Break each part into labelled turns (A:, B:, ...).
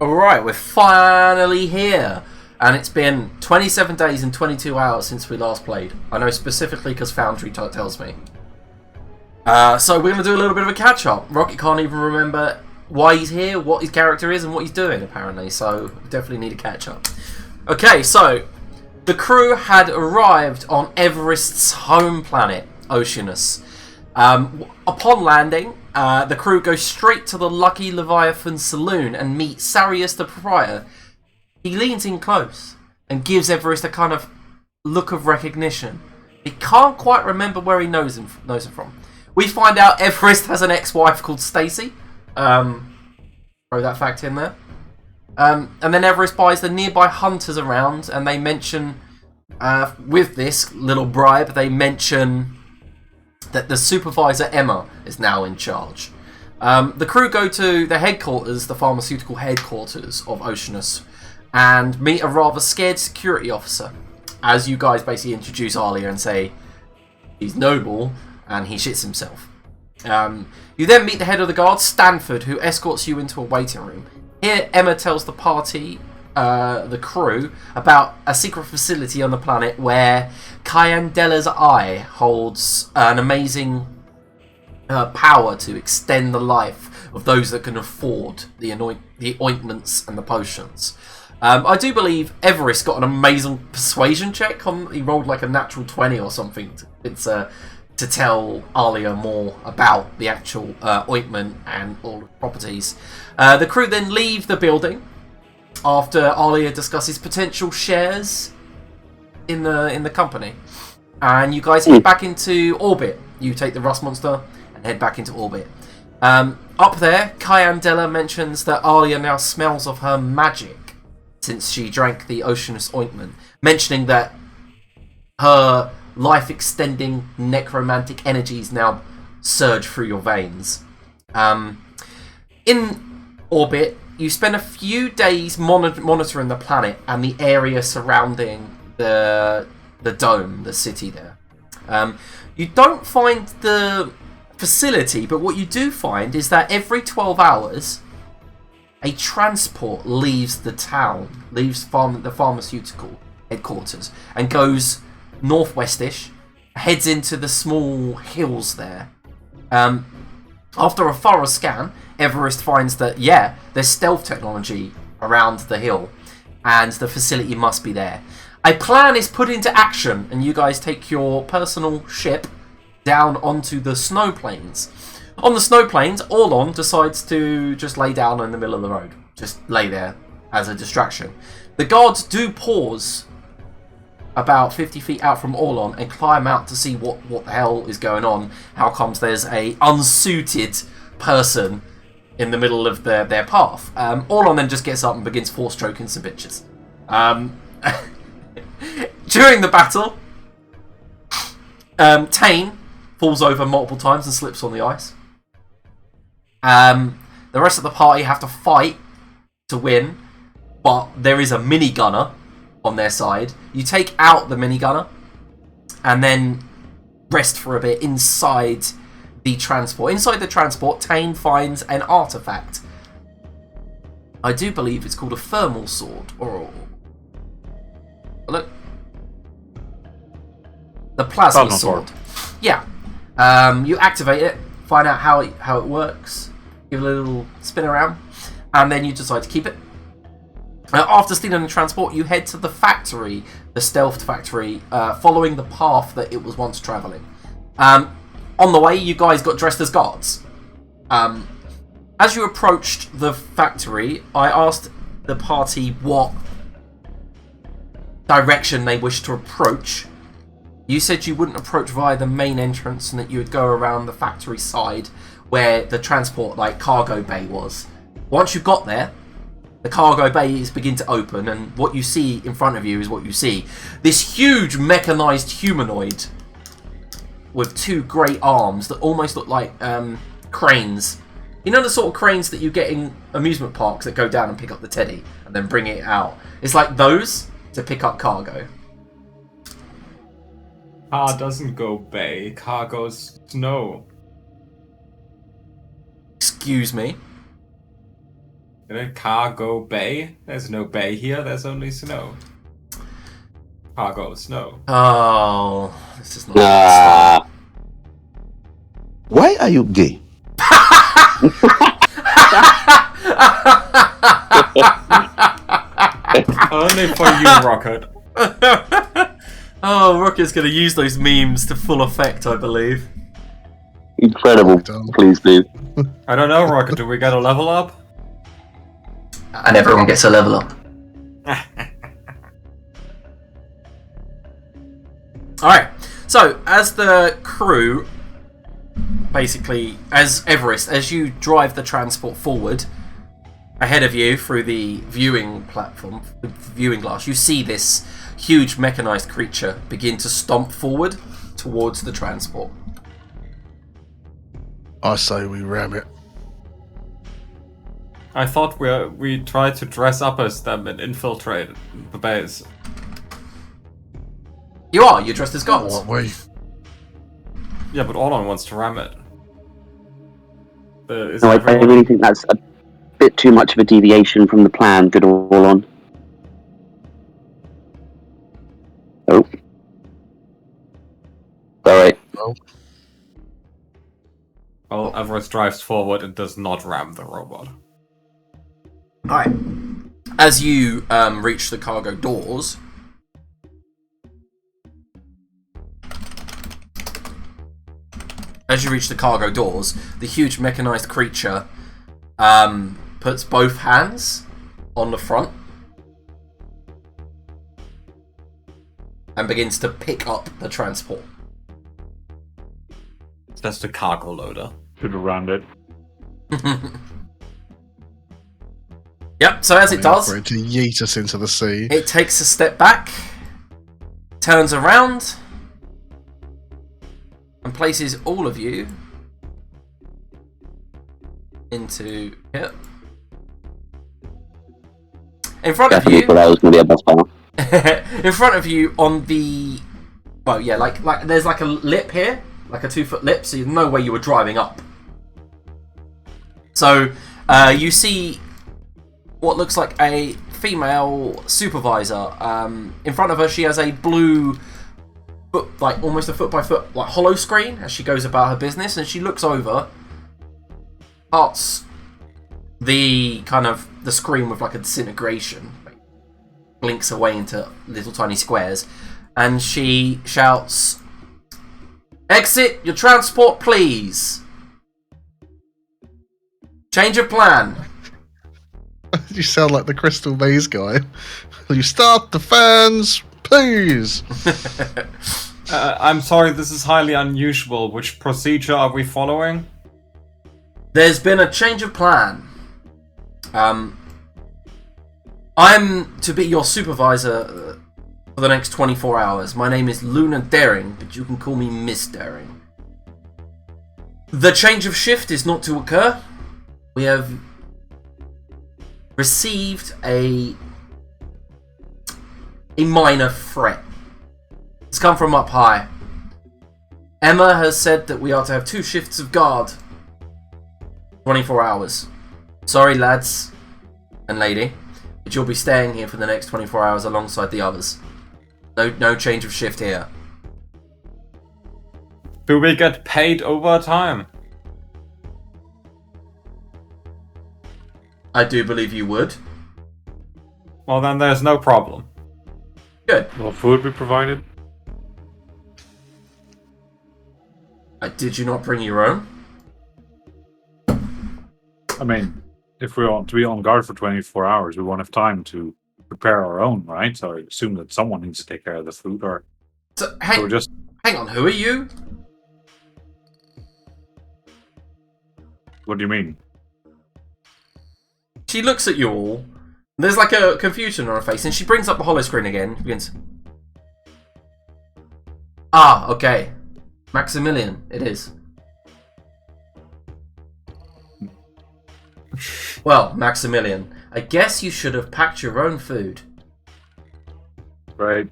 A: Alright, we're finally here. And it's been 27 days and 22 hours since we last played. I know specifically because Foundry tells me. So we're going to do a little bit of a catch-up. Rocket can't even remember why he's here, what his character is, and what he's doing, apparently. So we definitely need a catch-up. Okay, so the crew had arrived on Everest's home planet, Oceanus. Upon landing, the crew goes straight to the Lucky Leviathan saloon and meet Sarius the proprietor. He leans in close and gives Everest a kind of look of recognition. He can't quite remember where he knows him from. We find out Everest has an ex-wife called Stacy. Throw that fact in there. And then Everest buys the nearby hunters around, and they mention, with this little bribe, they mention that the supervisor Emma is now in charge. The crew go to the headquarters, the pharmaceutical headquarters of Oceanus, and meet a rather scared security officer. As you guys basically introduce Alia and say he's noble and he shits himself. You then meet the head of the guard, Stanford, who escorts you into a waiting room. Here, Emma tells the party, the crew, about a secret facility on the planet where Kyandela's eye holds an amazing power to extend the life of those that can afford the ointments and the potions. I do believe Everest got an amazing persuasion check. He rolled like a natural 20 or something to tell Alia more about the actual ointment and all the properties. The crew then leave the building after Alia discusses potential shares in the company. And you guys head back into orbit. You take the Rust Monster and head back into orbit. Up there, Kyandela mentions that Alia now smells of her magic since she drank the Oceanus ointment, mentioning that her life-extending necromantic energies now surge through your veins. In orbit, you spend a few days monitoring the planet and the area surrounding the dome, the city there. You don't find the facility, but what you do find is that every 12 hours, a transport leaves the town, leaves the pharmaceutical headquarters, and goes northwestish, heads into the small hills there. After a thorough scan, Everest finds that, there's stealth technology around the hill, and the facility must be there. A plan is put into action, and you guys take your personal ship down onto the snow plains. On the snow plains, Orlon decides to just lay down in the middle of the road. Just lay there as a distraction. The guards do pause about 50 feet out from Orlon and climb out to see what the hell is going on. How comes there's a unsuited person in the middle of their path? Orlon then just gets up and begins four-stroking some bitches. During the battle, Tane falls over multiple times and slips on the ice. The rest of the party have to fight to win, but there is a minigunner on their side. You take out the minigunner and then rest for a bit inside the transport. Inside the transport, Tane finds an artifact. I do believe it's called a thermal sword. Or look, the plasma sword. Yeah. You activate it, find out how it works, give it a little spin around, and then you decide to keep it. After stealing the transport, you head to the factory, the stealth factory, following the path that it was once travelling. On the way, you guys got dressed as guards. As you approached the factory, I asked the party what direction they wished to approach. You said you wouldn't approach via the main entrance and that you would go around the factory side where the transport, cargo bay was. Once you got there, the cargo bays begin to open, and what you see in front of you is what you see. This huge mechanized humanoid with two great arms that almost look like cranes. You know the sort of cranes that you get in amusement parks that go down and pick up the teddy and then bring it out? It's like those to pick up cargo.
B: Car doesn't go bay, car goes snow.
A: Excuse me?
B: In a cargo bay? There's no bay here, there's only snow. Cargo snow.
A: Oh, this is not.
C: Why are you gay?
B: Only for you, Rocket.
A: Oh, Rocket's going to use those memes to full effect, I believe.
C: Incredible. Please, please.
B: I don't know, Rocket, do we get a level up?
A: And everyone gets a level up. Alright, so as the crew, basically, as Everest, as you drive the transport forward, ahead of you through the viewing platform, the viewing glass, you see this huge mechanized creature begin to stomp forward towards the transport.
D: I say we ram it.
B: I thought we tried to dress up as them and infiltrate the base.
A: You're dressed as gods.
D: What we?
B: Yeah, but Orlon wants to ram it. Is
C: No, I
B: everyone-
C: really think that's a bit too much of a deviation from the plan, good all on. Oh. Alright.
B: Well, Everest drives forward and does not ram the robot.
A: Alright. As you reach the cargo doors, the huge mechanized creature puts both hands on the front and begins to pick up the transport.
B: That's the cargo loader.
E: Should have rammed it.
A: Yep, so as it does,
D: For it to yeet us into the sea.
A: it takes a step back, turns around, and places all of you into here. In front of
C: Definitely
A: you,
C: thought that was going to be a boss battle.
A: in front of you on the, well, yeah, like there's like a lip here, like a 2-foot lip, so you know where you were driving up. So you see what looks like a female supervisor. In front of her, she has a blue, like almost a foot by foot, like hollow screen as she goes about her business, and she looks over, parts the kind of the screen with like a disintegration, like, blinks away into little tiny squares, and she shouts, "Exit your transport, please. Change of plan."
D: You sound like the Crystal Maze guy. Will you start the fans, please?
B: I'm sorry, this is highly unusual. Which procedure are we following?
A: There's been a change of plan. I'm to be your supervisor for the next 24 hours. My name is Luna Daring, but you can call me Miss Daring. The change of shift is not to occur. We have received a minor threat. It's come from up high. Emma has said that we are to have 2 shifts of guard. 24 hours. Sorry, lads and lady, but you'll be staying here for the next 24 hours alongside the others. No change of shift here.
B: Do we get paid overtime?
A: I do believe you would.
B: Well, then there's no problem.
A: Good.
E: Will food be provided?
A: Did you not bring your own?
E: I mean, if we want to be on guard for 24 hours, we won't have time to prepare our own, right? So I assume that someone needs to take care of the food, or
A: So,
E: we're just...
A: hang on, who are you?
E: What do you mean?
A: She looks at you all. There's like a confusion on her face, and she brings up the hollow screen again. Begins. Ah, okay. Maximilian, it is. Well, Maximilian, I guess you should have packed your own food.
E: Right.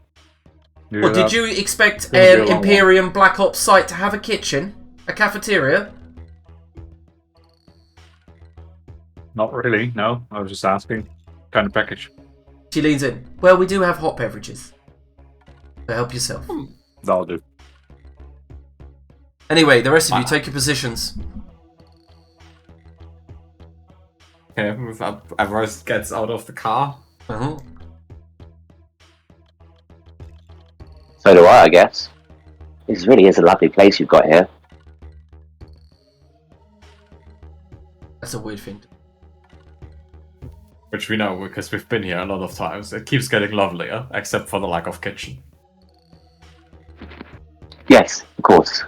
A: Well, did you expect
E: Gonna be a
A: an
E: long
A: Imperium Black Ops site to have a kitchen? A cafeteria?
E: Not really, no. I was just asking. Kind of package.
A: She leans in. Well, we do have hot beverages. So help yourself.
E: That'll do.
A: Anyway, the rest of you take your positions.
B: Okay, Everest gets out of the car.
A: Uh-huh.
C: So do I guess. This really is a lovely place you've got here.
A: That's a weird thing.
B: Which we know because we've been here a lot of times. It keeps getting lovelier, except for the lack of kitchen.
C: Yes, of course.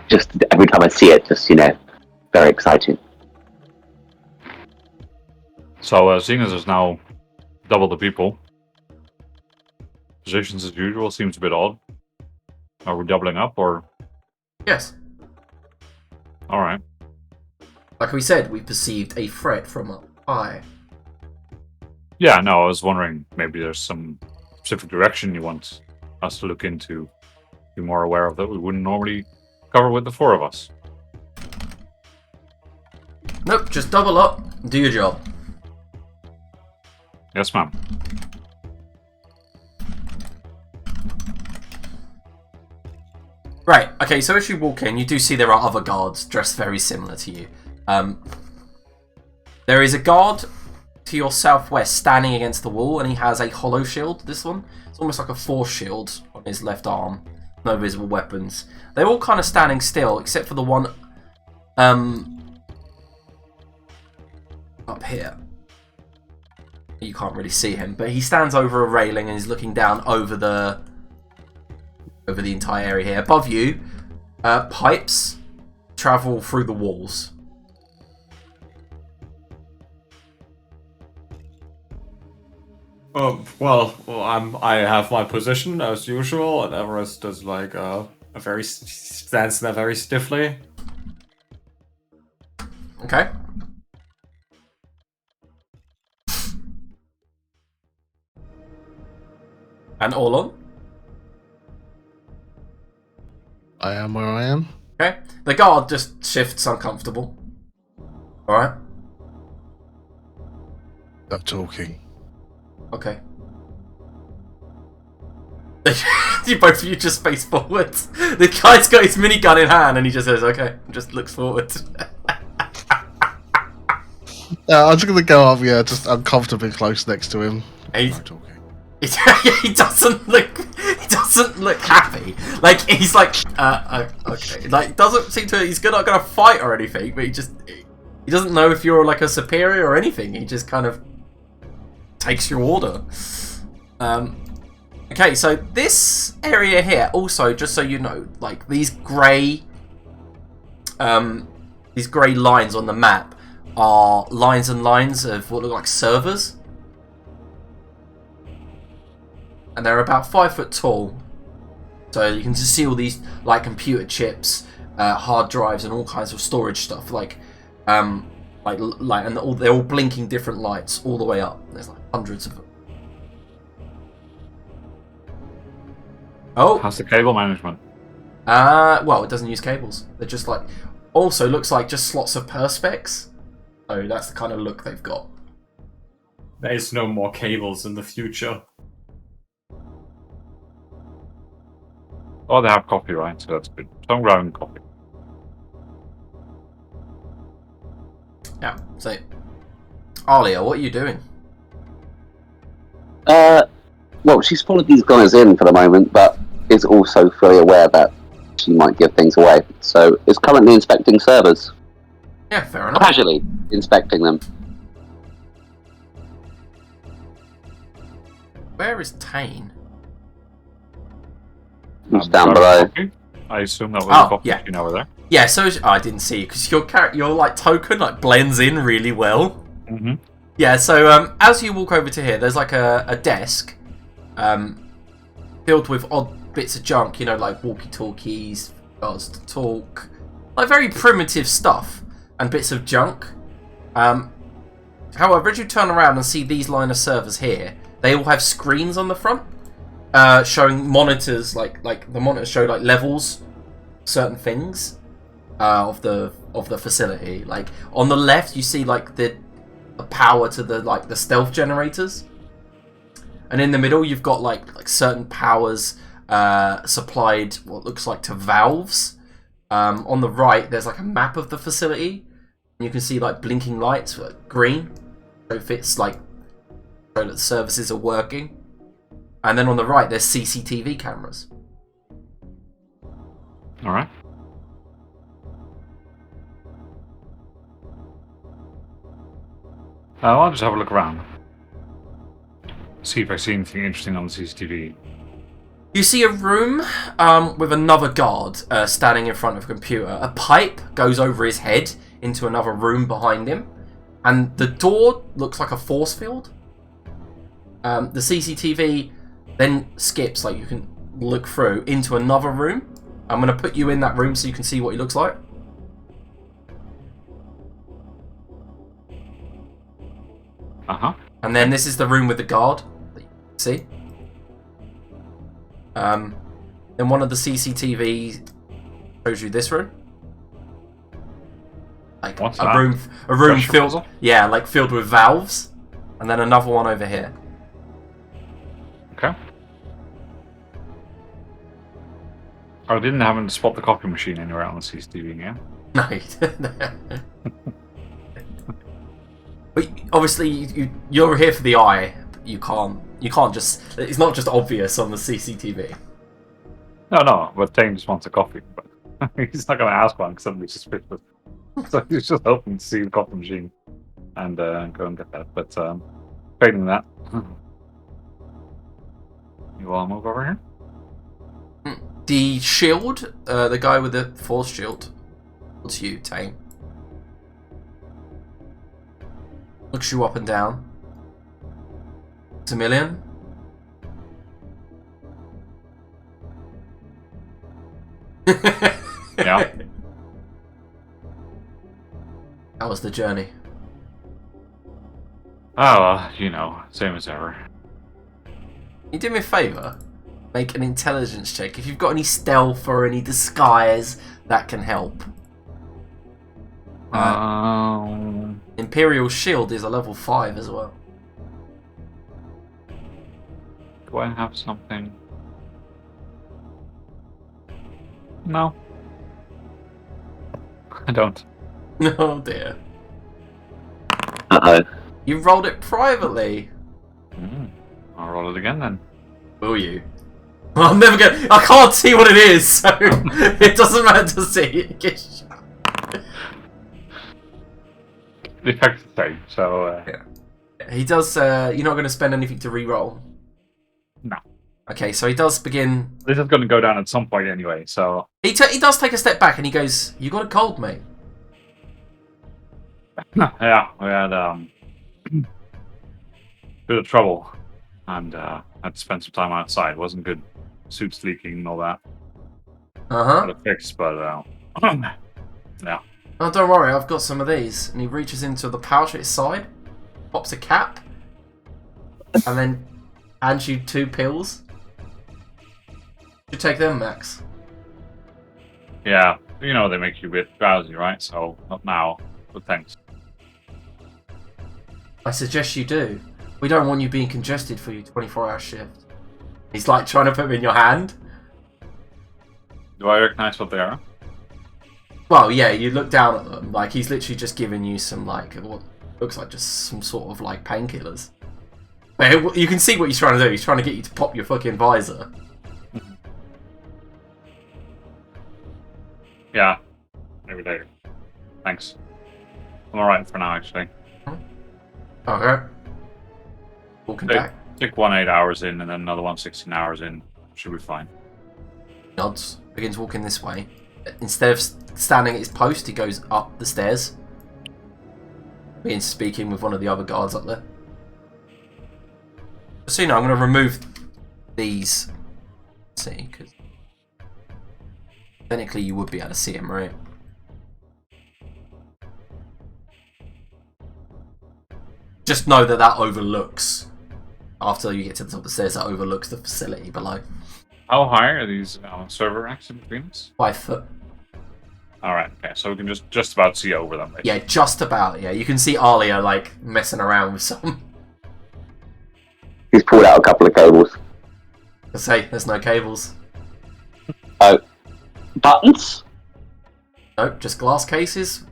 C: Just every time I see it, just, very exciting.
E: So, seeing as there's now double the people, positions as usual seems a bit odd. Are we doubling up, or...?
A: Yes.
E: Alright.
A: Like we said, we perceived a threat from up high.
E: Yeah, no, I was wondering, maybe there's some specific direction you want us to look into, be more aware of that we wouldn't normally cover with the four of us.
A: Nope, just double up and do your job.
E: Yes, ma'am.
A: Right, okay, so as you walk in, you do see there are other guards dressed very similar to you. There is a guard to your southwest standing against the wall, and he has a hollow shield, this one. It's almost like a force shield on his left arm. No visible weapons. They're all kind of standing still, except for the one up here. You can't really see him, but he stands over a railing and he's looking down over the entire area here. Above you, pipes travel through the walls.
B: I have my position as usual, and Everest does like stands there very stiffly.
A: Okay. And Orlon?
D: I am where I am.
A: Okay. The guard just shifts uncomfortable. Alright.
D: Stop talking.
A: Okay. You both of you just face forwards. The guy's got his minigun in hand and he just says, okay, and just looks forward.
D: I'm just gonna go up, just uncomfortably close next to him.
A: He's,
D: Stop talking.
A: he doesn't look happy. Like he's like okay. Like doesn't seem to he's not gonna fight or anything, but he doesn't know if you're like a superior or anything. He just kind of takes your order. Okay, so this area here also, just so you know, like these grey lines on the map are lines and lines of what look like servers. And they're about 5 foot tall. So you can just see all these like computer chips, hard drives, and all kinds of storage stuff. And they're all blinking different lights all the way up. There's like hundreds of them. Oh,
E: How's the cable management?
A: well, it doesn't use cables. They're just like also looks like just slots of perspex. So that's the kind of look they've got.
B: There is no more cables in the future.
E: Oh, they have coffee, right? So that's good. So I'm grabbing coffee.
A: Yeah. So, Alia, what are you doing?
C: Well, she's followed these guys in for the moment, but is also fully aware that she might give things away. So is currently inspecting servers.
A: Yeah, fair enough.
C: Casually inspecting them.
A: Where is Tane?
C: Who's down below?
E: Coffee. I assume that was
A: Oh,
E: a coffee
A: yeah.
E: machine over there.
A: Yeah, so I didn't see you because your like token like blends in really well.
E: Mm-hmm.
A: Yeah, so as you walk over to here, there's like a desk filled with odd bits of junk, like walkie-talkies, cards to talk, like very primitive stuff and bits of junk. However, as you turn around and see these line of servers here, they all have screens on the front showing monitors, like the monitors show like levels, certain things. of the facility. Like on the left, you see like the power to the stealth generators, and in the middle, you've got like certain powers supplied what looks like to valves. On the right, there's like a map of the facility, and you can see like blinking lights, like green, so if it's like so that the services are working. And then on the right, there's CCTV cameras.
E: All right. I'll just have a look around. See if I see anything interesting on the CCTV.
A: You see a room with another guard standing in front of a computer. A pipe goes over his head into another room behind him. And the door looks like a force field. The CCTV then skips, like you can look through, into another room. I'm going to put you in that room so you can see what he looks like.
E: Uh-huh.
A: And then this is the room with the guard that you can see. Then one of the CCTV shows you this room. Like
E: What's
A: a
E: that?
A: room
E: Pressure
A: filled,
E: puzzle?
A: yeah, like filled with valves, and then another one over here.
E: Okay. I didn't happen to spot the copy machine anywhere on the CCTV, yeah?
A: No, but obviously you're here for the eye. You can't just. It's not just obvious on the CCTV.
E: No, but Tane just wants a coffee. But he's not going to ask one because somebody's suspicious. So he's just hoping to see the coffee machine and go and get that. But failing that, you all move over here.
A: The shield, the guy with the force shield, looks you, Tane. Looks you up and down. It's $1 million.
E: Yeah.
A: How was the journey?
E: Oh, you know, same as ever.
A: You do me a favour. Make an intelligence check. If you've got any stealth or any disguise, that can help. Imperial Shield is a level 5 as well.
E: Do I have something? No. I don't.
A: Oh dear.
C: Uh-oh.
A: You rolled it privately.
E: I'll roll it again then.
A: Will you? Well, I'm never gonna. I can't see what it is, so it doesn't matter to see it.
E: The effect is the same, so...
A: He does. You're not going to spend anything to re-roll.
E: No.
A: Okay, so he does begin.
E: This is going to go down at some point anyway, so...
A: He does take a step back and he goes, "You got a cold, mate."
E: Yeah, we had bit of trouble, and had to spend some time outside. It wasn't good. Suits leaking and all that. Got it fixed, but yeah.
A: Oh, don't worry, I've got some of these. And he reaches into the pouch at his side, pops a cap, and then hands you 2 pills. You take them, Max.
E: Yeah, you know they make you a bit drowsy, right? So not now, but thanks.
A: I suggest you do. We don't want you being congested for your 24-hour shift. He's like trying to put them in your hand.
E: Do I recognize what they are?
A: Well, yeah, you look down at them. Like, he's literally just giving you some, like, what looks like just some sort of, like, painkillers. But you can see what he's trying to do. He's trying to get you to pop your fucking visor.
E: Yeah, maybe later. Thanks. I'm alright for now, actually.
A: Okay. Walking back.
E: Take one 8 hours in and then another one 16 hours in. Should be fine.
A: Nods. Begins walking this way. Instead of standing at his post, he goes up the stairs. Begins speaking with one of the other guards up there. So, you know, I'm going to remove these. Let's see, because technically you would be able to see him, right? Just know that that overlooks, after you get to the top of the stairs, that overlooks the facility below.
E: How high are these server racks in between us?
A: 5 foot.
E: Alright, okay, so we can just about see over them. Basically.
A: Yeah, just about. Yeah, you can see Alia like messing around with some.
C: He's pulled out a couple of cables.
A: I say there's no cables.
C: Oh, buttons.
A: Nope, just glass cases.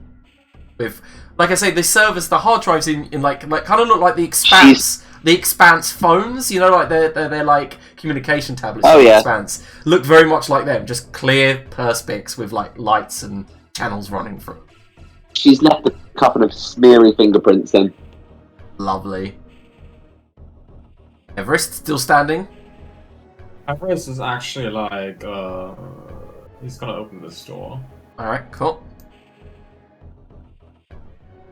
A: With, like I say, they serve as the hard drives in like kind of look like the Expanse. The Expanse phones, you know, like they're like communication tablets.
C: Oh, yeah.
A: Expanse look very much like them, just clear perspex with like lights and channels running through.
C: She's left a couple of smeary fingerprints in.
A: Lovely. Everest still standing.
B: Everest is actually like, he's gonna open this door.
A: All right, cool.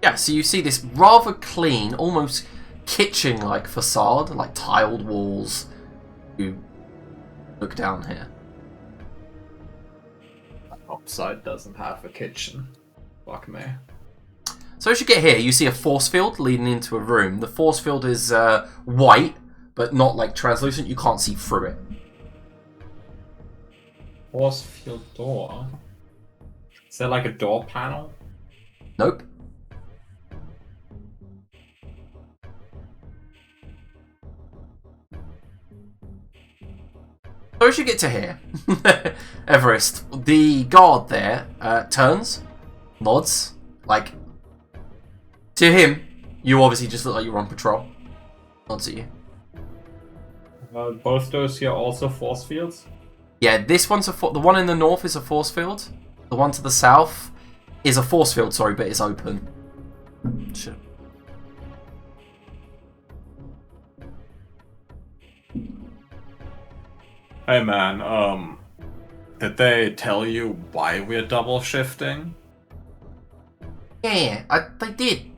A: Yeah, so you see this rather clean, almost kitchen-like facade, like tiled walls. You look down here.
B: Upside doesn't have a kitchen. Fuck me.
A: So as you get here, you see a force field leading into a room. The force field is white, but not like translucent. You can't see through it.
B: Force field door. Is there like a door panel?
A: Nope. So as you get to here, Everest, the guard there turns, nods, like, to him, you obviously just look like you're on patrol. Nods at you.
B: Both those here also force fields?
A: Yeah, this one's the one in the north is a force field. The one to the south is a force field, sorry, but it's open. Shit.
B: Hey man, did they tell you why we're double shifting?
A: Yeah, they did.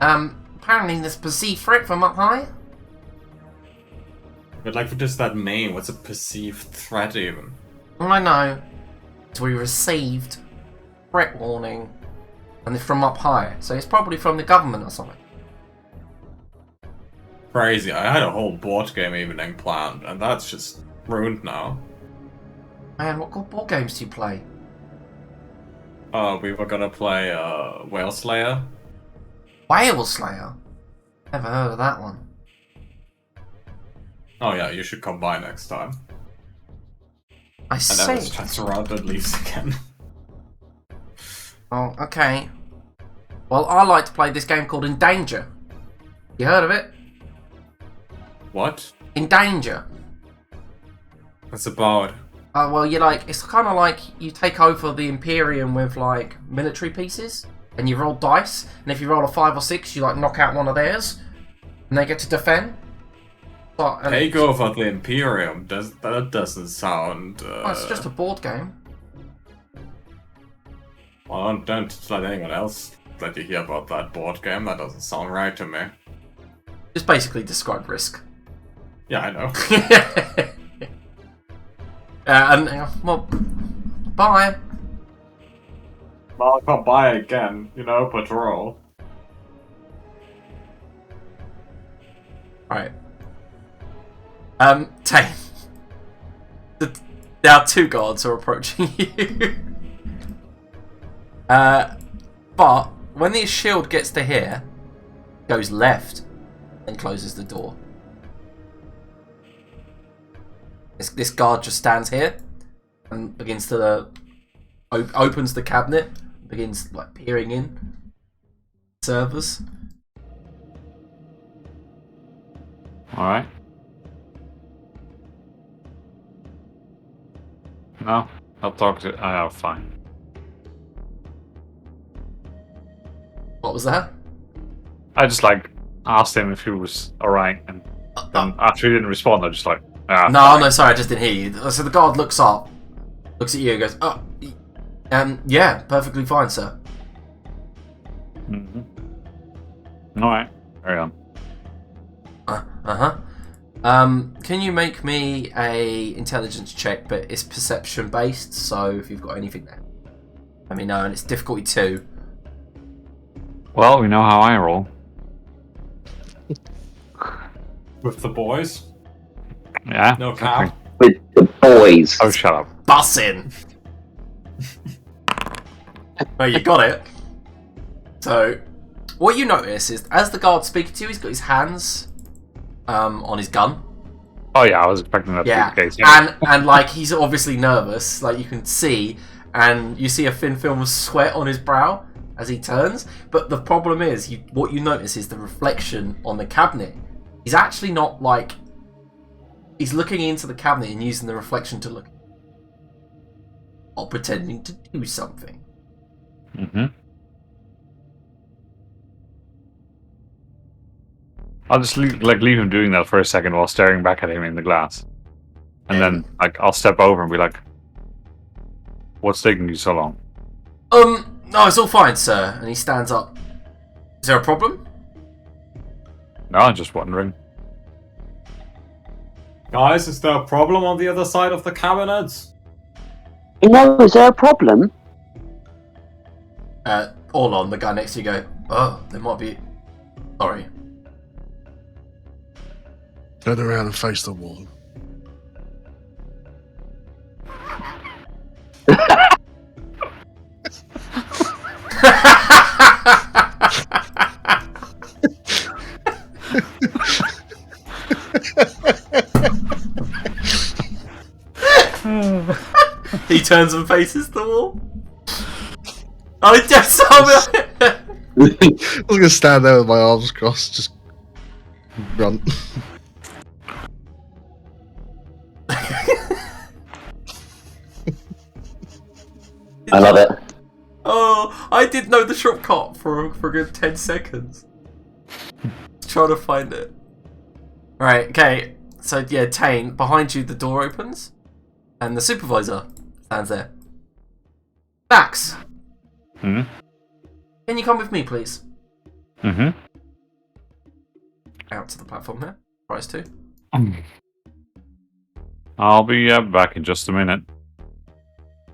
A: Apparently there's perceived threat from up high.
B: But like, what does that mean? What's a perceived threat even?
A: I know. So we received threat warning, and it's from up high, so it's probably from the government or something.
B: Crazy, I had a whole board game evening planned, and that's just ruined now.
A: Man, what good board games do you play?
B: We were gonna play, Whale Slayer.
A: Whale Slayer? Never heard of that one.
B: Oh yeah, you should come by next time.
A: I
B: And then
A: see.
B: it's turns around and leaves again.
A: Oh, okay. Well, I like to play this game called In Danger. You heard of it?
B: What?
A: In Danger.
B: It's about...
A: Well, you like, it's kind of like you take over the Imperium with like military pieces, and you roll dice, and if you roll a 5 or 6, you like knock out one of theirs, and they get to defend. But,
B: Take over the Imperium, that doesn't sound...
A: well, it's just a board game.
B: Well, don't let anyone else let you hear about that board game, that doesn't sound right to me.
A: Just basically describe Risk.
B: Yeah, I know.
A: Well, bye.
B: Well, I'll come by again, you know, patrol.
A: Right. Tane. There are 2 guards who are approaching you. But when the shield gets to here, it goes left and closes the door. This guard just stands here and begins to opens the cabinet, begins like peering in. Servers.
E: Alright. No, I'll talk to... Oh, fine.
A: What was that?
E: I just like asked him if he was alright, and then after he didn't respond, I just like,
A: No, sorry, I just didn't hear you. So the guard looks up, looks at you, and goes, yeah, perfectly fine, sir.
E: Mm-hmm. Alright, carry on.
A: Can you make me a intelligence check, but it's perception based, so if you've got anything there, let me know, and it's difficulty 2.
E: Well, we know how I roll.
B: With the boys?
E: Yeah?
B: No
E: okay.
B: cap?
C: With the boys.
E: Oh, shut up.
A: Bussin'! Well, you got it. So, what you notice is, as the guard's speaking to you, he's got his hands on his gun.
E: Oh yeah, I was expecting that
A: Yeah,
E: to be the case. Yeah.
A: and like he's obviously nervous. Like you can see, and you see a thin film of sweat on his brow as he turns. But the problem is, what you notice is the reflection on the cabinet. He's actually not like he's looking into the cabinet and using the reflection to look, or pretending to do something.
E: Mm-hmm. I'll just leave him doing that for a second while staring back at him in the glass, and then I'll step over and be like, "What's taking you so long?"
A: No, it's all fine, sir. And he stands up. Is there a problem?
E: No, I'm just wondering.
B: Guys, is there a problem on the other side of the cabinets?
C: You know, is there a problem?
A: All on the guy next to you go, oh, there might be. Sorry.
D: Turn around and face the wall.
A: He turns and faces the wall. Oh, he just saw me.
C: Uh,
D: I'm gonna stand there with my arms crossed, just grunt.
C: I love it.
A: Oh, I did know the shortcut for a good 10 seconds. Trying to find it. Right, okay. So, yeah, Tane, behind you the door opens, and the supervisor stands there. Max,
E: Hmm.
A: can you come with me, please?
E: Mm-hmm.
A: Out to the platform here. Price 2.
E: I'll be back in just a minute.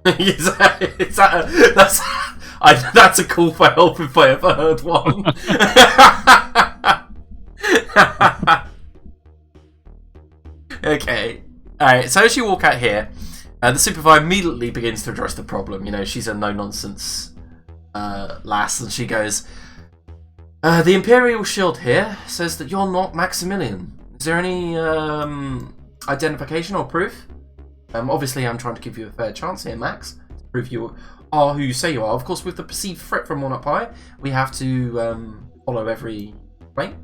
A: That's a call for help if I ever heard one. Okay. Alright, so as you walk out here, the supervisor immediately begins to address the problem. You know, she's a no-nonsense lass, and she goes, the Imperial Shield here says that you're not Maximilian. Is there any identification or proof? Obviously, I'm trying to give you a fair chance here, Max, to prove you are who you say you are. Of course, with the perceived threat from one up high, we have to follow every plane.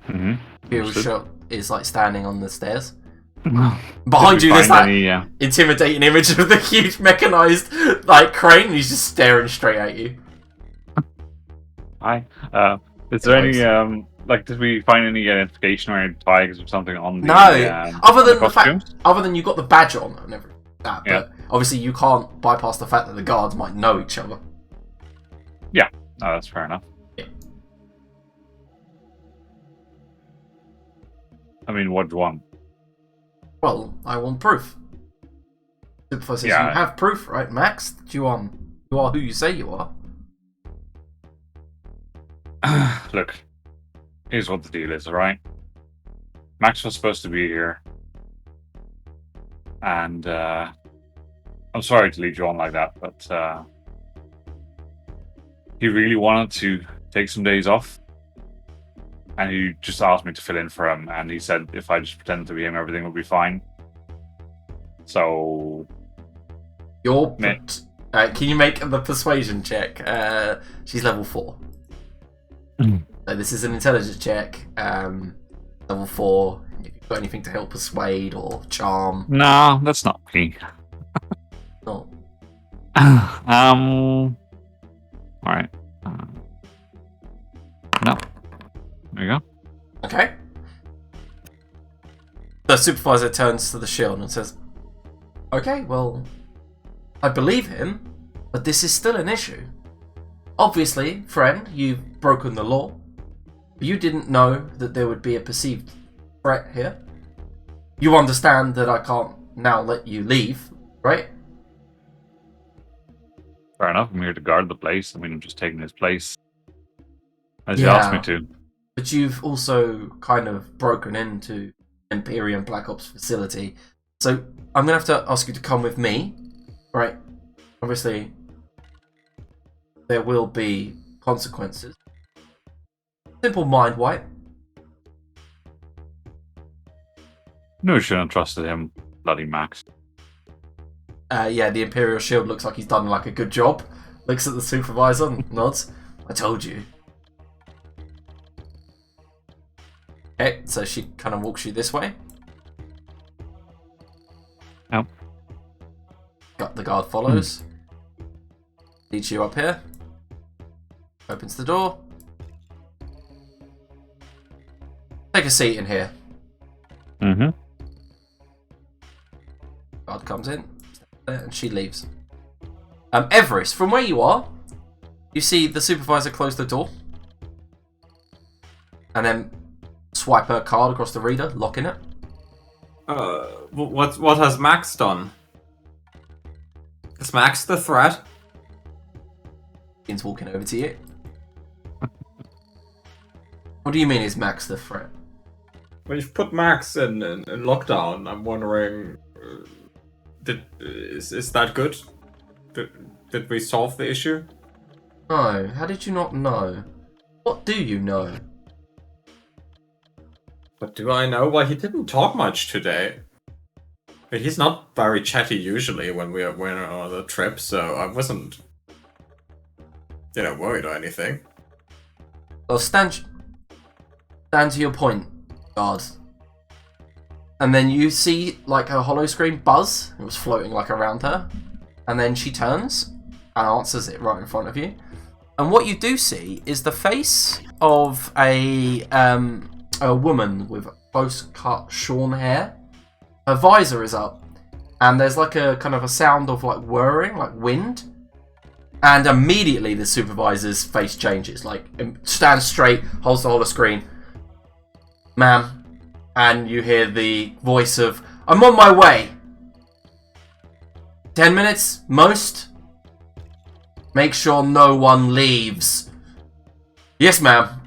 E: Mm-hmm.
A: Imperial Shield is like standing on the stairs. Behind you, there's that intimidating image of the huge mechanized like crane. He's just staring straight at you.
E: Hi. Is there any did we find any identification or any tags or something on the
A: No, other than the fact, other than you got the badge on and everything like that.
E: Yeah.
A: But obviously, you can't bypass the fact that the guards might know each other.
E: Yeah, no, that's fair enough.
A: Yeah.
E: I mean, what do you want?
A: Well, I want proof. Supervisor says,
E: Yeah.
A: you have proof, right, Max? That you are who you say you are.
E: Look, here's what the deal is, alright? Max was supposed to be here. And, I'm sorry to lead you on like that, but, he really wanted to take some days off. And he just asked me to fill in for him, and he said if I just pretended to be him, everything would be fine. So...
A: Can you make the persuasion check? She's level 4. So this is an intelligence check. Level 4. If you've got anything to help persuade or charm.
E: No, that's not me.
A: No.
E: Alright. No. There you go.
A: Okay. The supervisor turns to the shield and says, okay, well, I believe him, but this is still an issue. Obviously, friend, you've broken the law. You didn't know that there would be a perceived threat here. You understand that I can't now let you leave, right?
E: Fair enough. I'm here to guard the place. I mean, I'm just taking his place. As you
A: Yeah.
E: asked me to.
A: But you've also kind of broken into Imperium Black Ops facility. So I'm going to have to ask you to come with me, right? Obviously, there will be consequences. Simple mind wipe.
E: No, you shouldn't have trusted him, bloody Max.
A: Yeah, the Imperial Shield looks like he's done like a good job. Looks at the supervisor, nods. I told you. Okay, so she kind of walks you this way.
E: Yep.
A: The guard follows. Leads you up here. Opens the door. Take a seat in here.
E: Mm-hmm.
A: Guard comes in, and she leaves. Everest, from where you are, you see the supervisor close the door, and then swipe her card across the reader, locking it.
B: What has Max done? Is Max the threat?
A: Begins walking over to you. What do you mean is Max the threat?
B: Well, you've put Max in lockdown. I'm wondering, is that good? Did we solve the issue?
A: No, how did you not know? What do you know?
B: What do I know? Well, he didn't talk much today. But he's not very chatty usually when we're on the trip, so I wasn't, worried or anything.
A: Well, stand to your point, guard. And then you see like her hollow screen buzz. It was floating like around her. And then she turns and answers it right in front of you. And what you do see is the face of a woman with close cut shorn hair. Her visor is up, and there's like a kind of a sound of like whirring, like wind. And immediately the supervisor's face changes, like stands straight, holds the hollow screen. Ma'am, and you hear the voice of, I'm on my way. 10 minutes, most. Make sure no one leaves. Yes, ma'am.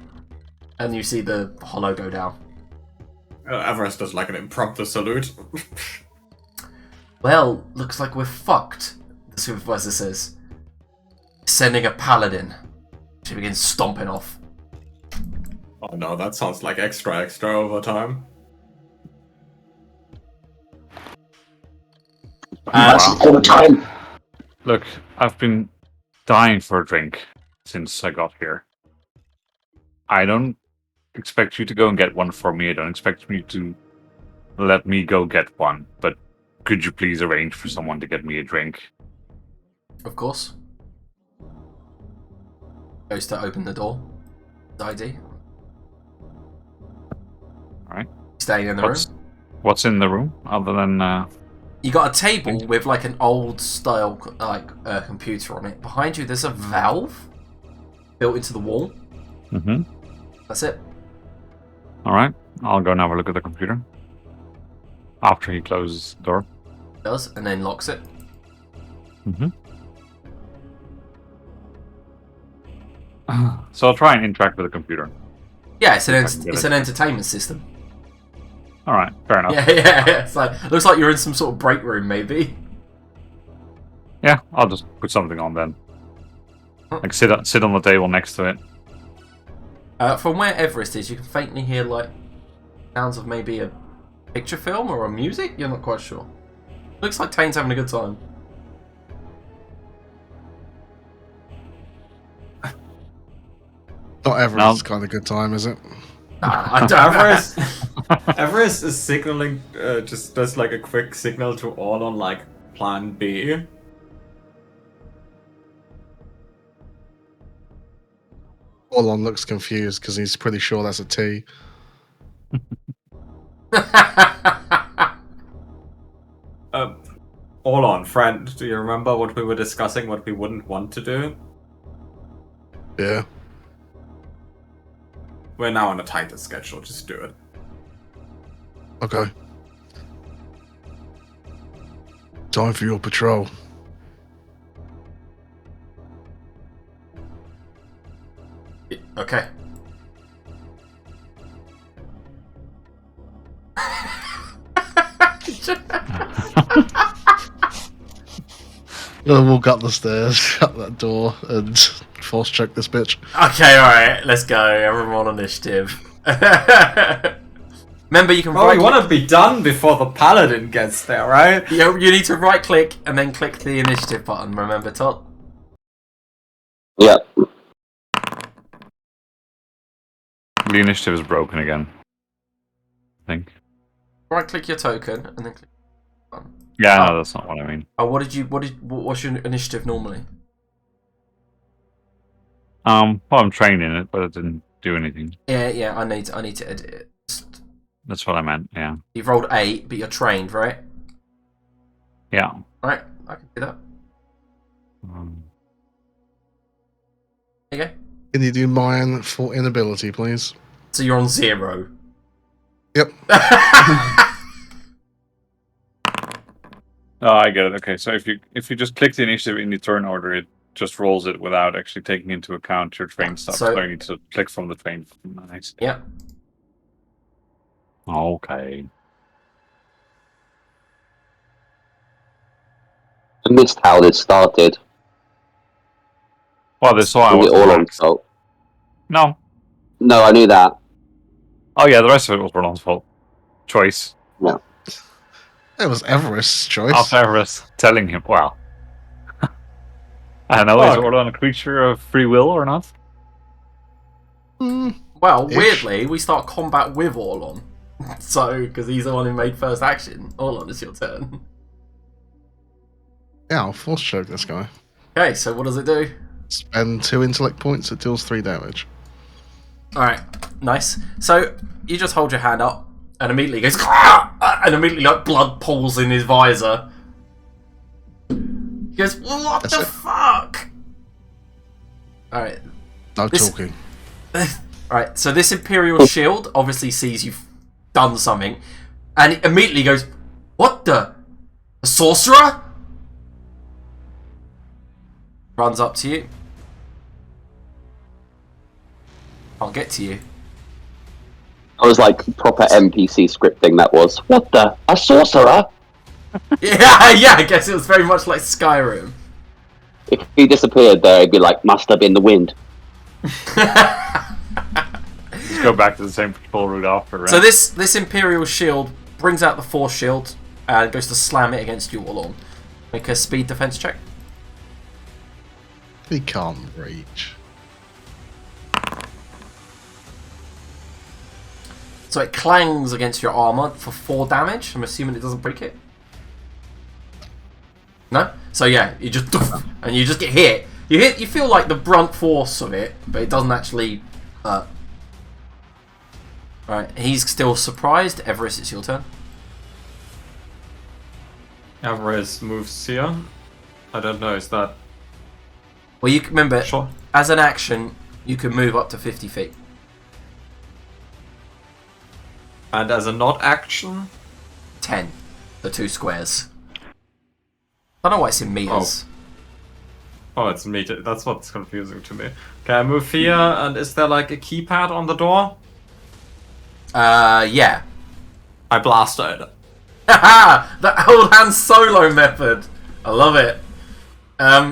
A: And you see the hollow go down.
B: Everest does like an impromptu salute.
A: Well, looks like we're fucked, the supervisor says. Sending a paladin. She begins stomping off.
B: Oh no, that sounds like extra overtime.
C: All the time.
E: Look, I've been dying for a drink since I got here. I don't expect you to go and get one for me. I don't expect you to let me go get one. But could you please arrange for someone to get me a drink?
A: Of course. Goes to open the door. ID.
E: Alright.
A: Staying in the room.
E: What's in the room other than...
A: You got a table with like an old style computer on it. Behind you there's a valve built into the wall.
E: Mm-hmm.
A: That's it.
E: Alright, I'll go and have a look at the computer. After he closes the door.
A: Does, and then locks it.
E: Mm-hmm. So I'll try and interact with the computer.
A: Yeah, it's an entertainment system.
E: Alright, fair enough.
A: Yeah. It's like, looks like you're in some sort of break room, maybe.
E: Yeah, I'll just put something on then. Like sit on the table next to it.
A: From where Everest is, you can faintly hear like sounds of maybe a picture film or a music. You're not quite sure. Looks like Tane's having a good time.
D: Not Everest's kind of good time, is it?
A: I don't.
B: Everest is signaling, just does like a quick signal to all on like plan B.
D: Orlon looks confused because he's pretty sure that's a T.
B: Hold on, friend. Do you remember what we were discussing? What we wouldn't want to do?
D: Yeah.
B: We're now on a tighter schedule. Just do it.
D: Okay. Time for your patrol.
A: Okay.
D: We'll walk up the stairs, shut that door, and force choke this bitch.
A: Okay, alright, let's go. Everyone on initiative. Remember, you can
B: Oh,
A: right
B: we want to be done before the paladin gets there, right?
A: you need to right click and then click the initiative button, remember, Todd?
C: Yeah.
E: The initiative is broken again. I think.
A: Right click your token and then click.
E: Yeah, no, that's not what I mean.
A: Oh, what's your initiative normally?
E: Well, I'm training it, but it didn't do anything.
A: Yeah, I need to edit it.
E: That's what I meant. Yeah.
A: You've rolled 8, but you're trained, right?
E: Yeah.
A: Alright, I can do that. There you go.
D: Can you do mine for inability, please?
A: So you're on 0.
D: Yep.
E: Oh, I get it. Okay, so if you just click the initiative in the turn order, it just rolls it without actually taking into account your train stuff.
A: So-
E: So you need to click from the train. Nice.
A: Yeah.
E: Okay.
C: I missed how this started.
E: Well, this saw I
C: Was
E: was
C: it all on fault?
E: No.
C: No, I knew that.
E: Oh yeah, the rest of it was Roland's fault. Choice.
D: It was Everest's choice.
E: After Everest telling him, well, I don't know, is Roland a creature of free will or not?
A: Well,
D: Ish.
A: weirdly, we start combat with Orlon. So, because he's the one who made first action. Orlon, it's your turn.
D: Yeah, I'll force choke this guy.
A: Okay, so what does it do?
D: Spend 2 intellect points, it deals 3 damage.
A: Alright, nice. So, you just hold your hand up, and immediately goes, "Ah!" And immediately, like, blood pools in his visor. He goes, what
D: That's
A: the
D: it.
A: fuck? Alright.
D: No
A: This-
D: talking.
A: Alright, so this Imperial Shield obviously sees you've done something, and it immediately goes, what the? A sorcerer? Runs up to you. I'll get to you.
C: I was like proper NPC scripting that was. What the? A sorcerer?
A: Yeah, I guess it was very much like Skyrim.
C: If he disappeared there, it'd be like, must have been the wind.
E: Just go back to the same patrol route after, right?
A: So this Imperial Shield brings out the Force Shield and goes to slam it against you, Orlon. Make a speed defense check.
D: He can't reach.
A: So it clangs against your armor for 4 damage. I'm assuming it doesn't break it. No? So yeah, you just and you just get hit. You feel like the brunt force of it, but it doesn't actually hurt. Right, he's still surprised. Everest, it's your turn.
B: Everest moves here. I don't know, is that
A: Well, you can remember,
B: sure?
A: as an action, you can move up to 50 feet.
B: And as a not action,
A: 10. The 2 squares. I don't know why it's in meters.
B: oh, it's meter. That's what's confusing to me. Okay, I move here, and is there like a keypad on the door?
A: Yeah.
B: I blast it.
A: Haha! The old hand solo method. I love it.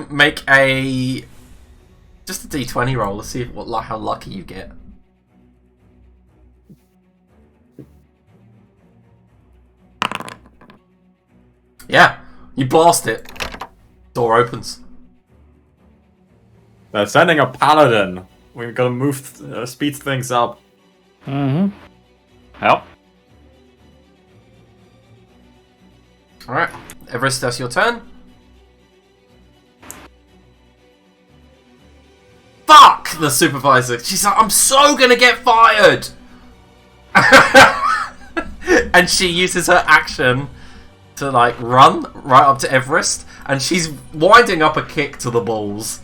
A: Make a just a d20 roll. Let's see how lucky you get. Yeah, you blast it. Door opens.
B: They're sending a paladin. We're gonna move, speed things up.
E: Mm-hmm. Yep.
A: All right, Everest, that's your turn. Fuck the supervisor. She's like, I'm so gonna get fired. And she uses her action to like run right up to Everest, and she's winding up a kick to the balls.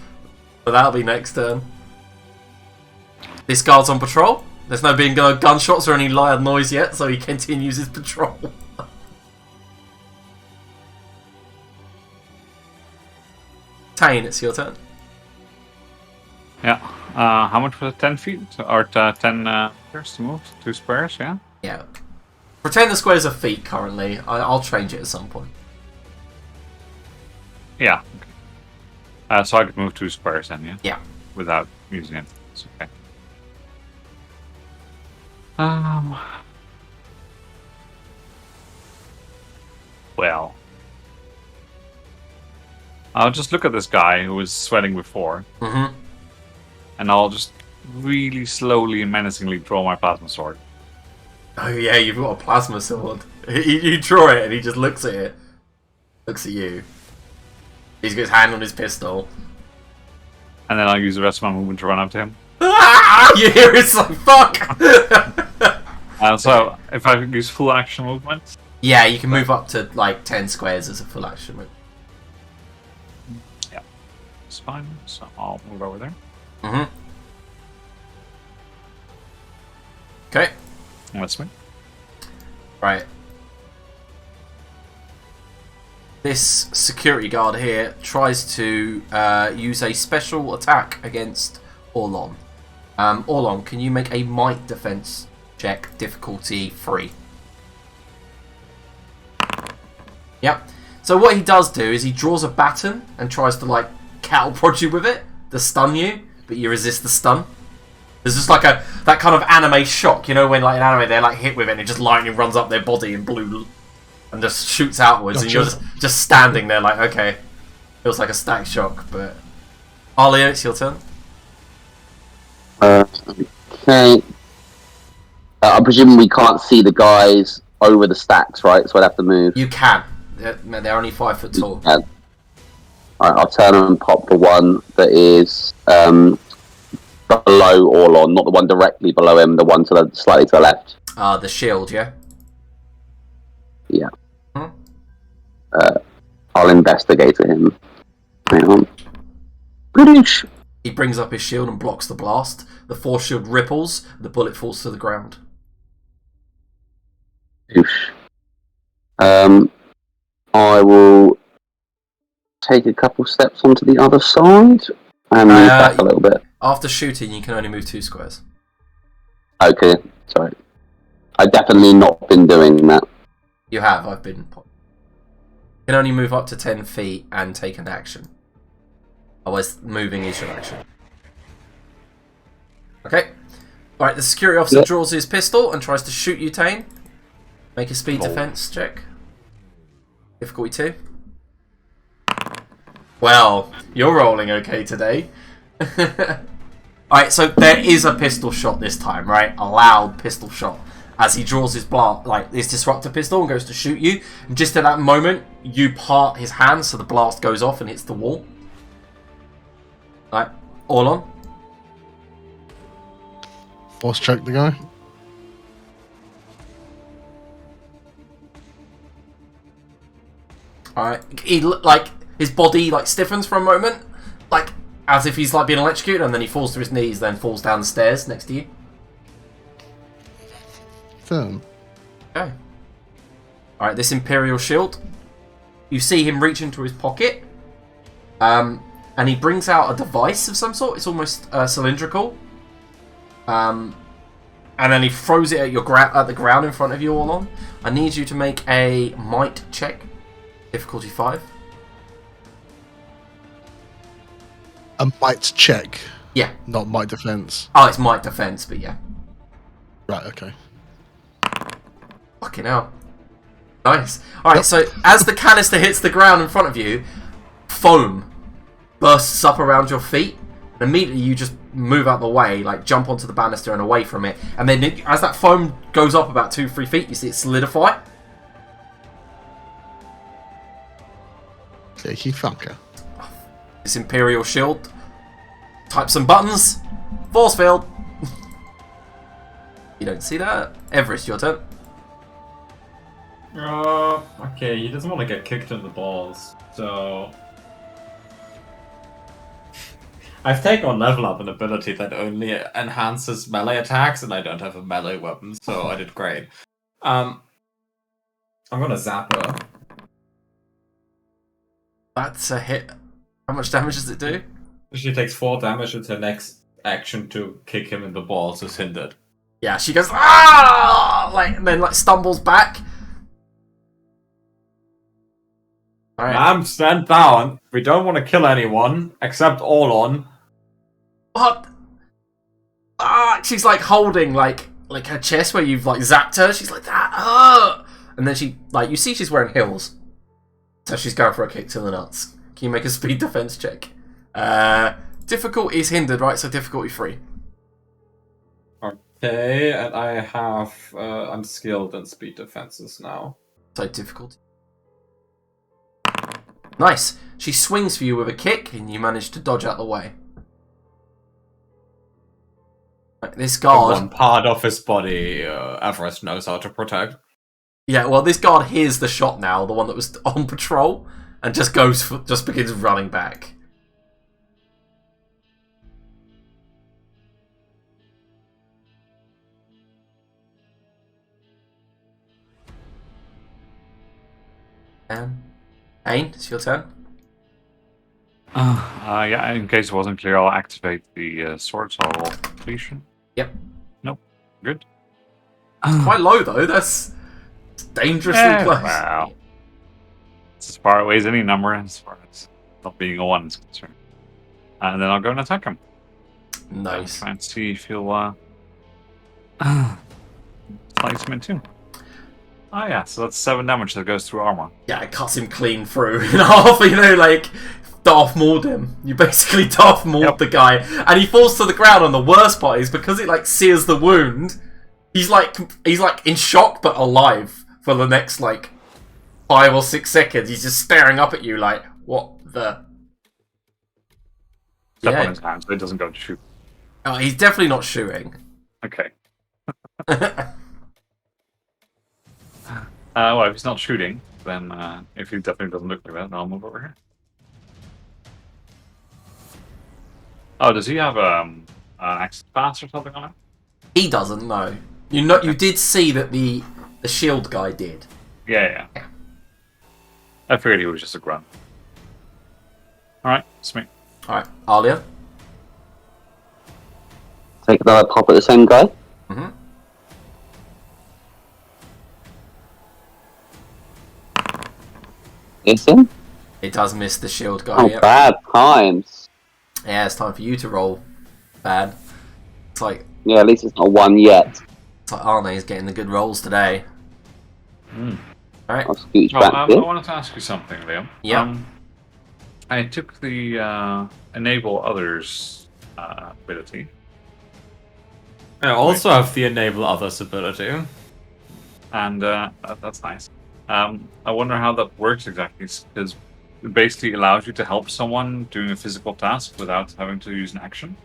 A: But that'll be next turn. This guard's on patrol. There's no being gunshots or any loud noise yet, so he continues his patrol. Tane, it's your turn.
E: Yeah. How much was it? 10 feet? Or 10 meters to move? 2 squares, yeah?
A: Yeah. Pretend the squares are feet currently. I'll change it at some point.
E: Yeah. So I could move 2 squares then, yeah?
A: Yeah.
E: Without using it. It's okay. Well. I'll just look at this guy who was sweating before.
A: Mm-hmm.
E: And I'll just really slowly and menacingly draw my plasma sword.
A: Oh yeah, you've got a plasma sword. You draw it and he just looks at it. Looks at you. He's got his hand on his pistol.
E: And then I'll use the rest of my movement to run up to him.
A: You hear it's like, fuck!
E: So, if I use full action movement...
A: Yeah, you can move up to like 10 squares as a full action move.
E: Yeah. It's fine, so I'll move over there.
A: Mm-hmm. Okay.
E: That's me.
A: Right. This security guard here tries to use a special attack against Orlon. Orlon, can you make a might defense check, difficulty 3? Yep. So what he does do is he draws a baton and tries to like cattle prod you with it to stun you, but you resist the stun. There's just like that kind of anime shock, you know, when like in anime they're like hit with it and it just lightning runs up their body in blue and just shoots outwards, and you're just standing there like, okay, feels like a static shock. But Arlia, it's your turn.
C: Okay. I'm presuming we can't see the guys over the stacks, right? So I'd have to move.
A: You can. They're only 5 foot tall.
C: Alright, I'll turn and pop the one that is below Orlon, not the one directly below him, the one to the slightly to the left.
A: The shield, yeah?
C: Yeah.
A: Hmm?
C: I'll investigate him. Hang on. British.
A: He brings up his shield and blocks the blast. The force shield ripples. The bullet falls to the ground.
C: I will take a couple steps onto the other side and move back a little bit.
A: After shooting, you can only move 2 squares.
C: Okay, sorry. I've definitely not been doing that.
A: You have, I've been... You can only move up to 10 feet and take an action. Otherwise, moving is your action. Okay. Alright, the security officer draws his pistol and tries to shoot you, Tane. Make a speed defense check. Difficulty 2. Well, you're rolling okay today. Alright, so there is a pistol shot this time, right? A loud pistol shot. As he draws his his disruptor pistol and goes to shoot you. And just at that moment, you part his hand so the blast goes off and hits the wall. Alright, Orlon.
D: Force choke the guy.
A: Alright, he like his body like stiffens for a moment, like as if he's like being electrocuted, and then he falls to his knees, then falls down the stairs next to you.
D: Turn.
A: Okay. Alright, this Imperial shield. You see him reach into his pocket, and he brings out a device of some sort. It's almost cylindrical. And then he throws it at at the ground in front of you, Orlon. I need you to make a might check. Difficulty 5.
D: A might check.
A: Yeah.
D: Not might defense.
A: Oh, it's might defense, but yeah.
D: Right, okay.
A: Fucking hell. Nice. Alright, so as the canister hits the ground in front of you, foam bursts up around your feet. And immediately you just move out the way, like jump onto the banister and away from it. And then as that foam goes up about 2-3 feet, you see it solidify.
D: Cheeky fucker.
A: This Imperial shield. Type some buttons. Force field. You don't see that? Everest, your turn.
B: Okay, he doesn't want to get kicked in the balls, so... I've taken on level up an ability that only enhances melee attacks, and I don't have a melee weapon, so I did great. I'm gonna zap her.
A: That's a hit. How much damage does it do?
B: She takes 4 damage, and her next action to kick him in the balls is hindered.
A: Yeah, she goes, ah! Like, and then like stumbles back. Alright.
B: Ma'am, stand down. We don't want to kill anyone except Orlon.
A: What? She's like holding like her chest where you've like zapped her. She's like that. And then she you see she's wearing heels, so she's going for a kick to the nuts. Can you make a speed defense check? Difficulty is hindered, right? So difficulty 3.
B: Okay, and I have I'm skilled in speed defenses now.
A: So difficulty. Nice. She swings for you with a kick, and you manage to dodge out the way. Right, this
B: The
A: guard.
B: one part of his body Everest knows how to protect.
A: Yeah, well, this guard hears the shot now, the one that was on patrol, and just begins running back. And Ain, it's your turn.
E: Yeah, in case it wasn't clear, I'll activate the sword, so I'll roll completion.
A: Yep.
E: Nope. Good.
A: Quite low though. That's dangerously close.
E: Wow. It's as far away as any number, as far as not being a 1 is concerned. And then I'll go and attack him.
A: Nice.
E: Try and see if he'll slice him in two. Oh yeah, so that's 7 damage that goes through armor.
A: Yeah, it cuts him clean through in half. You know, like Darth Mauled him. You basically Darth Mauled the guy, and he falls to the ground. And the worst part is because it like sears the wound. He's like in shock but alive for the next like 5 or 6 seconds. He's just staring up at you like, what the?
E: Step on his hand so it doesn't go to shoot.
A: Oh, he's definitely not shooting.
E: Okay. Well, if he's not shooting, then if he definitely doesn't look like that, then I'll move over here. Oh, does he have an access pass or something on it?
A: He doesn't know. You did see that the shield guy did.
E: Yeah. I figured he was just a grunt. Alright, it's me.
A: Alright, Alia.
C: Take another pop at the same guy.
A: Mm-hmm.
C: Is him?
A: It does miss the shield guy.
C: Oh,
A: Yep.
C: bad times.
A: Yeah, it's time for you to roll bad. It's like
C: Yeah, at least it's not 1 yet.
A: Arne is getting the good rolls today. Alright.
C: I'll scooch
E: Oh,
C: back
E: I
C: here.
E: wanted to ask you something, Liam.
A: Yeah.
E: I took the Enable Others ability.
B: I also have the Enable Others ability.
E: And that's nice. I wonder how that works exactly, because it basically allows you to help someone doing a physical task without having to use an action.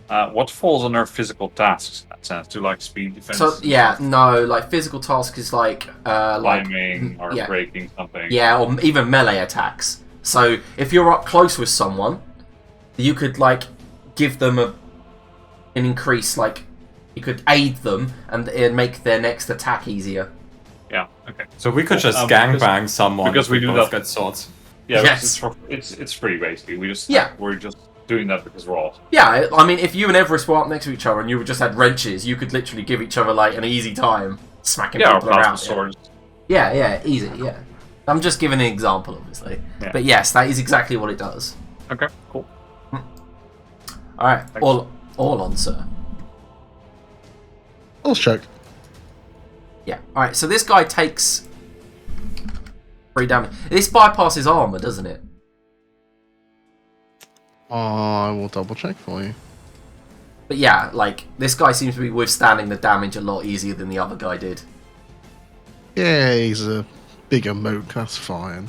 E: What falls under physical tasks in that sense? Do like speed defense?
A: So yeah, no, like physical task is like
E: climbing or
A: yeah.
E: breaking something.
A: Yeah, or even melee attacks. So if you're up close with someone, you could like give them an increase, like you could aid them and it'd make their next attack easier.
E: Yeah. Okay.
B: So we could just
E: because-
B: gangbang someone
E: because we
B: if
E: do
B: both
E: that-
B: get swords.
E: Yeah.
A: Yes.
E: It's free basically. We're just doing that because we're all.
A: Yeah, I mean, if you and Everest were up next to each other and you just had wrenches, you could literally give each other like an easy time smacking
E: Yeah, or
A: people
E: plasma
A: around.
E: swords.
A: Yeah, easy. Yeah, I'm just giving an example, obviously.
E: Yeah.
A: But yes, that is exactly what it does.
E: Okay. Cool.
A: All right,
E: Thanks.
A: all on, sir.
D: I'll check.
A: Yeah. All right. So this guy takes 3 damage. This bypasses armor, doesn't it?
D: I will double check for you.
A: But yeah, like this guy seems to be withstanding the damage a lot easier than the other guy did.
D: Yeah, he's a bigger mook, that's fine.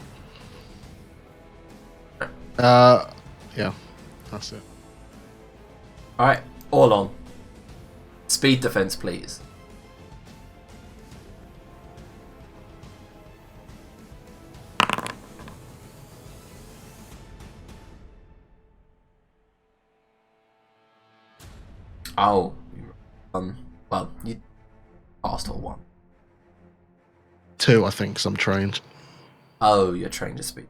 D: Yeah, that's it.
A: All right. All on. Speed defense, please. Oh, well, you passed all 1.
D: 2, I think, 'cause I'm trained.
A: Oh, you're trained to speed.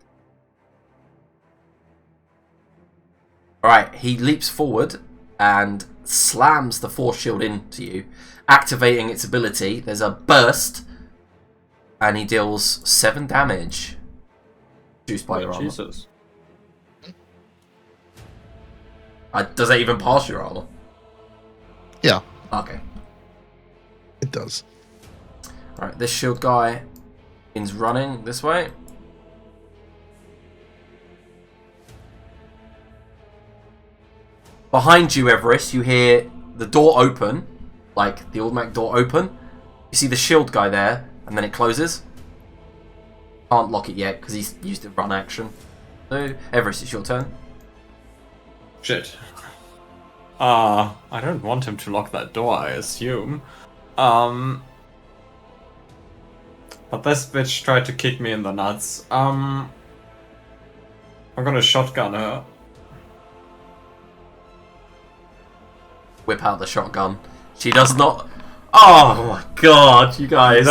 A: Alright, he leaps forward and slams the force shield into you, activating its ability. There's a burst, and he deals 7 damage. reduced by your armor.
B: Jesus.
A: Does that even pass your armor?
D: Yeah,
A: Okay.
D: it does.
A: Alright, this shield guy is running this way. Behind you, Everest, you hear the door open, like the automatic door open. You see the shield guy there, and then it closes. Can't lock it yet because he's used the run action. So, Everest, it's your turn.
B: Shit. I don't want him to lock that door, I assume. But this bitch tried to kick me in the nuts. I'm gonna shotgun her.
A: Whip out the shotgun. She does not. Oh my god, you guys.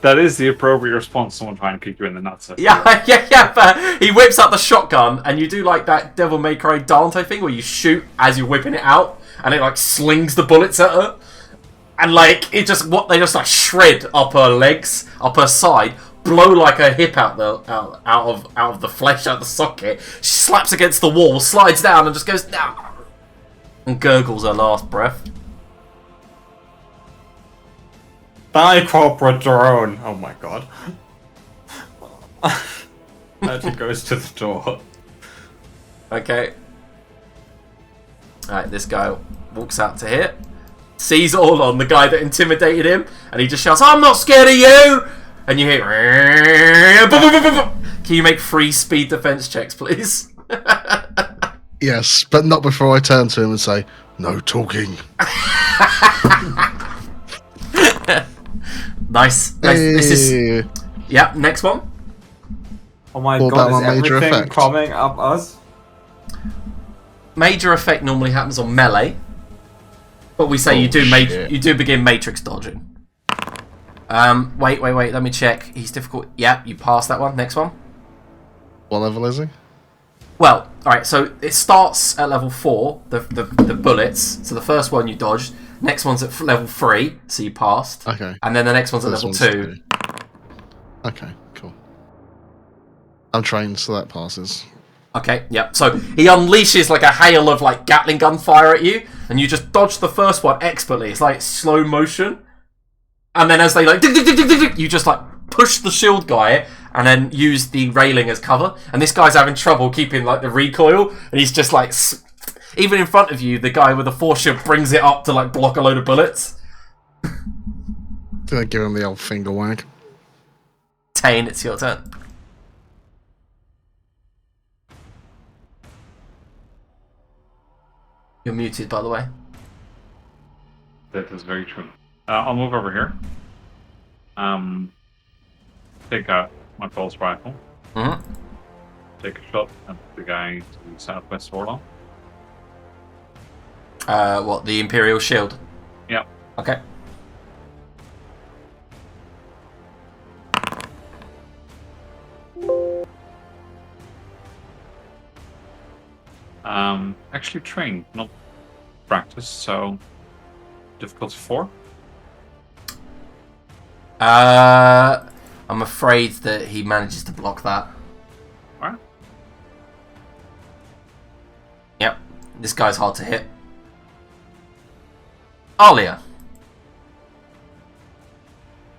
E: That is the appropriate response to someone trying to kick you in the nuts.
A: Yeah, but he whips out the shotgun, and you do like that Devil May Cry Dante thing where you shoot as you're whipping it out, and it like slings the bullets at her, and like they just like shred up her legs, up her side, blow like her hip out of the flesh, out the socket. She slaps against the wall, slides down, and just goes down, and gurgles her last breath.
B: Die, corporate drone! Oh my god. And he goes to the door.
A: Okay. Alright, this guy walks out to here, sees Orlon, the guy that intimidated him, and he just shouts, "I'm not scared of you!" And you hear... Can you make 3 speed defense checks, please?
D: Yes, but not before I turn to him and say, "No talking."
A: Nice. This is...
D: Hey.
A: Yep, next one.
B: Oh my
D: What
B: god,
D: about my
B: is
D: major
B: everything
D: effect?
B: coming up us?
A: Major effect normally happens on melee, but we say
D: Oh,
A: you
D: shit.
A: do begin matrix dodging. Wait, let me check. He's difficult. Yep, you passed that one. Next one.
D: What level is he?
A: Well, alright, so it starts at level 4, the bullets. So the first one you dodged. Next one's at level 3, so you passed.
D: Okay.
A: And then the next one's at
D: This
A: level
D: one's
A: 2.
D: Okay, cool. I'm trained, so that passes.
A: Okay, yep. So he unleashes like a hail of like Gatling gun fire at you, and you just dodge the first one expertly. It's like slow motion. And then as they like, you just like push the shield guy and then use the railing as cover. And this guy's having trouble keeping like the recoil, and he's just like, even in front of you, the guy with the force shield brings it up to like block a load of bullets.
D: Gonna give him the old finger wag.
A: Tane, it's your turn. You're muted, by the way.
E: That is very true. I'll move over here. Take out my pulse rifle.
A: Mm-hmm.
E: Take a shot at the guy to the southwest Orlon.
A: What, the Imperial Shield?
E: Yep.
A: Okay.
E: Actually trained, not practice, so difficulty 4.
A: I'm afraid that he manages to block that.
E: Alright.
A: Yep. This guy's hard to hit. Alia.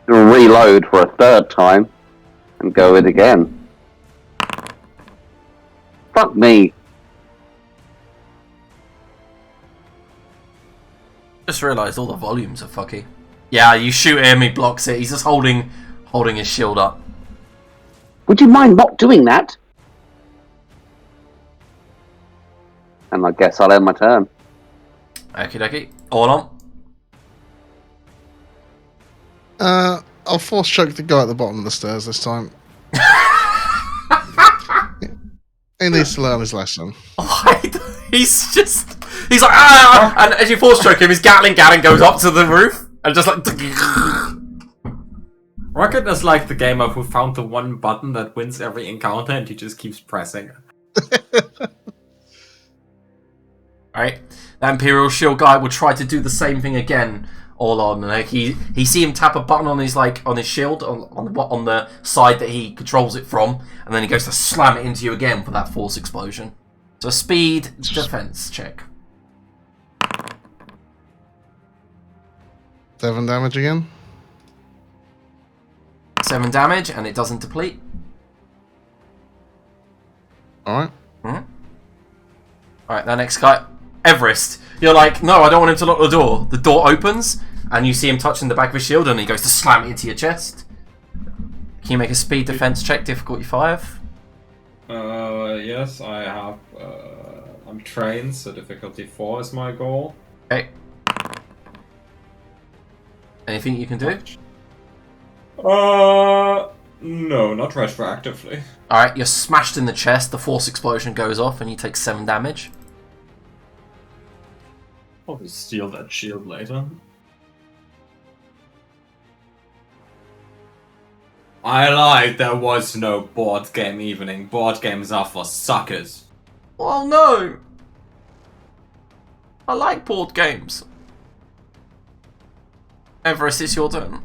C: Reload for a 3rd time and go in again. Fuck me.
A: Just realised all the volumes are fucky. Yeah, you shoot him, he blocks it. He's just holding his shield up.
C: Would you mind not doing that? And I guess I'll end my turn.
A: Okie dokie. All on.
D: I'll force choke the guy at the bottom of the stairs this time. He needs to learn his lesson.
A: He's like, ah! And as you force choke him, his Gatling gun goes up to the roof and just like.
B: Rocket is like the gamer who found the one button that wins every encounter and he just keeps pressing it.
A: Alright. That Imperial Shield guy will try to do the same thing again all on. And like he see him tap a button on his on his shield on the side that he controls it from, and then he goes to slam it into you again for that force explosion. So speed defense check.
D: 7 damage again.
A: 7 damage, and it doesn't deplete.
D: Alright.
A: Alright, the next guy, Everest. You're like, no, I don't want him to lock the door. The door opens, and you see him touching the back of his shield, and he goes to slam it into your chest. Can you make a speed defense check, difficulty 5?
B: Yes, I have. I'm trained, so difficulty 4 is my goal.
A: Okay. Anything you can do?
B: No, not retroactively.
A: Alright, you're smashed in the chest, the force explosion goes off, and you take 7 damage.
B: Probably steal that shield later. I lied, there was no board game evening. Board games are for suckers.
A: Oh no! I like board games. Everest, it's your turn.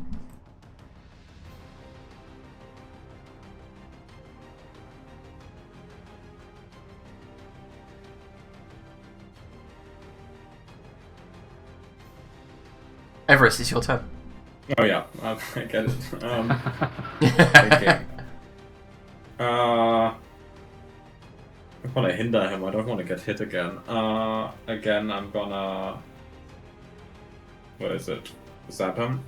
A: Everest, it's your turn.
B: Oh yeah, I get it. Okay. I want to hinder him, I don't want to get hit again. Again, I'm gonna... What is it? Zap him?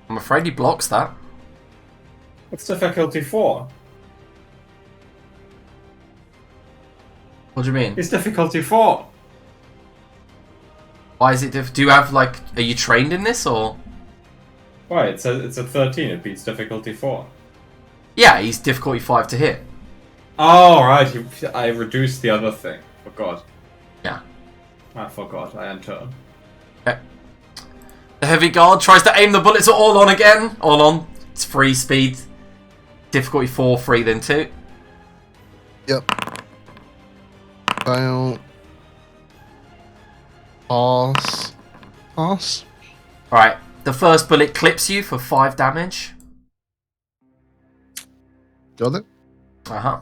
A: I'm afraid he blocks that.
B: What's difficulty 4?
A: What do you mean?
B: It's difficulty 4!
A: Why is it do you have, like, are you trained in this, or?
B: Why, it's a 13, it beats difficulty 4.
A: Yeah, he's difficulty 5 to hit.
B: Oh, right, I reduced the other thing. Forgot.
A: Yeah.
B: I forgot, I enter.
A: Okay. The heavy guard tries to aim the bullets at all on again. All on. It's free speed. Difficulty 4, free then 2.
D: Yep. Fail. Pass. Pass.
A: Alright. The first bullet clips you for 5 damage.
D: Got it?
A: Uh-huh.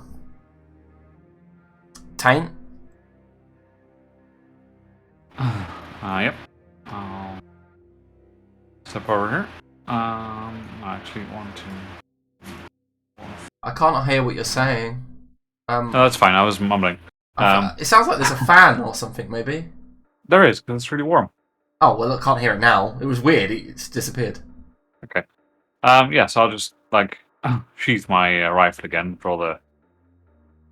A: Taint.
E: Yep. Step over here. I actually want to...
A: I can't hear what you're saying.
E: No, that's fine. I was mumbling.
A: It sounds like there's a fan or something, maybe.
E: There is, because it's really warm.
A: Oh, well, I can't hear it now. It was weird. It's disappeared.
E: Okay. Yeah, so I'll just, sheath my rifle again for the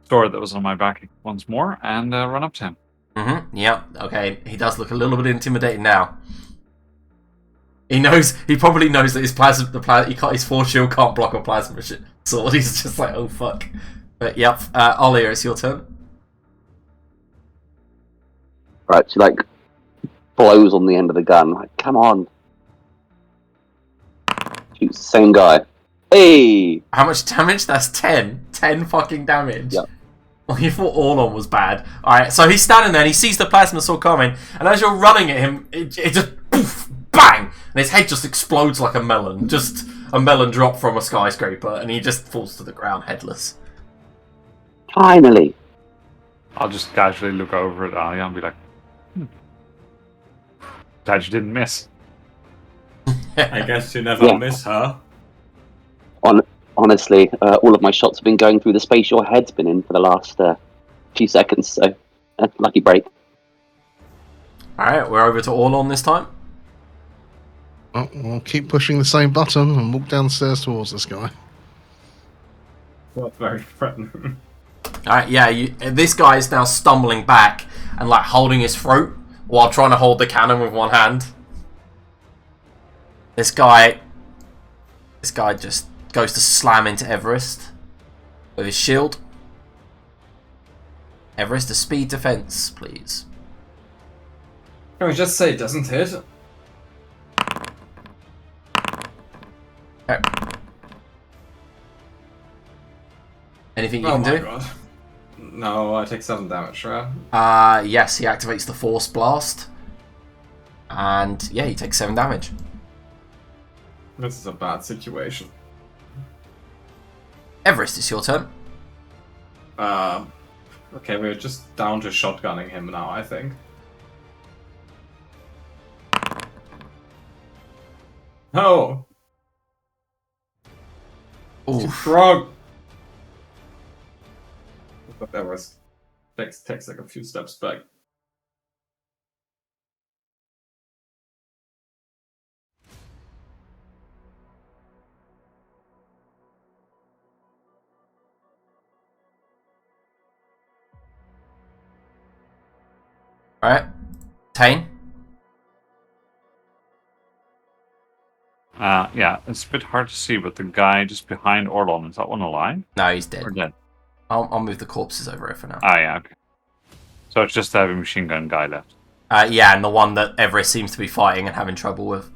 E: sword that was on my back once more, and run up to him.
A: Mm-hmm. Yep. Okay. He does look a little bit intimidating now. He probably knows that his force shield can't block a plasma sword. He's just like, oh fuck. But yep. Ollie, it's your turn.
C: Right, she blows on the end of the gun. Like, come on. Shoots the same guy. Hey!
A: How much damage? That's 10. 10 fucking damage.
C: Yep.
A: Well, you thought all on was bad. Alright, so he's standing there and he sees the plasma sword coming, and as you're running at him, it just poof, bang! And his head just explodes like a melon. Just a melon drop from a skyscraper, and he just falls to the ground headless.
C: Finally!
E: I'll just casually look over at Alia and be like, glad you didn't miss.
B: I guess you never miss her.
C: Honestly, all of my shots have been going through the space your head's been in for the last few seconds, so lucky break.
A: Alright, we're over to all on this time.
D: Oh, we'll keep pushing the same button and walk downstairs towards this guy.
B: Not very threatening.
A: Alright, yeah, this guy is now stumbling back and holding his throat while trying to hold the cannon with one hand. This guy just goes to slam into Everest with his shield. Everest, a speed defense, please.
B: Can we just say it doesn't hit?
A: Okay. Anything you can do?
B: God. No, I take 7 damage, right?
A: Yes, he activates the Force Blast. And yeah, he takes 7 damage.
B: This is a bad situation.
A: Everest, it's your turn.
B: Okay, we're just down to shotgunning him now, I think. No! Too
A: Oof.
B: strong! But Everest takes like a few steps back.
A: Alright. Tane?
E: Yeah, it's a bit hard to see, but the guy just behind Orlon, is that one alive?
A: No, he's dead.
E: Or dead?
A: I'll move the corpses over here for now.
E: Ah, yeah, okay. So it's just the heavy machine gun guy left.
A: Yeah, and the one that Everest seems to be fighting and having trouble with.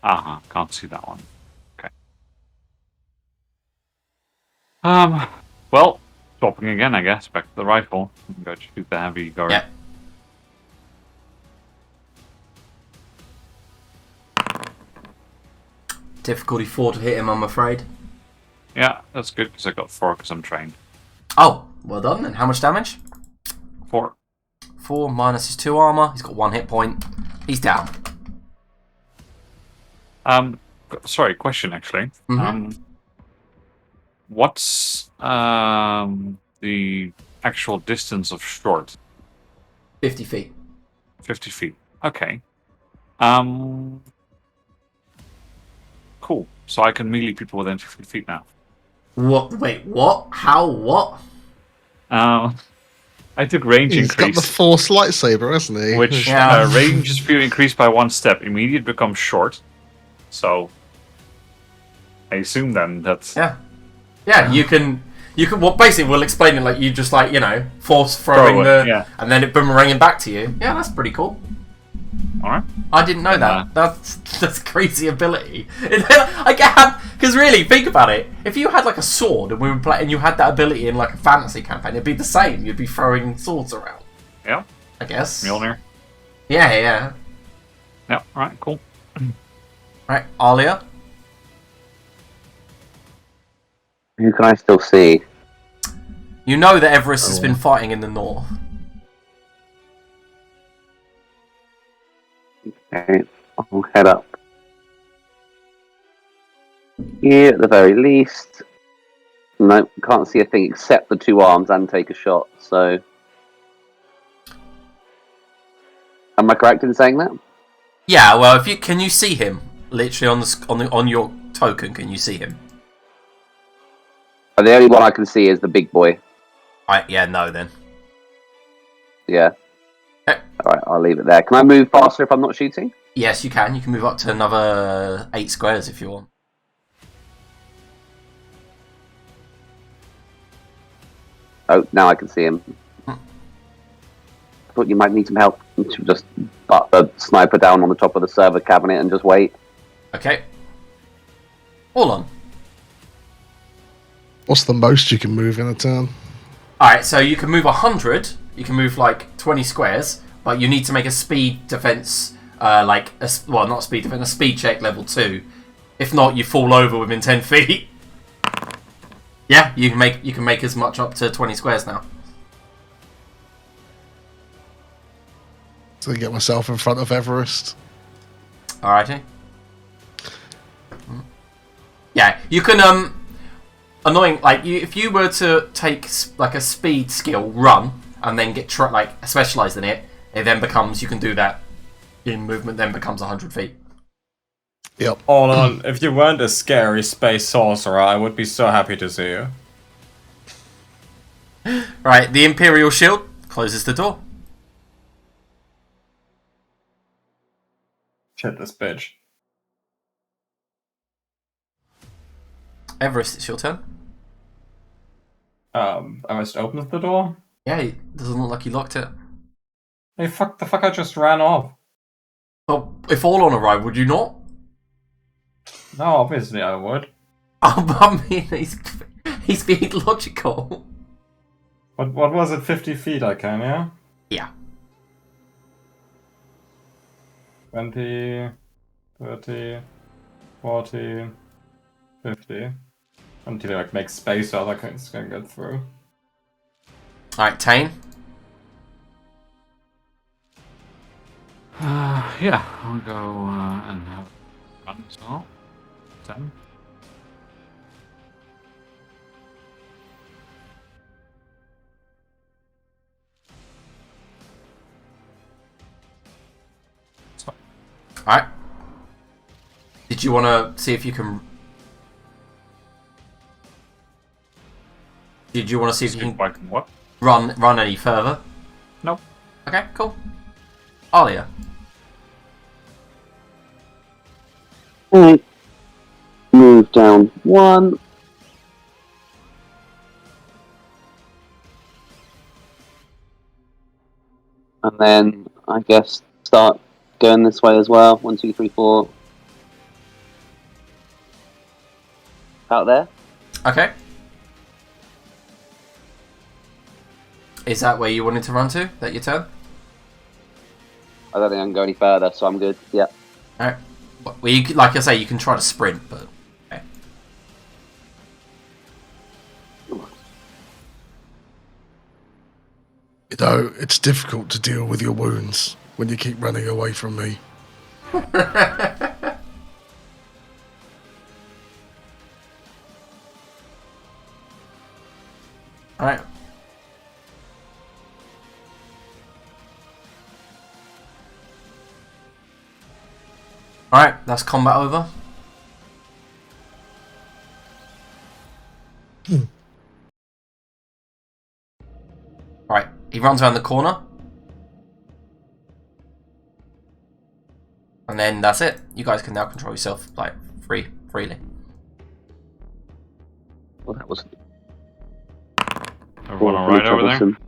E: Can't see that one. Okay. Well, swapping again, I guess. Back to the rifle. Go shoot the heavy guard.
A: Yeah. Difficulty 4 to hit him, I'm afraid.
E: Yeah, that's good because I got 4 because I'm trained.
A: Oh, well done. And how much damage?
E: 4.
A: 4 minus his 2 armor. He's got 1 hit point. He's down.
E: Sorry, question actually.
A: Mhm.
E: What's the actual distance of short?
A: 50 feet.
E: 50 feet. Okay. Cool. So I can melee people within 50 feet now.
A: What? Wait, what? How? What?
E: I took range
D: He's got
E: increase,
D: the Force lightsaber, hasn't he?
E: which
A: Yeah.
E: range is being increased by 1 step. Immediate becomes short. So I assume then that's
A: Yeah. Yeah, you can. Well, basically, we'll explain it like you just like force throwing
E: Throw it, yeah.
A: and then it boomeranging back to you. Yeah, that's pretty cool.
E: all right.
A: I didn't know that. That's a crazy ability. I get because really think about it. If you had like a sword and we were playing, and you had that ability in like a fantasy campaign, it'd be the same. You'd be throwing swords around.
E: Yeah.
A: I guess.
E: Mjolnir.
A: Yeah.
E: Yeah. All right. Cool.
A: Right, Alia.
C: Who can I still see?
A: You know that Everest has been fighting in the north.
C: Okay, I'll head up here at the very least. No, can't see a thing except the 2 arms and take a shot. So, am I correct in saying that?
A: Yeah, well, can you see him? Literally on your token, can you see him?
C: The only one I can see is the big boy.
A: Yeah, no then.
C: Yeah.
A: Okay.
C: Alright, I'll leave it there. Can I move faster if I'm not shooting?
A: Yes, you can. You can move up to another 8 squares if you want.
C: Oh, now I can see him. I thought you might need some help. You should just butt the sniper down on the top of the server cabinet and just wait.
A: Okay. Hold on.
D: What's the most you can move in a turn?
A: Alright, so you can move 100. You can move like 20 squares, but you need to make a speed defense, not speed defense, a speed check level 2. If not, you fall over within 10 feet. Yeah, you can make as much up to 20 squares now.
D: To get myself in front of Everest.
A: Alrighty. Yeah, you can annoying if you were to take like a speed skill run and then get specialized in it, it then becomes you can do that in movement then becomes 100 feet.
D: Yep.
B: Hold on, if you weren't a scary space sorcerer, I would be so happy to see you.
A: Right, the Imperial Shield closes the door.
B: Shit, this bitch.
A: Everest, it's your turn.
B: Everest opens the door?
A: Yeah, it doesn't look like you locked it.
B: Hey, fuck, the fuck, I just ran off.
A: Well, if all on arrived, would you not?
B: No, obviously I would.
A: I mean, he's being logical.
B: What was it? 50 feet I can, yeah?
A: Yeah.
B: 20, 30, 40, 50. Until like make space so other things can get through.
A: Alright, Tane.
E: Yeah, I'll go and have a run as well. 10. So,
A: Alright. Did you want to see if you can... Did you want to see if you
E: see
A: can
E: if I can what?
A: run any further?
E: Nope.
A: Okay, cool. Alia.
C: Alright. Move down 1. And then, I guess, start going this way as well. 1, 2, 3, 4. Out there?
A: Okay. Is that where you wanted to run to? That your turn?
C: I don't think I can go any further, so I'm good. Yeah.
A: Alright. Well, you, like I say, you can try to sprint, but... Okay.
D: You know, it's difficult to deal with your wounds when you keep running away from me.
A: Alright. Alright, that's combat over. Right, he runs around the corner. And then that's it. You guys can now control yourself, like, freely.
C: Well, that was
E: Everyone alright over there?
C: troublesome.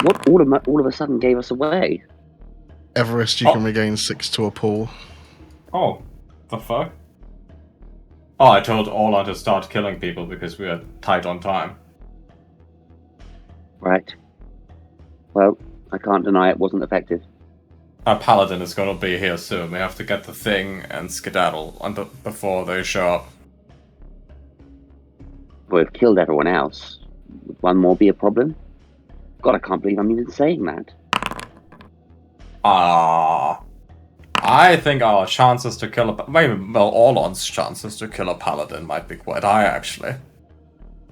C: What all of a sudden gave us away?
D: Everest, you can regain 6 to a pull.
B: Oh, the fuck? Oh, I told Ola to start killing people because we are tight on time.
C: Right. Well, I can't deny it wasn't effective.
B: Our paladin is gonna be here soon. We have to get the thing and skedaddle before they show up.
C: We've killed everyone else. Would one more be a problem? God, I can't believe I'm even saying that.
B: I think our chances to kill Orlon's chances to kill a paladin might be quite high, actually.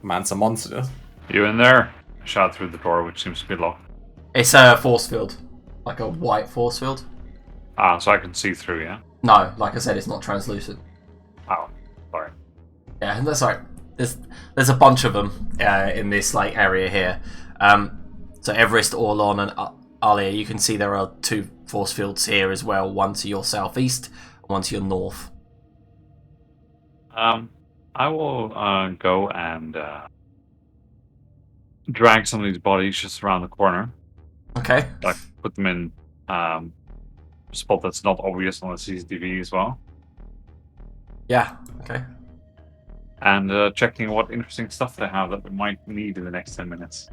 B: Man's a monster.
E: You in there? I shot through the door, which seems to be locked.
A: It's a force field. Like a white force field.
E: Ah, so I can see through, yeah?
A: No, like I said, it's not translucent.
E: Oh, sorry.
A: Yeah, that's right. There's a bunch of them in this like area here. So Everest, Orlon, and Alia, you can see there are 2 force fields here as well. One to your southeast, and one to your north.
E: I will go and drag some of these bodies just around the corner.
A: Okay.
E: Like put them in a spot that's not obvious on the CCTV as well.
A: Yeah. Okay.
E: And checking what interesting stuff they have that we might need in the next 10 minutes.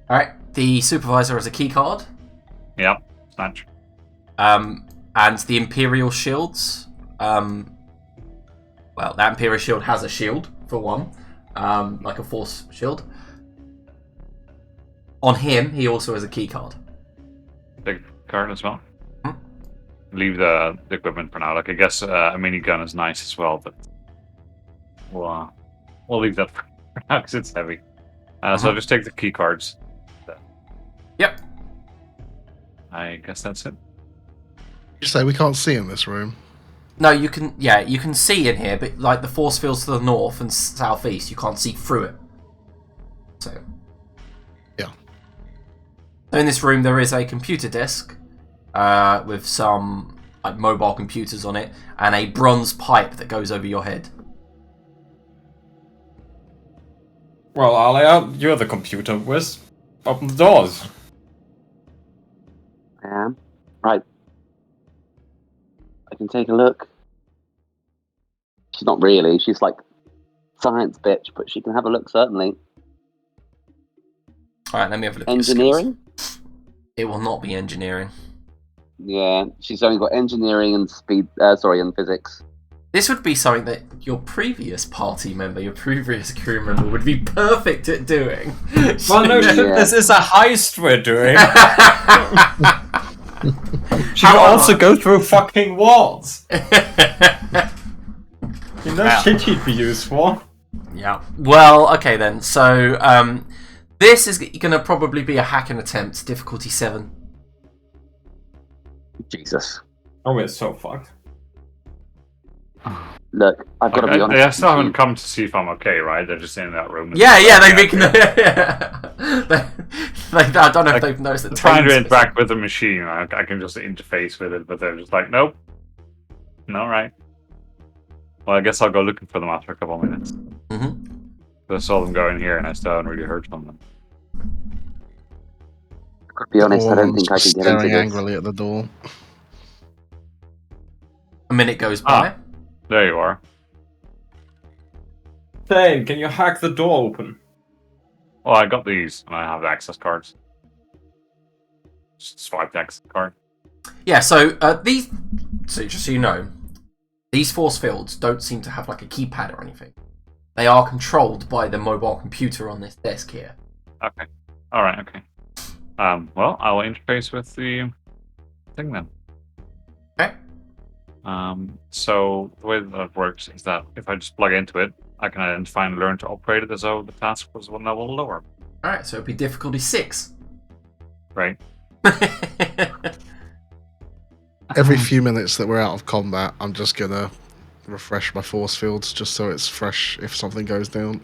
A: All right. The supervisor has a key card.
E: Yep, snatch.
A: And the Imperial shields. Well, that Imperial shield has a shield for one, like a force shield. On him, he also has a key card.
E: Take a card as well. Leave the equipment for now. Like I guess a minigun is nice as well, but we'll leave that for now because it's heavy. So just take the key cards.
A: Yep.
E: I guess that's it.
D: You say we can't see in this room.
A: No, you can. Yeah, you can see in here, but like the force fields to the north and southeast, you can't see through it. So.
D: Yeah.
A: So in this room, there is a computer desk with some like mobile computers on it, and a bronze pipe that goes over your head.
B: Well, Alia, you're the computer whiz. Open the doors.
C: I am. Right. I can take a look. She's not really. She's like science bitch, but she can have a look certainly.
A: Alright, let me have a look at your skills.
C: Engineering?
A: It will not be engineering.
C: Yeah, she's only got engineering and and physics.
A: This would be something that your previous party member, your previous crew member, would be perfect at doing.
B: Well, no,
C: Yeah.
B: this is a heist we're doing. She can also go through fucking walls. You know,
E: Yeah.
B: shit she'd be used for.
A: Yeah. Well, okay then. So, this is going to probably be a hacking attempt, difficulty 7.
C: Jesus.
B: Oh, we're so fucked.
C: Look, I've got to be honest.
E: They still haven't come to see if I'm okay, right? They're just in that room.
A: Yeah, they can. I don't know if they've noticed that.
E: I'm trying to
A: Tane's-
E: interact with the machine. I can just interface with it, but they're just like, nope. No, right. Well, I guess I'll go looking for them after a couple of minutes.
A: Mhm.
E: I saw them go in here, and I still haven't really heard from them.
C: To be honest, I don't
D: Owen's
C: think I can get into
D: staring
C: this.
D: angrily at the door.
A: A minute goes by.
E: There you are.
B: Thane, can you hack the door open?
E: Well, I got these, and I have the access cards. Just swipe the access card.
A: Yeah. So these. So just so you know, these force fields don't seem to have like a keypad or anything. They are controlled by the mobile computer on this desk here.
E: Okay. All right. Okay. Well, I will interface with the thing then.
A: Okay.
E: So the way that works is that if I just plug into it, I can identify and learn to operate it as though the task was one level lower.
A: All right. So it'd be difficulty 6.
E: Right.
D: Every few minutes that we're out of combat, I'm just gonna refresh my force fields just so it's fresh if something goes down.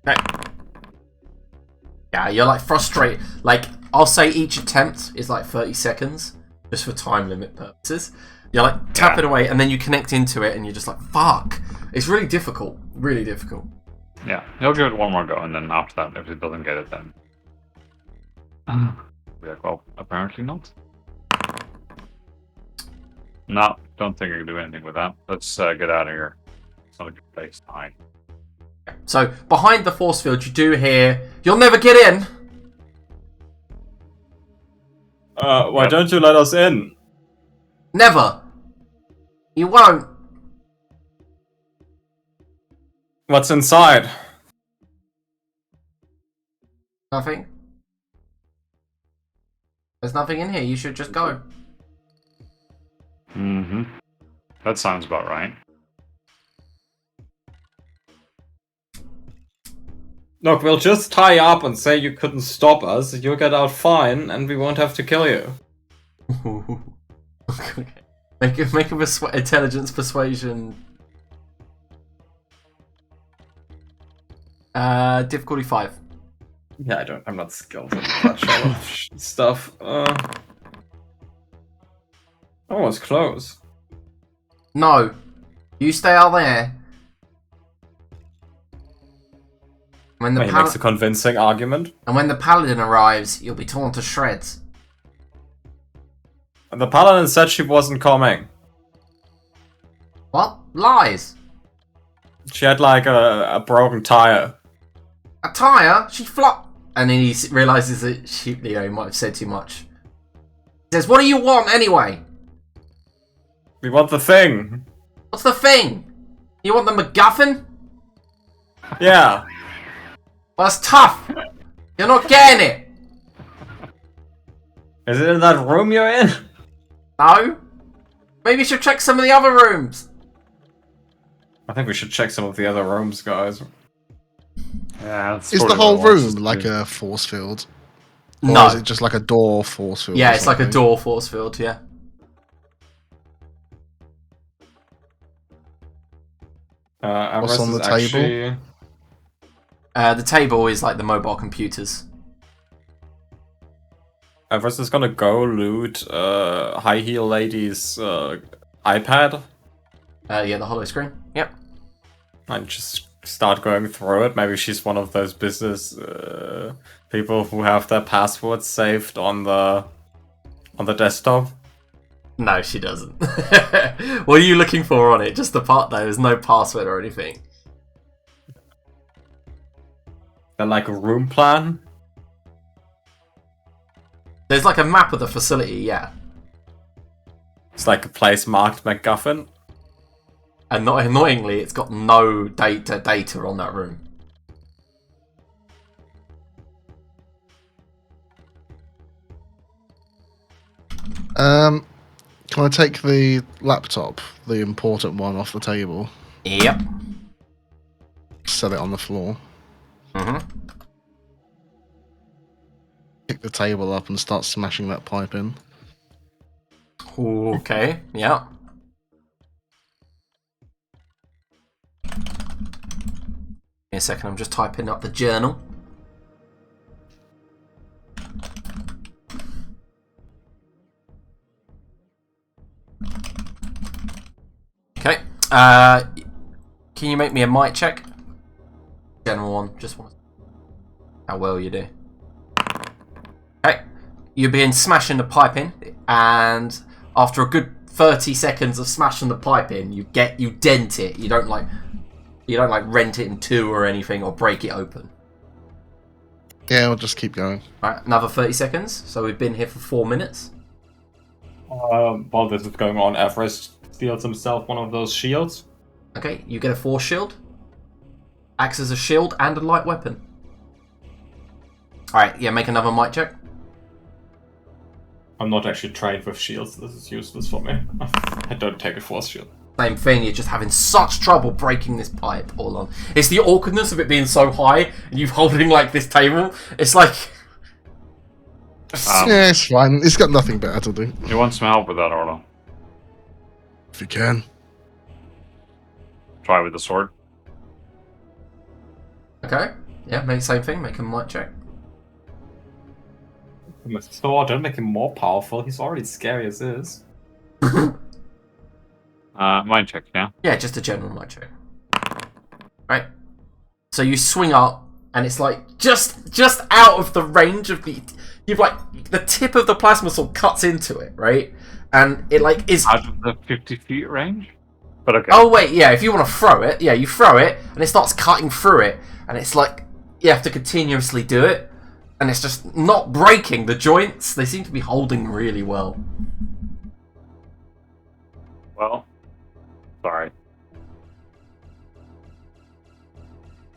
A: Okay. Yeah, you're like frustrated. Like, I'll say each attempt is like 30 seconds, just for time limit purposes. You're like, tap it away, and then you connect into it, and you're just like, fuck. It's really difficult. Really difficult.
E: Yeah. He'll give it one more go, and then after that, if it doesn't get it, then. Be like, well, apparently not. No, don't think I can do anything with that. Let's get out of here. It's not a good place to hide.
A: So, behind the force field, you do hear, you'll never get in!
B: Why don't you let us in?
A: Never! You won't!
B: What's inside?
A: Nothing? There's nothing in here, you should just go.
E: Mm-hmm. That sounds about right.
B: Look, we'll just tie you up and say you couldn't stop us. You'll get out fine, and we won't have to kill you.
A: Okay. Make a intelligence persuasion. Difficulty 5.
B: Yeah, I'm not skilled at that sort of stuff. Oh, it's close.
A: No. You stay out there. When the
B: He makes a convincing argument.
A: and when the paladin arrives, you'll be torn to shreds.
B: And the paladin said she wasn't coming.
A: What? Lies.
B: She had like a broken tire.
A: A tire? She flopped. And then he realizes that he might have said too much. He says, "What do you want anyway?
B: We want the thing.
A: What's the thing? You want the MacGuffin?
B: Yeah.
A: Well, that's tough. You're not getting it.
B: Is it in that room you're in?
A: No. Maybe you should check some of the other rooms."
B: I think we should check some of the other rooms, guys.
E: Yeah, that's
D: Is
E: sort
D: the
E: of what
D: whole
E: I want us
D: room
E: to
D: like
E: do.
D: a force field? Or
A: No.
D: is it just like a door force field?
A: Yeah,
D: or
A: it's like a
D: something?
A: door force field, yeah.
D: What's on the table?
A: The table is like the mobile computers.
B: Everest is gonna go loot High Heel Lady's iPad
A: Yeah, the hollow screen. Yep.
B: and just start going through it. Maybe she's one of those business people who have their passwords saved on the desktop.
A: No, she doesn't. What are you looking for on it? Just the part though. There's no password or anything.
B: They're like a room plan.
A: There's like a map of the facility, yeah.
B: It's like a place marked MacGuffin.
A: And not annoyingly, it's got no data on that room.
D: Can I take the laptop, the important one, off the table?
A: Yep.
D: Set it on the floor.
A: Mm-hmm.
D: Pick the table up and start smashing that pipe in.
A: Okay, yeah. Give me a second, I'm just typing up the journal. Okay. Can you make me a mic check? General one, just want to see how well you do. Okay. You're being smashing the pipe in, and after a good 30 seconds of smashing the pipe in, you dent it. You don't like rent it in two or anything or break it open.
D: Yeah, we'll just keep going.
A: Right, another 30 seconds. So we've been here for 4 minutes.
B: While this is going on, Everest steals himself one of those shields.
A: Okay, you get a force shield. Acts as a shield and a light weapon. Alright, yeah, make another mic check.
B: I'm not actually trained with shields. This is useless for me. I don't take a force shield.
A: Same thing, you're just having such trouble breaking this pipe all on. It's the awkwardness of it being so high and you holding like this table. It's like...
D: Yeah, it's fine. It's got nothing better to do.
E: You want some help with that, Orlo?
D: If you can.
E: Try with the sword.
A: Okay, yeah, make the same thing, make a mic check.
B: With Thor, don't make him more powerful. He's already scary as is.
E: Mind check, yeah?
A: Yeah, just a general mic check. Right. So you swing up, and it's like just out of the range of the... You've like... The tip of the plasma sword cuts into it, right? And it like is...
E: Out of the 50 feet range? But okay.
A: Oh wait, yeah, if you want to throw it, yeah, you throw it, and it starts cutting through it, and it's like... You have to continuously do it, and it's just not breaking the joints. They seem to be holding really well.
E: Well, sorry.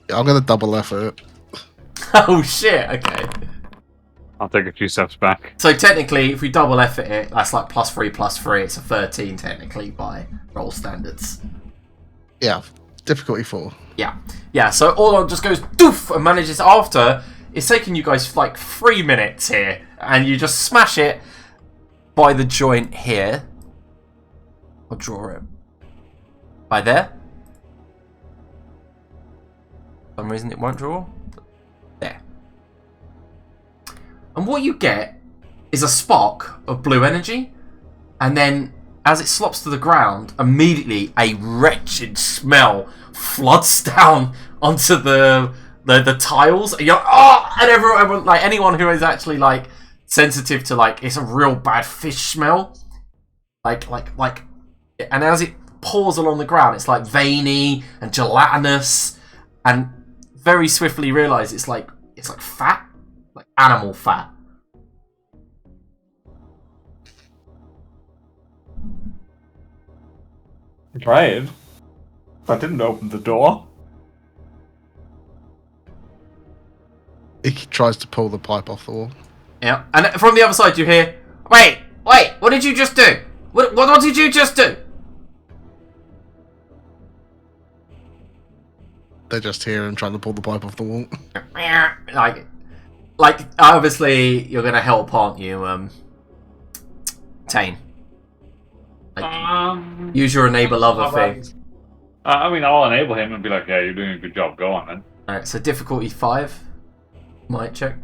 D: Yeah, I'm gonna double effort.
A: Oh shit, okay.
E: I'll take a few steps back.
A: So technically, if we double effort it, that's like +3/+3. It's a 13 technically by roll standards.
D: Yeah, difficulty 4.
A: Yeah. So Orlon just goes doof and manages after. It's taking you guys like 3 minutes here, and you just smash it by the joint here. I'll draw it by there. For some reason it won't draw. There. And what you get is a spark of blue energy, and then as it slops to the ground, immediately a wretched smell floods down onto the tiles. And you're like, oh! And everyone, like anyone who is actually like sensitive to like it's a real bad fish smell. Like, and as it pours along the ground, it's like veiny and gelatinous, and very swiftly realise it's like fat. Like animal fat.
B: Right. That didn't open the door.
D: He tries to pull the pipe off the wall.
A: Yeah, and from the other side you hear, wait, what did you just do? What did you just do?
D: They're just here and trying to pull the pipe off the wall.
A: Like obviously you're gonna help, aren't you, Tane? Like, use your enable other thing.
E: I mean, I'll enable him and be like, yeah, you're doing a good job. Go on, then.
A: Alright, so difficulty 5. Might check.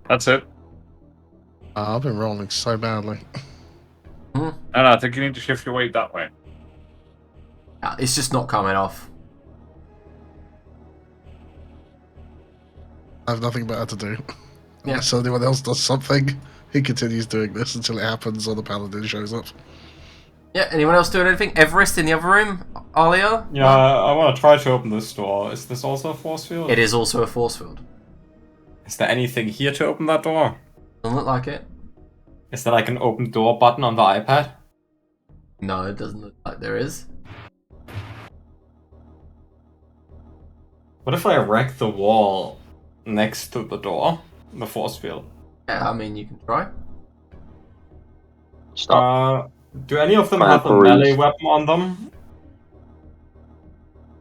E: That's it.
D: I've been rolling so badly.
E: No, I think you need to shift your weight that way.
A: It's just not coming off.
D: I have nothing better to do.
A: Yeah.
D: Unless anyone else does something, he continues doing this until it happens or the paladin shows up.
A: Yeah, anyone else doing anything? Everest in the other room? Alia?
B: Yeah, I want to try to open this door. Is this also a force field?
A: It is also a force field.
B: Is there anything here to open that door?
A: Doesn't look like it.
B: Is there like an open door button on the iPad?
A: No, it doesn't look like there is.
B: What if I wreck the wall next to the door? The force field.
A: Yeah, I mean, you can try.
C: Stop.
B: Do any of them
C: Fire
B: have a
C: peruse.
B: melee weapon on them?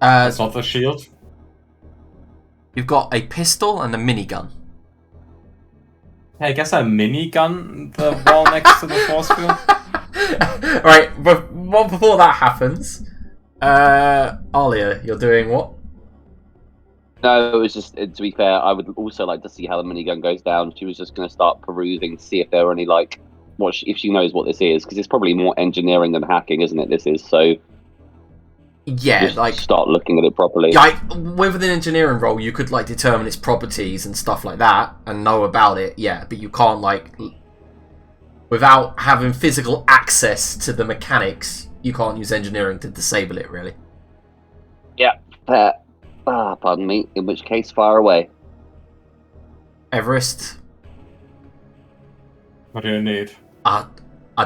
B: It's not the shield.
A: You've got a pistol and a minigun.
B: Hey, I guess I minigun the wall next to the force field.
A: Right, but before that happens, Alia, you're doing what?
C: No, it was just, to be fair, I would also like to see how the minigun goes down. She was just going to start perusing to see if there are any, like, if she knows what this is, because it's probably more engineering than hacking, isn't it? This is, so
A: Yeah,
C: just
A: like
C: start looking at it properly.
A: with an engineering role, you could like determine its properties and stuff like that and know about it. Yeah, but you can't without having physical access to the mechanics. You can't use engineering to disable it, really.
C: Fair. Pardon me. In which case, fire away.
A: Everest,
B: What do you need?
A: I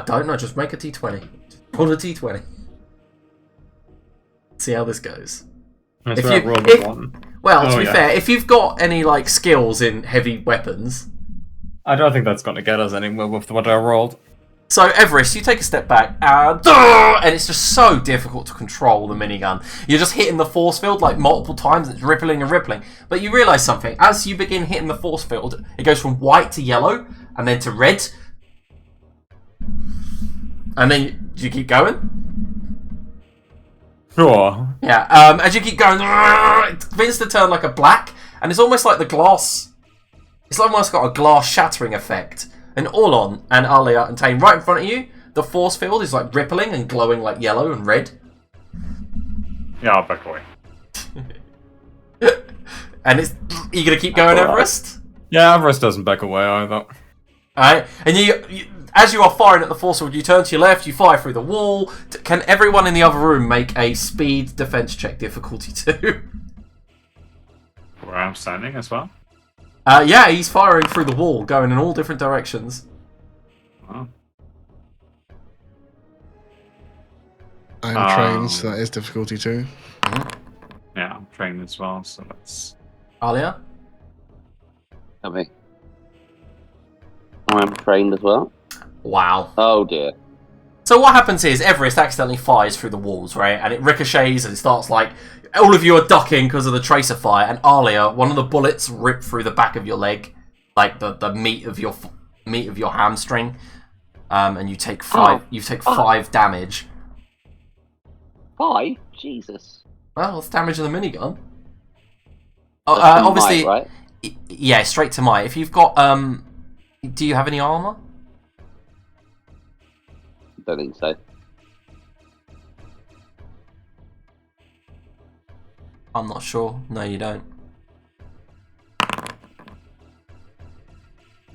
A: don't know. Just make a T20. Roll a T20. See how this goes.
B: That's
A: If
B: right,
A: you-
B: roll
A: if-
B: the one.
A: Well, to
B: Oh,
A: be
B: yeah.
A: fair, if you've got any like skills in heavy weapons,
B: I don't think that's gonna get us anywhere with what I rolled.
A: so Everest, you take a step back, and it's just so difficult to control the minigun. You're just hitting the force field like multiple times. It's rippling and rippling. But you realise something as you begin hitting the force field, it goes from white to yellow, and then to red, and then you keep going.
B: Sure.
A: Yeah, as you keep going, it begins to turn like a black, and it's almost like the glass. It's almost got a glass shattering effect. And Orlon and Alia and Tane, right in front of you, the force field is like rippling and glowing like yellow and red.
E: Yeah, I'll back away.
A: And it's you gonna keep going,
C: Alright.
A: Everest?
B: Yeah, Everest doesn't back away either.
A: Alright, and you, as you are firing at the force field, you turn to your left, you fire through the wall. Can everyone in the other room make a speed defense check, difficulty 2?
E: Where I'm standing as well.
A: Yeah, he's firing through the wall, going in all different directions.
E: Oh.
D: I'm trained, so that is difficulty too.
E: Yeah, I'm trained as well, so that's...
A: Alia?
C: Okay. I'm trained as well.
A: Wow.
C: Oh dear.
A: So what happens is Everest accidentally fires through the walls, right? And it ricochets and it starts like... All of you are ducking because of the tracer fire, and Alia, one of the bullets ripped through the back of your leg, like the meat of your hamstring, and you take 5.
C: Oh.
A: You take 5 damage.
C: 5? Jesus.
A: Well, it's damage of the minigun.
C: That's from
A: Obviously,
C: Might, right?
A: Yeah, straight to Might. If you've got, do you have any armor?
C: Don't think so.
A: I'm not sure. No, you don't.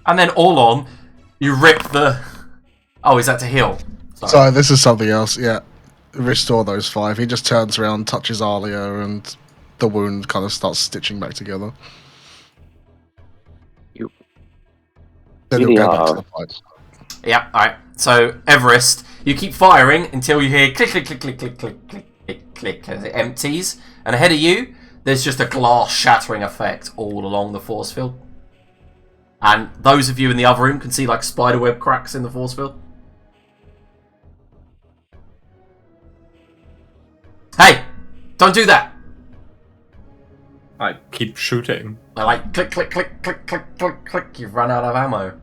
A: And then Orlon, you rip the... Oh, is that to heal? Sorry.
D: So this is something else. Yeah, restore those 5. He just turns around, touches Alia, and the wound kind of starts stitching back together.
C: You-
D: Then he'll go back
C: Yeah.
D: to the pipe.
A: Yeah, alright. So, Everest, you keep firing until you hear click, click, click, click, click, click, click, click, click, as it empties. And ahead of you, there's just a glass shattering effect all along the force field. And those of you in the other room can see like spiderweb cracks in the force field. Hey! Don't do that!
B: I keep shooting.
A: They're like click, click, click, click, click, click, click. You've run out of ammo.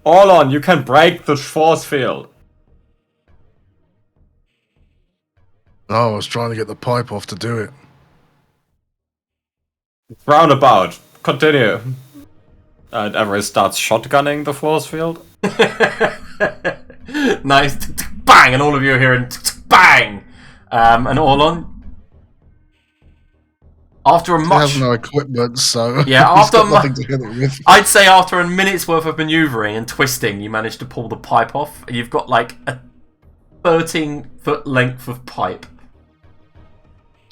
B: Orlon, you can break the force field.
D: Oh, I was trying to get the pipe off to do it.
B: Roundabout. Continue. And Everest starts shotgunning the force field.
A: Nice. Bang! And all of you are hearing bang! And Orlon, after a
D: I
A: much...
D: have no equipment, so
A: Yeah,
D: he's
A: after
D: got
A: mu-
D: nothing to hit it with.
A: I'd say after a minute's worth of manoeuvring and twisting, you managed to pull the pipe off. You've got like 13-foot length of pipe.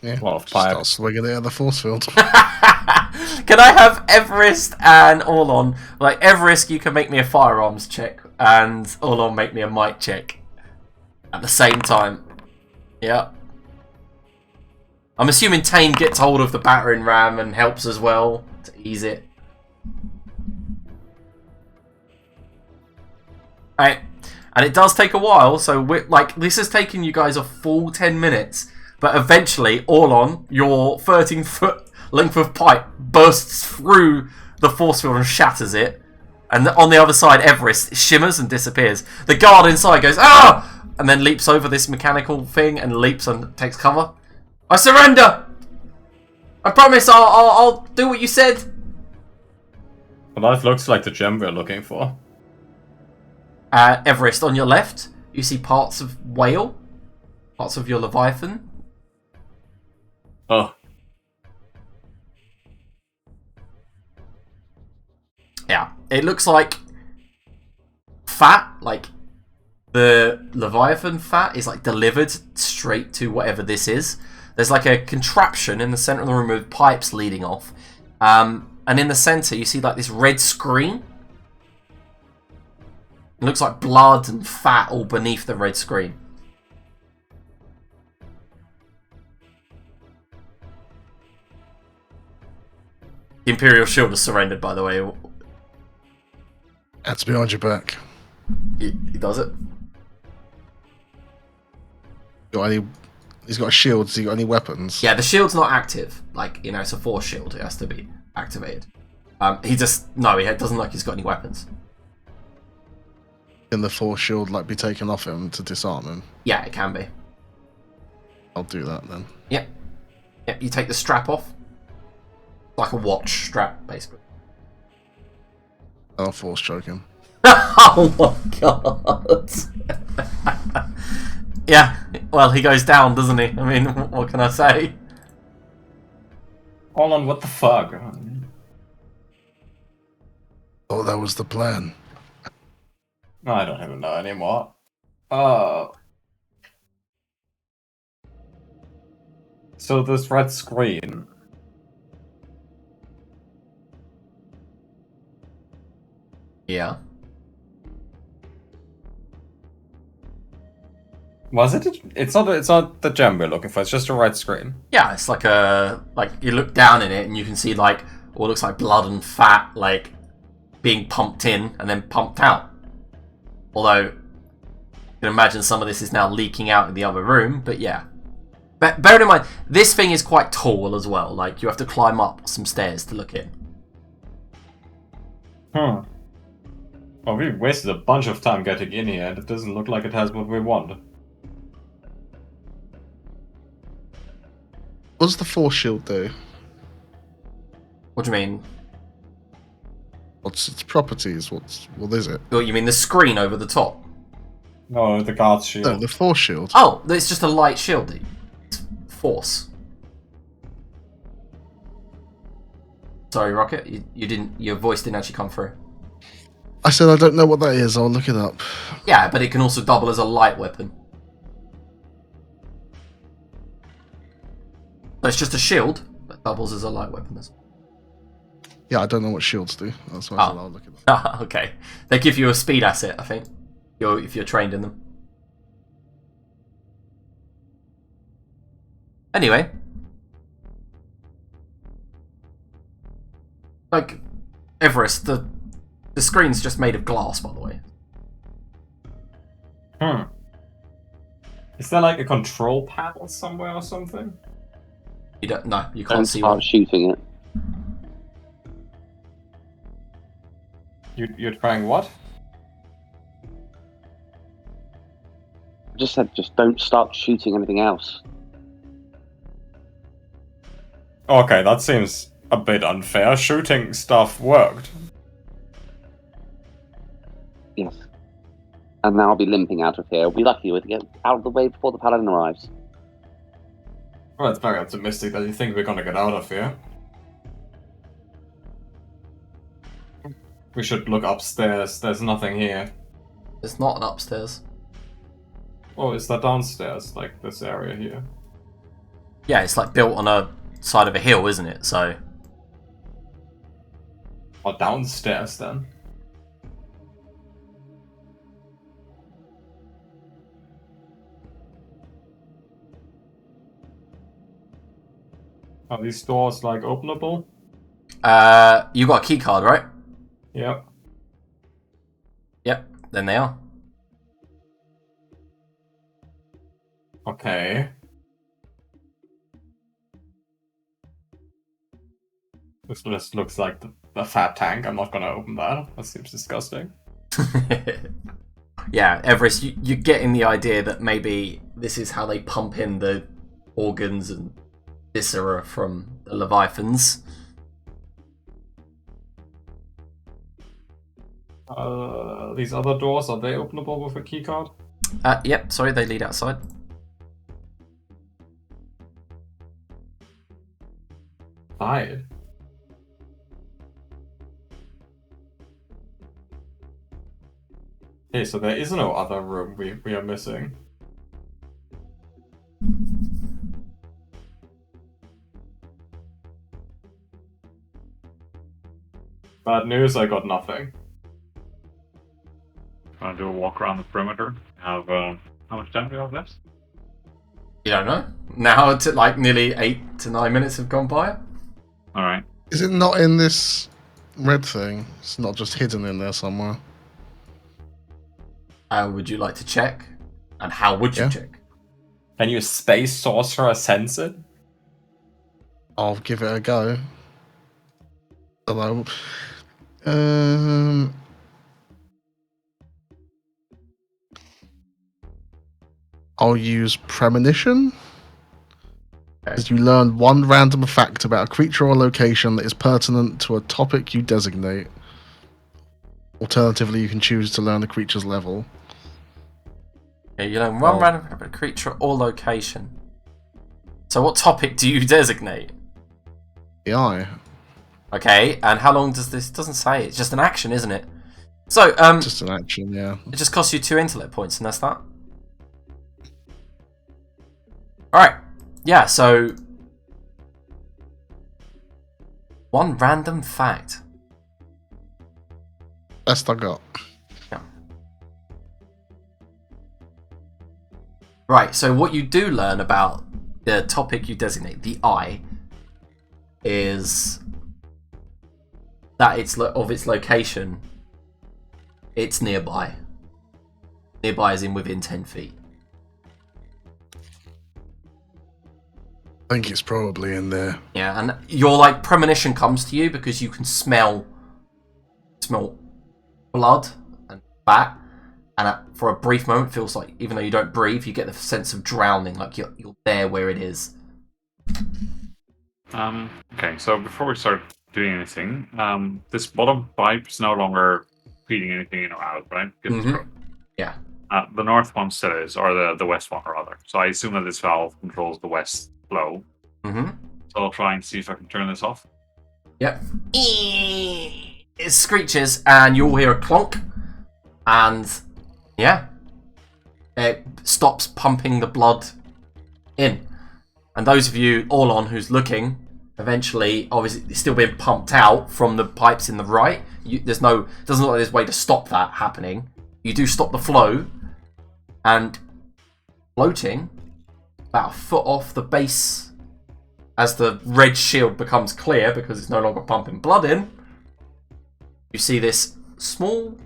D: Yeah.
B: A lot of
D: Just
B: pipe.
D: start swinging it at the force field.
A: Can I have Everest and Orlon? Like, Everest, you can make me a firearms check, and Orlon make me a might check. At the same time. Yeah. I'm assuming Tame gets hold of the battering ram and helps as well to ease it. Right. And it does take a while, so this has taken you guys a full 10 minutes. But eventually, Orlon, your 13-foot length of pipe bursts through the force field and shatters it. And on the other side, Everest shimmers and disappears. The guard inside goes, "Ah!" and then leaps over this mechanical thing and leaps and takes cover. I surrender! I promise I'll do what you said.
B: Well, that looks like the gem we're looking for.
A: Everest, on your left, you see parts of whale, parts of your Leviathan.
B: Oh.
A: Yeah, it looks like fat, like the Leviathan fat is like delivered straight to whatever this is. There's like a contraption in the center of the room with pipes leading off. And in the center, you see like this red screen. It looks like blood and fat all beneath the red screen. The Imperial Shield has surrendered, by the way.
D: That's behind your back.
A: He does it.
D: He's got a shield. Has he got any weapons?
A: Yeah, the shield's not active. Like, you know, it's a force shield. It has to be activated. He doesn't look like he's got any weapons.
D: Can the force shield be taken off him to disarm him?
A: Yeah, it can be.
D: I'll do that then.
A: Yep. Yep, you take the strap off. Like a watch strap, basically.
D: I'll force choke him.
A: Oh my god. Yeah, well, he goes down, doesn't he? I mean, what can I say?
B: Orlon, what the fuck?
D: Oh, that was the plan.
B: I don't even know anymore. So this red screen.
A: Yeah.
B: Was it? It's not the gem we're looking for. It's just a red screen.
A: Yeah, it's like you look down in it and you can see what looks like blood and fat being pumped in and then pumped out. Although you can imagine some of this is now leaking out in the other room, but yeah. Bear in mind, this thing is quite tall as well. Like, you have to climb up some stairs to look in.
B: Well, we wasted a bunch of time getting in here, and it doesn't look like it has what we want.
D: What does the force shield do?
A: What do you mean?
D: What's its properties? What is it?
A: Oh, you mean the screen over the top?
B: No, the guard's shield.
D: No, the force shield.
A: Oh, it's just a light shield. It's force. Sorry, Rocket. Your voice didn't actually come through.
D: I said I don't know what that is. I'll look it up.
A: Yeah, but it can also double as a light weapon. So it's just a shield that doubles as a light weapon.
D: Yeah, I don't know what shields do. That's why I said I'll look it up.
A: Ah, okay. They give you a speed asset, I think, if you're trained in them. Anyway. Everest, the screen's just made of glass, by the way.
B: Is there a control panel somewhere or something?
A: You can't
C: Don't
A: see
C: start
A: one.
C: shooting it.
B: You're trying what?
C: I just said, just don't start shooting anything else.
B: Okay, that seems a bit unfair. Shooting stuff worked.
C: Yes. And now I'll be limping out of here. We'll be lucky to get out of the way before the paladin arrives.
B: Well, it's very optimistic that you think we're gonna get out of here. We should look upstairs. There's nothing here.
A: There's not an upstairs.
B: Oh, is that downstairs, like this area here?
A: Yeah, it's like built on a side of a hill, isn't it? So
B: Or downstairs then? Are these doors like openable?
A: you got a key card, right?
B: Yep.
A: Yep, then they are.
B: Okay. This just looks like the fat tank. I'm not gonna open that. That seems disgusting.
A: Yeah, Everest, you're getting the idea that maybe this is how they pump in the organs and viscera from the Leviathans.
B: These other doors, are they openable with a keycard?
A: Yep, sorry, they lead outside.
B: Died. Okay, so there is no other room we are missing. Bad news, I got nothing.
E: Want to do a walk around the perimeter? Have how much time do we have left?
A: You don't know. Now, like nearly 8 to 9 minutes have gone by.
E: All right.
D: Is it not in this red thing? It's not just hidden in there somewhere.
A: Would you like to check? And how would you
D: Yeah.
A: check?
B: Can you space sorcerer sense it?
D: I'll give it a go. Although, I'll use premonition.
A: Okay.
D: As you learn one random fact about a creature or location that is pertinent to a topic you designate. Alternatively, you can choose to learn the creature's level.
A: Yeah, you learn one
D: Oh.
A: random creature or location. So what topic do you designate?
D: The eye.
A: Okay, and how long does this... doesn't say. It's just an action, isn't it? So,
D: Just an action, yeah.
A: it just costs you 2 intellect points, and that's that. Alright. Yeah, so... one random fact.
D: Best I got.
A: Right, so what you do learn about the topic you designate, the eye, is that it's of its location, it's nearby. Nearby is in within 10 feet.
D: I think it's probably in there.
A: Yeah, and your like premonition comes to you because you can smell blood and fat, and for a brief moment, it feels like even though you don't breathe, you get the sense of drowning, like you're there where it is.
E: Okay, so before we start doing anything, this bottom pipe is no longer feeding anything in or out, right? Because it's
A: Mhm.
E: broken.
A: Yeah.
E: The north one still is, or the west one rather. So I assume that this valve controls the west flow.
A: Mm-hmm.
E: So I'll try and see if I can turn this off.
A: Yep. It screeches, and you'll hear a clonk, and yeah, it stops pumping the blood in. And those of you all on who's looking, eventually, obviously, it's still being pumped out from the pipes in the right. Doesn't look like there's a way to stop that happening. You do stop the flow, and floating about a foot off the base as the red shield becomes clear because it's no longer pumping blood in, you see this small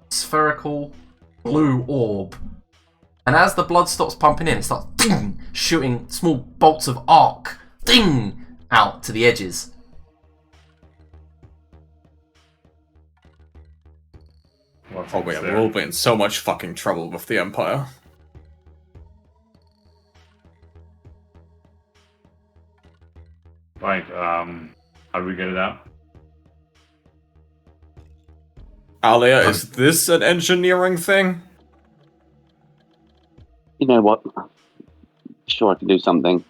A: spherical blue orb. And as the blood stops pumping in, it starts ding, shooting small bolts of arc ding, out to the edges.
B: Oh wait, we'll be in so much fucking trouble with the Empire.
E: Right, how do we get it out?
B: Alia, is this an engineering thing?
C: You know what? Sure, I can do something.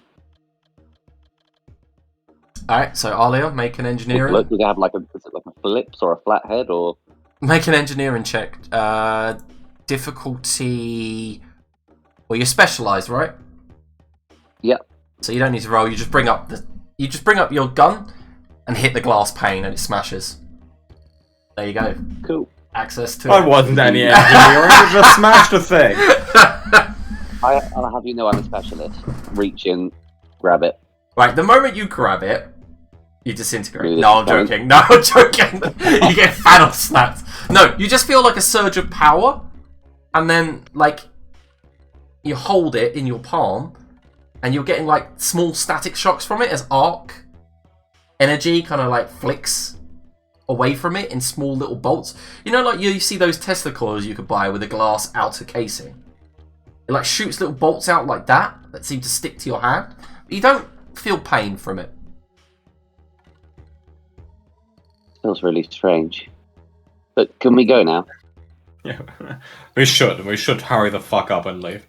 A: Alright, so Alia, make an engineering.
C: Look, does it have like is it like a Phillips or a flathead or?
A: Make an engineering check. Difficulty Well, you're specialised, right?
C: Yep.
A: So you don't need to roll. You just bring up your gun and hit the glass pane, and it smashes. There you go.
C: Cool.
A: Access to.
B: I wasn't any engineer. I just smashed the thing.
C: I'll have you know I'm a specialist. Reach in, grab it.
A: Right, the moment you grab it, you disintegrate.
C: Really?
A: No, I'm joking. No, I'm joking. You get Thanos snapped. No, you just feel like a surge of power, and then, like, you hold it in your palm, and you're getting, like, small static shocks from it as arc energy kind of, like, flicks away from it in small little bolts. You know, like, you see those Tesla coils you could buy with a glass outer casing? It, like, shoots little bolts out like that seem to stick to your hand. But you don't feel pain from it.
C: Feels really strange. But can we go now?
B: Yeah, we should. We should hurry the fuck up and leave.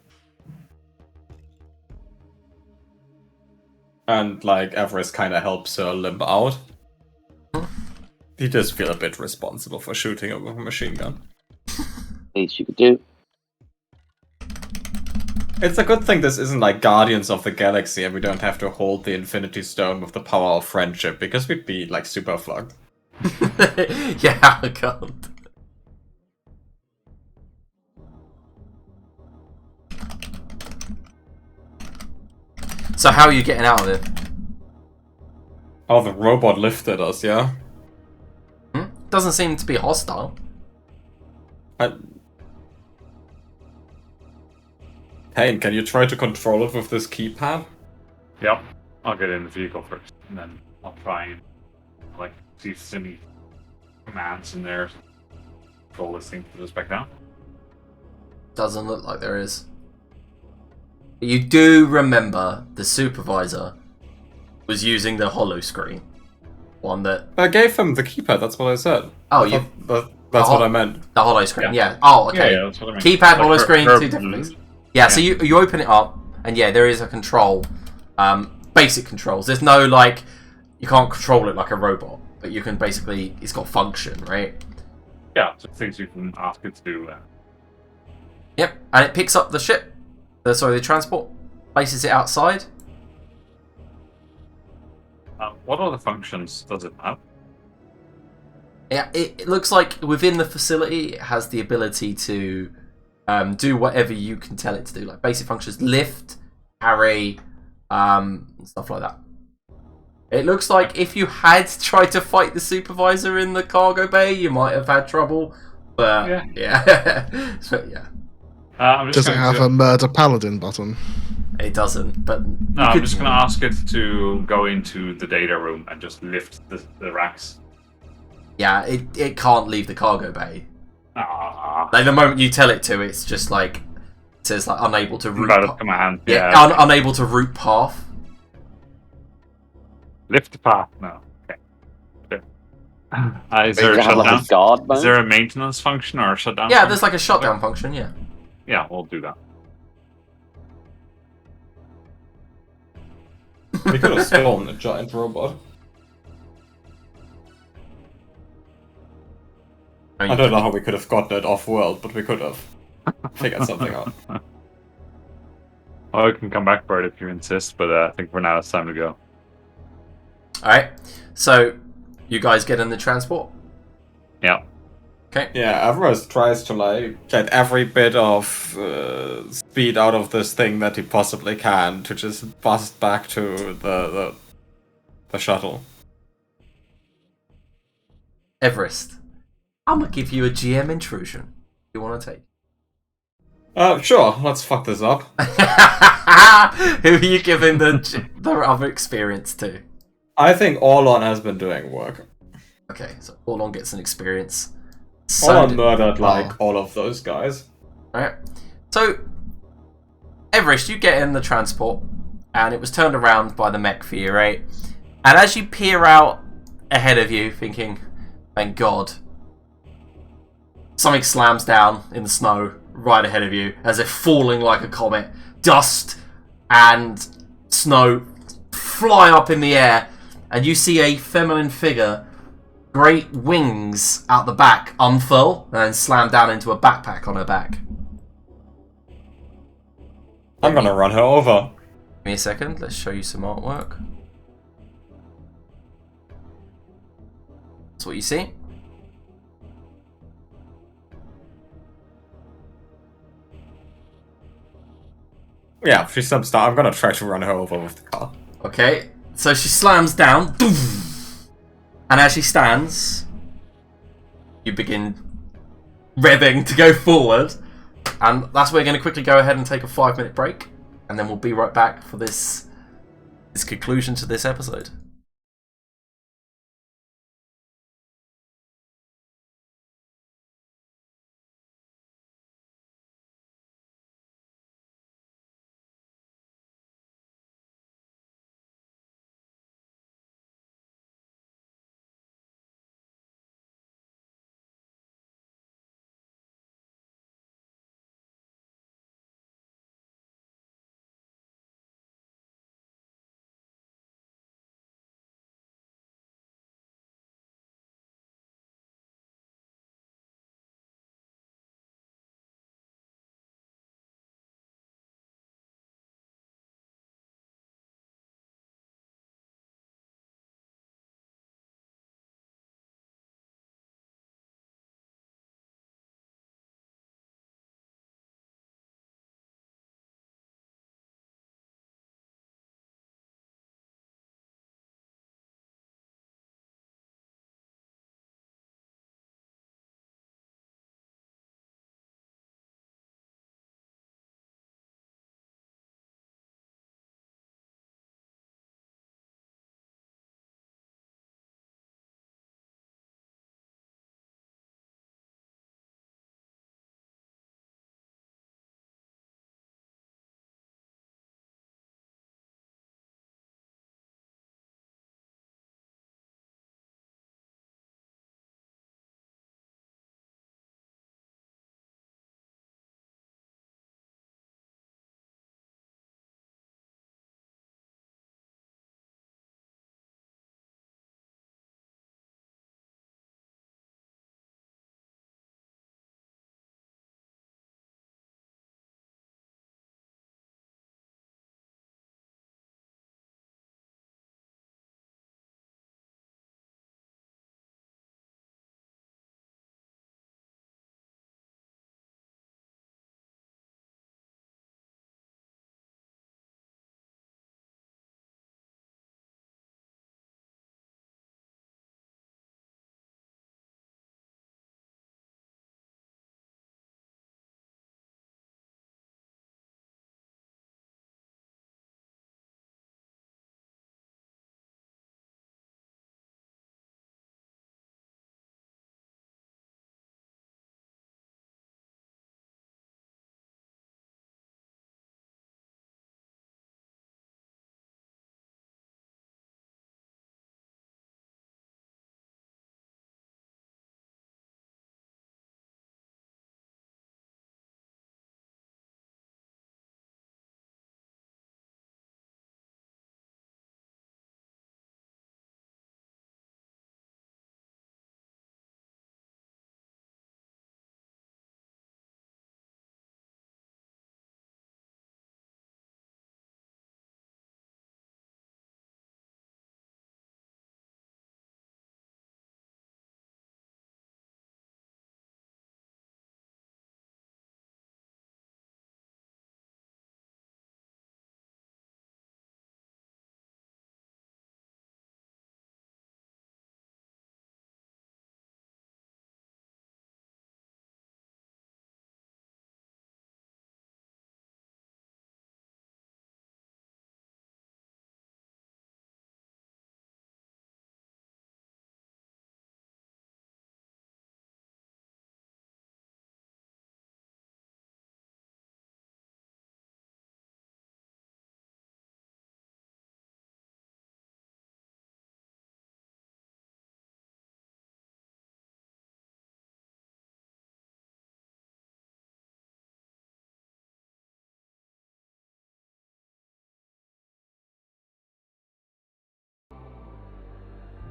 B: And, like, Everest kind of helps her limp out. He does feel a bit responsible for shooting her with a machine gun.
C: Least you could do.
B: It's a good thing this isn't like Guardians of the Galaxy and we don't have to hold the Infinity Stone with the power of friendship, because we'd be, like, super fucked.
A: Yeah, I can't. So how are you getting out of it?
B: Oh, the robot lifted us, yeah?
A: Doesn't seem to be hostile.
B: Payne, can you try to control it with this keypad?
E: Yep. I'll get in the vehicle first, and then I'll try and like see if there's any commands in there. Control this thing, put us back down.
A: Doesn't look like there is. But you do remember the supervisor was using the holo screen. One that...
B: I gave him the keypad, that's what I said.
A: Oh,
B: That's what I meant.
A: The holo screen, yeah. Oh, okay.
E: Yeah, that's what I mean.
A: Keypad, holo
E: Like
A: screen,
E: her
A: two different
E: blues.
A: things. Yeah, so you open it up, and yeah, there is a control. Basic controls. There's no, like... You can't control it like a robot, but you can basically... It's got function, right?
E: Yeah, so things you can ask it to do.
A: Yep, and it picks up the ship. The transport. Places it outside.
E: What other functions does it have?
A: Yeah, it looks like within the facility, it has the ability to do whatever you can tell it to do. Like basic functions, lift, carry, stuff like that. It looks like if you had tried to fight the supervisor in the cargo bay, you might have had trouble. But yeah. So, yeah.
E: I'm just
D: Does it
E: going
D: have
E: to...
D: a murder paladin button?
A: It doesn't, but...
E: No, I'm just going to ask it to go into the data room and just lift the racks.
A: Yeah, it can't leave the cargo bay.
E: Ah,
A: Like, the moment you tell it to, it's just like... It says, like, unable to route...
E: about command.
A: Yeah,
E: Yeah.
A: unable to route path.
E: Lift path. No. Okay. Is there a
C: Does it have like
E: shutdown?
C: a guard mode?
E: Is there a maintenance function or a shutdown?
A: Yeah,
E: function?
A: there's like a shutdown function, yeah.
E: Yeah, we'll do that.
B: We could have stolen a giant robot. I don't know how we could have gotten it off-world, but we could have figured something out.
E: Well, we can come back for it if you insist, but I think for now it's time to go.
A: Alright, so you guys get in the transport?
E: Yeah.
A: Okay.
B: Yeah, Everest tries to, like, get every bit of speed out of this thing that he possibly can to just bust back to the shuttle.
A: Everest, I'm gonna give you a GM intrusion. You wanna take?
B: Sure, let's fuck this up.
A: Who are you giving the other experience to?
B: I think Orlon has been doing work.
A: Okay, so Orlon gets an experience.
B: Orlon murdered, like, all of those guys.
A: Alright. So, Everest, you get in the transport, and it was turned around by the mech for you, right? And as you peer out ahead of you, thinking, thank God, something slams down in the snow right ahead of you, as if falling like a comet. Dust and snow fly up in the air, and you see a feminine figure, great wings out the back, unfurl, and then slam down into a backpack on her back.
B: I'm gonna run her over.
A: Give me a second, let's show you some artwork. That's what you see.
B: Yeah, she substar. I'm gonna try to run her over with the car.
A: Okay, so she slams down, and as she stands, you begin revving to go forward, and that's where we're going to quickly go ahead and take a 5-minute break, and then we'll be right back for this conclusion to this episode.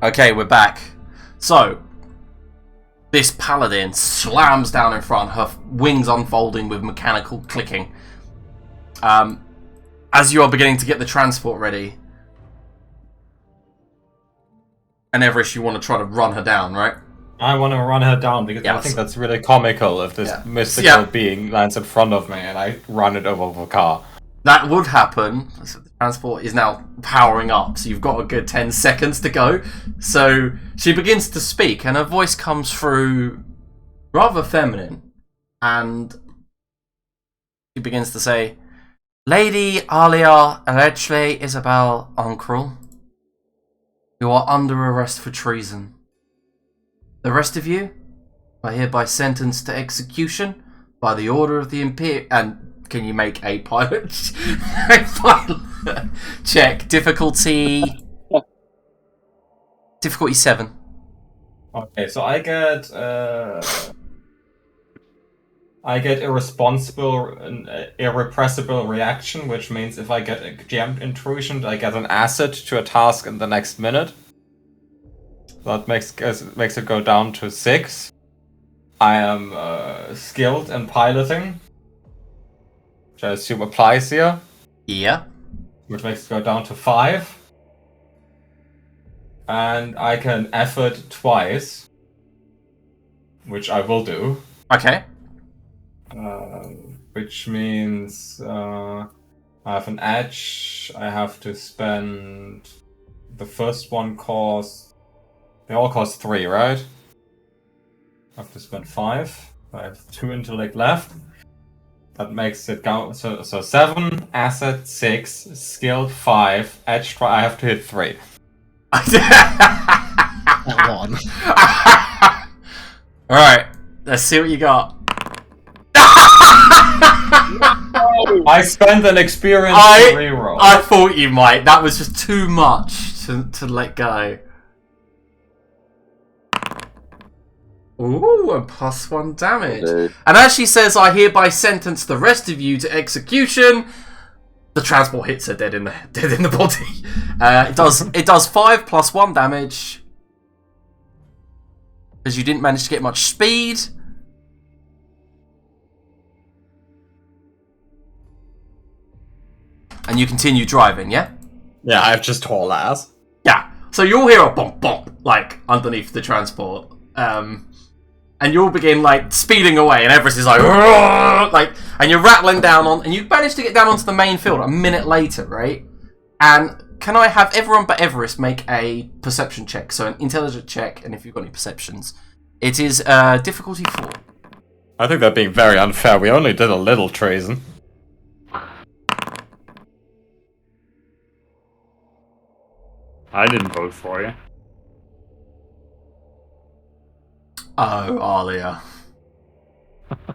A: Okay, we're back. So, this paladin slams down in front, her wings unfolding with mechanical clicking. As you are beginning to get the transport ready, and Everest, you want to try to run her down, right?
B: I want to run her down because I think that's really comical if this mystical being lands in front of me and I run it over with a car.
A: That would happen. So the transport is now powering up, so you've got a good 10 seconds to go. So she begins to speak, and her voice comes through rather feminine, and she begins to say, Lady Alia Elechle Isabel Uncrel, you are under arrest for treason. The rest of you are hereby sentenced to execution by the order of the Imperial... And can you make a pilot check? Difficulty 7.
B: Okay, so I get irresponsible and irrepressible reaction, which means if I get a jammed intrusion, I get an asset to a task in the next minute. That makes it go down to 6. I am skilled in piloting, which I assume applies here.
A: Yeah.
B: Which makes it go down to 5. And I can effort twice, which I will do.
A: Okay.
B: Which means I have an edge. I have to spend... The first one costs... They all cost 3, right? I have to spend 5. I have 2 intellect left. That makes it go... So 7, asset 6, skilled 5, edge 5. I have to hit 3.
D: One.
A: Alright, let's see what you got.
B: I spent an experience to reroll.
A: I thought you might. That was just too much to let go. Ooh, a +1 damage. And as she says, I hereby sentence the rest of you to execution. The transport hits her dead in the body. It does 5 + 1 damage. Because you didn't manage to get much speed. And you continue driving, yeah?
B: Yeah, I have just tall ass.
A: Yeah. So you'll hear a bump bump, like, underneath the transport. And you'll begin, like, speeding away, and Everest is like, and you're rattling down on, and you manage to get down onto the main field a minute later, right? And can I have everyone but Everest make a perception check? So an intelligence check, and if you've got any perceptions. It is difficulty 4.
B: I think they're being very unfair. We only did a little treason.
E: I didn't vote for you.
A: Oh, Alia.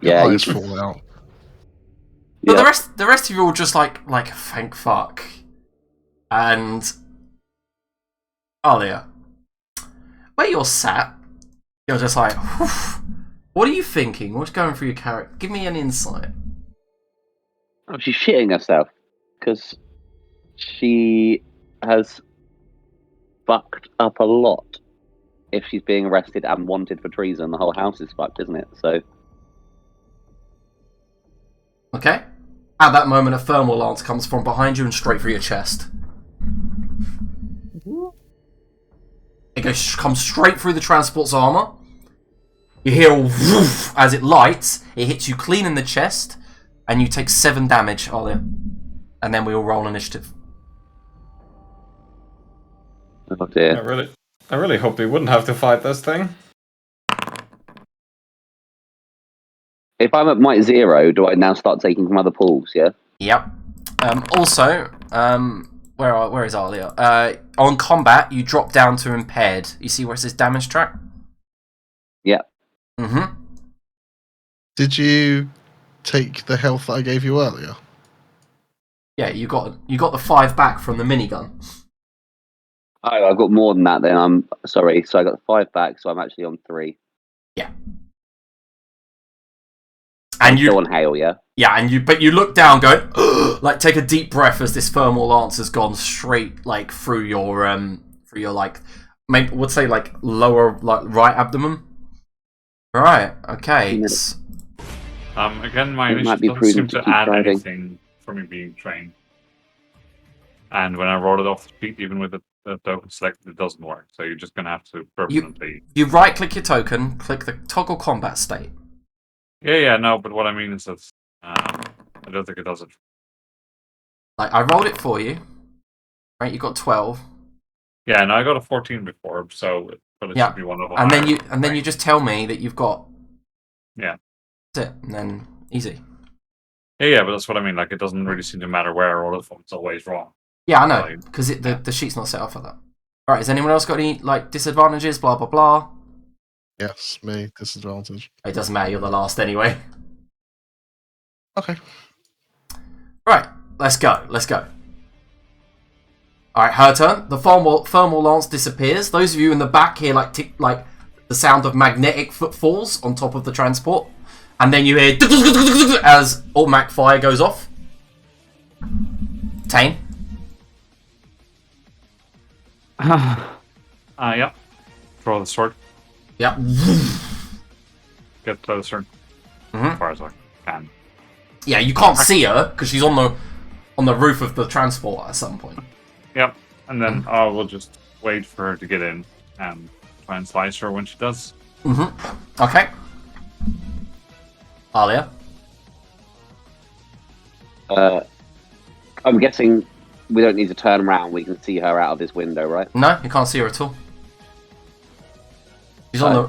C: Yeah,
D: I
C: you
D: just fall out.
A: But
C: Yeah.
A: the rest of you are all just like thank fuck. And Alia, where you're sat, you're just like, whew, what are you thinking? What's going through your character? Give me an insight.
C: Oh, she's shitting herself because she has fucked up a lot. If she's being arrested and wanted for treason, the whole house is fucked, isn't it? So,
A: Okay. At that moment, a thermal lance comes from behind you and straight through your chest. It comes straight through the transport's armor. You hear a woof as it lights. It hits you clean in the chest, and you take 7 damage, Alia. And then we all roll initiative.
C: oh dear.
B: I really hope we wouldn't have to fight this thing.
C: If I'm at might 0, do I now start taking from other pools? Yeah.
A: Yep. Also, where is Alia? On combat, you drop down to impaired. You see where it says damage track?
C: Yeah.
A: Mm-hmm.
D: Did you take the health that I gave you earlier?
A: Yeah, you got the 5 back from the minigun.
C: Oh, I've got more than that. Then I'm sorry. So I got 5 back. So I'm actually on 3.
A: Yeah.
C: I'm
A: And
C: still on hail. Yeah.
A: Yeah, but you look down, going, like, take a deep breath as this thermal lance has gone straight, like, through your like, maybe would say like lower, like, right abdomen. Right. Okay.
C: Yeah.
E: Again, my
C: It might be
E: initiative doesn't seem
C: prudent to
E: to
C: keep
E: add
C: driving.
E: anything for me being trained. And when I roll it off the sheet, even with the token selected, it doesn't work. So you're just going to have to permanently...
A: You right-click your token, click the toggle combat state.
E: Yeah, no, but what I mean is that I don't think it does it.
A: Like, I rolled it for you. Right, you got 12.
E: Yeah, no, I got a 14 before, so but it
A: Yeah.
E: should be one of them.
A: And then you just tell me that you've got...
E: Yeah.
A: That's it, and then easy.
E: Yeah, but that's what I mean. Like, it doesn't really seem to matter where I roll it from. It's always wrong.
A: Yeah, I know, because the sheet's not set up for that. Alright, has anyone else got any, like, disadvantages, blah, blah, blah?
D: Yes, me, disadvantage.
A: It doesn't matter, you're the last anyway.
D: Okay.
A: Right, let's go. Alright, her turn. The thermal lance disappears. Those of you in the back hear like the sound of magnetic footfalls on top of the transport. And then you hear as automatic fire goes off. Tane.
E: Yeah. Draw the sword.
A: Yep.
E: Get closer.
A: Mhm.
E: As far as I can.
A: Yeah, you can't see her because she's on the roof of the transport at some point.
E: Yep. And then I will just wait for her to get in and try and slice her when she does.
A: Mm-hmm. Okay. Alia.
C: I'm guessing we don't need to turn around. We can see her out of this window, right?
A: No, you can't see her at all.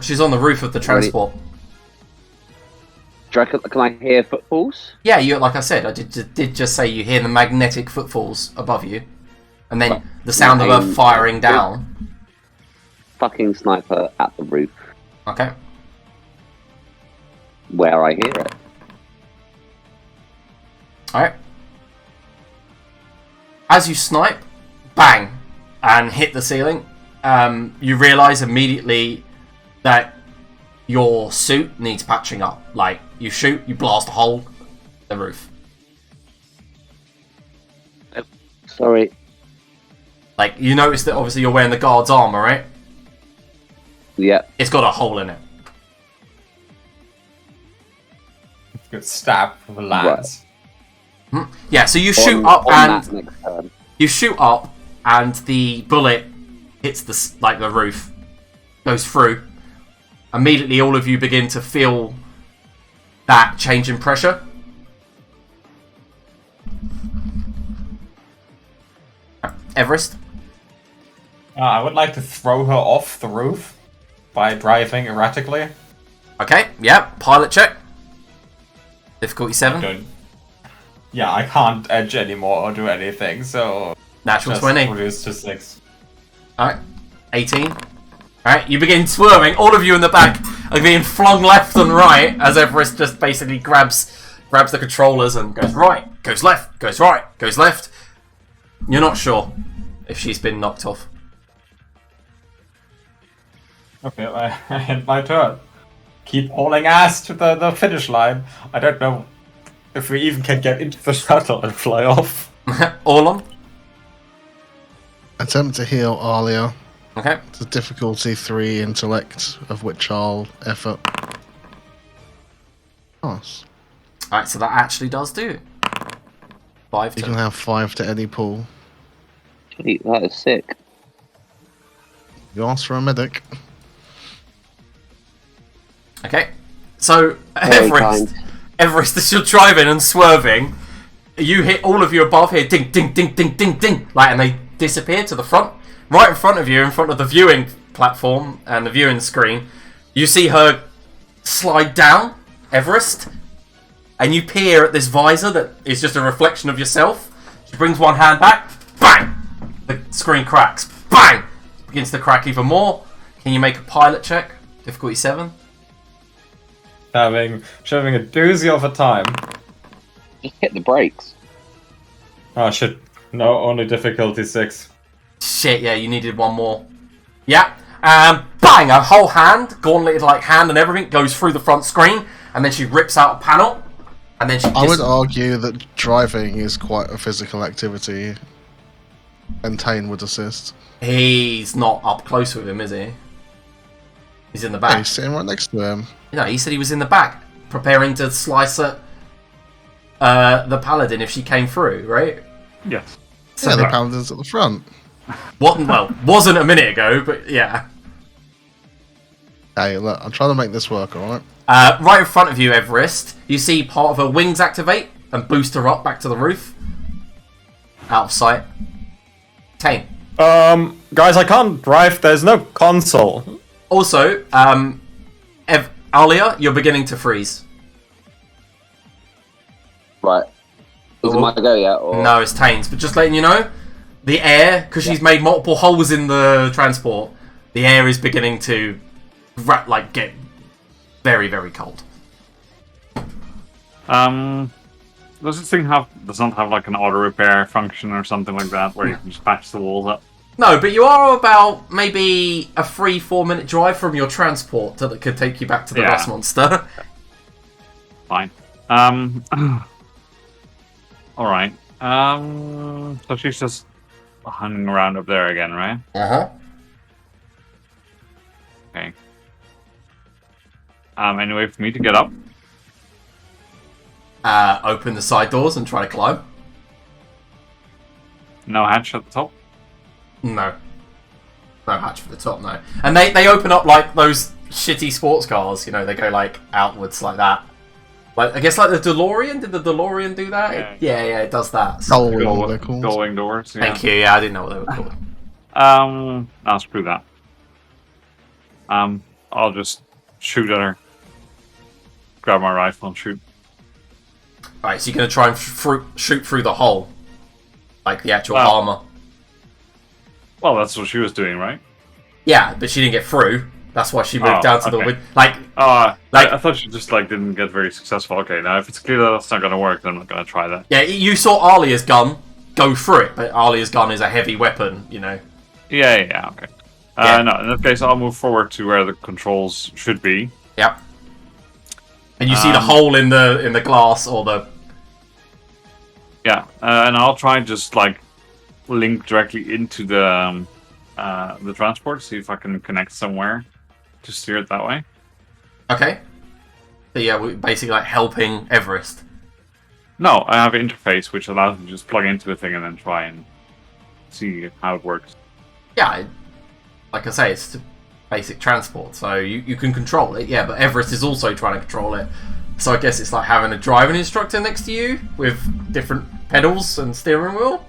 A: She's on the roof of the transport.
C: Do you reckon, can I hear footfalls?
A: Yeah, you like I said, I did just say you hear the magnetic footfalls above you, and then the sound of her firing down.
C: Fucking sniper at the roof,
A: Okay.
C: where I hear it.
A: All right. As you snipe, bang, and hit the ceiling, you realise immediately that your suit needs patching up. Like, you shoot, you blast a hole in the roof.
C: Sorry.
A: Like, you notice that obviously you're wearing the guard's armour, right?
C: Yep.
A: It's got a hole in it.
B: Good stab for the lance.
A: Yeah, so you shoot up and
C: that next turn.
A: you shoot up, and the bullet hits the roof, goes through. Immediately, all of you begin to feel that change in pressure. Everest.
B: I would like to throw her off the roof by driving erratically.
A: Okay, yeah, pilot check. Difficulty 7.
B: I can't edge anymore or do anything, so
A: Natural
B: just
A: 20.
B: reduce to 6.
A: Alright, 18. Alright, you begin swerving. All of you in the back are being flung left and right as Everest just basically grabs the controllers and goes right, goes left, goes right, goes left. You're not sure if she's been knocked off.
B: Okay, I end my turn. Keep hauling ass to the finish line. I don't know if we even can get into the shuttle and fly off.
A: Orlon?
D: Attempt to heal Alia.
A: Okay.
D: It's a difficulty 3 intellect, of which I'll effort. Nice.
A: Alright, so that actually does do it. 5
D: You can
A: to...
D: have 5 to any pool.
C: Gee, that is sick.
D: You ask for a medic.
A: Okay. So,
C: Very kind.
A: Everest, as you're driving and swerving, you hit all of you above here, ding, ding, ding, ding, ding, ding, like, and they disappear to the front. Right in front of you, in front of the viewing platform and the viewing screen, you see her slide down, Everest, and you peer at this visor that is just a reflection of yourself. She brings one hand back, bang! The screen cracks, bang! Begins to crack even more. Can you make a pilot check? Difficulty 7.
B: Shoving a doozy of a time.
C: Just hit the brakes.
B: Oh shit. No, only difficulty 6.
A: Shit, yeah, you needed one more. Yeah. Bang! A whole hand, gauntleted like hand and everything, goes through the front screen, and then she rips out a panel, and then she
D: I would argue that driving is quite a physical activity, and Tane would assist.
A: He's not up close with him, is he? He's in the
D: Yeah,
A: back.
D: he's sitting right next to him.
A: No, he said he was in the back, preparing to slice it. the paladin if she came through, right?
E: Yes.
D: Yeah, the paladin's at the front.
A: What? Well, wasn't a minute ago, but yeah.
D: Hey, look, I'm trying to make this work, alright?
A: Right in front of you, Everest, you see part of her wings activate and boost her up back to the roof. Out of sight. Tame.
B: Guys, I can't drive. There's no console.
A: Also, Alia, you're beginning to freeze.
C: Right. Is it my go yet? Or...
A: No, it's Tane's, but just letting you know, the air, because she's made multiple holes in the transport, the air is beginning to get very, very cold.
E: Does this thing does not have like an auto repair function or something like that where you can just patch the walls up?
A: No, but you are about maybe a 3-4 minute drive from your transport that could take you back to the Rust Monster.
E: Fine. Alright. So she's just hanging around up there again, right?
A: Uh-huh.
E: Okay. Any way for me to get up?
A: Open the side doors and try to climb.
E: No hatch at the top?
A: No. No hatch for the top, no. And they open up like those shitty sports cars, you know, they go like outwards like that. Like I guess like the DeLorean, did the DeLorean do that? Yeah, it does that. So.
D: They're called.
E: Going doors, yeah.
A: Thank you, yeah, I didn't know what they were called.
E: I'll screw that. I'll just shoot at her. Grab my rifle and shoot.
A: Alright, so you're going to try and shoot through the hole. Like the actual armor.
E: Well, that's what she was doing, right?
A: Yeah, but she didn't get through. That's why she moved down to the window.
E: I thought she just didn't get very successful. Okay, now if it's clear that that's not going to work, then I'm not going to try that.
A: Yeah, you saw Alia's gun go through it, but Alia's gun is a heavy weapon, you know.
E: Yeah, okay. No, in that case, I'll move forward to where the controls should be.
A: Yep. And you see the hole in the glass or the...
E: Yeah, and I'll try and just link directly into the transport, see if I can connect somewhere to steer it that way.
A: Okay. So yeah, we're basically helping Everest.
E: No, I have an interface which allows me to just plug into the thing and then try and see how it works.
A: Yeah, like I say, it's basic transport, so you can control it, yeah, but Everest is also trying to control it. So I guess it's like having a driving instructor next to you with different pedals and steering wheel.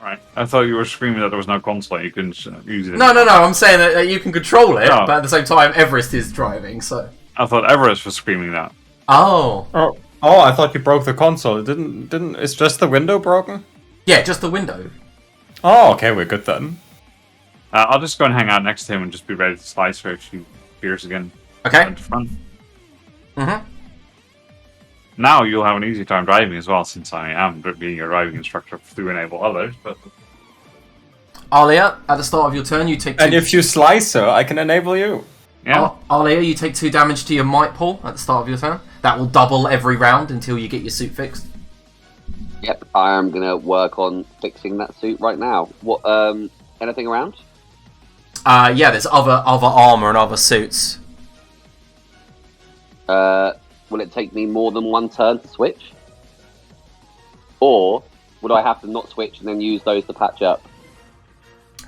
E: Right. I thought you were screaming that there was no console, you couldn't use it.
A: No, I'm saying that you can control it,
E: No.
A: but at the same time, Everest is driving, so...
E: I thought Everest was screaming that.
A: Oh.
B: Oh, I thought you broke the console. It didn't. It's just the window broken?
A: Yeah, just the window.
B: Oh, okay, we're good then.
E: I'll just go and hang out next to him and just be ready to slice her if she appears again.
A: Okay.
E: At the front.
A: Mm-hmm.
E: Now you'll have an easy time driving as well, since I am being your driving instructor to enable others, but...
A: Alia, at the start of your turn, you take 2...
B: And if you slice her, I can enable you.
E: Yeah.
A: Alia, you take 2 damage to your might pull at the start of your turn. That will double every round until you get your suit fixed.
C: Yep, I am going to work on fixing that suit right now. What, anything around?
A: Yeah, there's other armor and other suits.
C: Will it take me more than one turn to switch? Or would I have to not switch and then use those to patch up?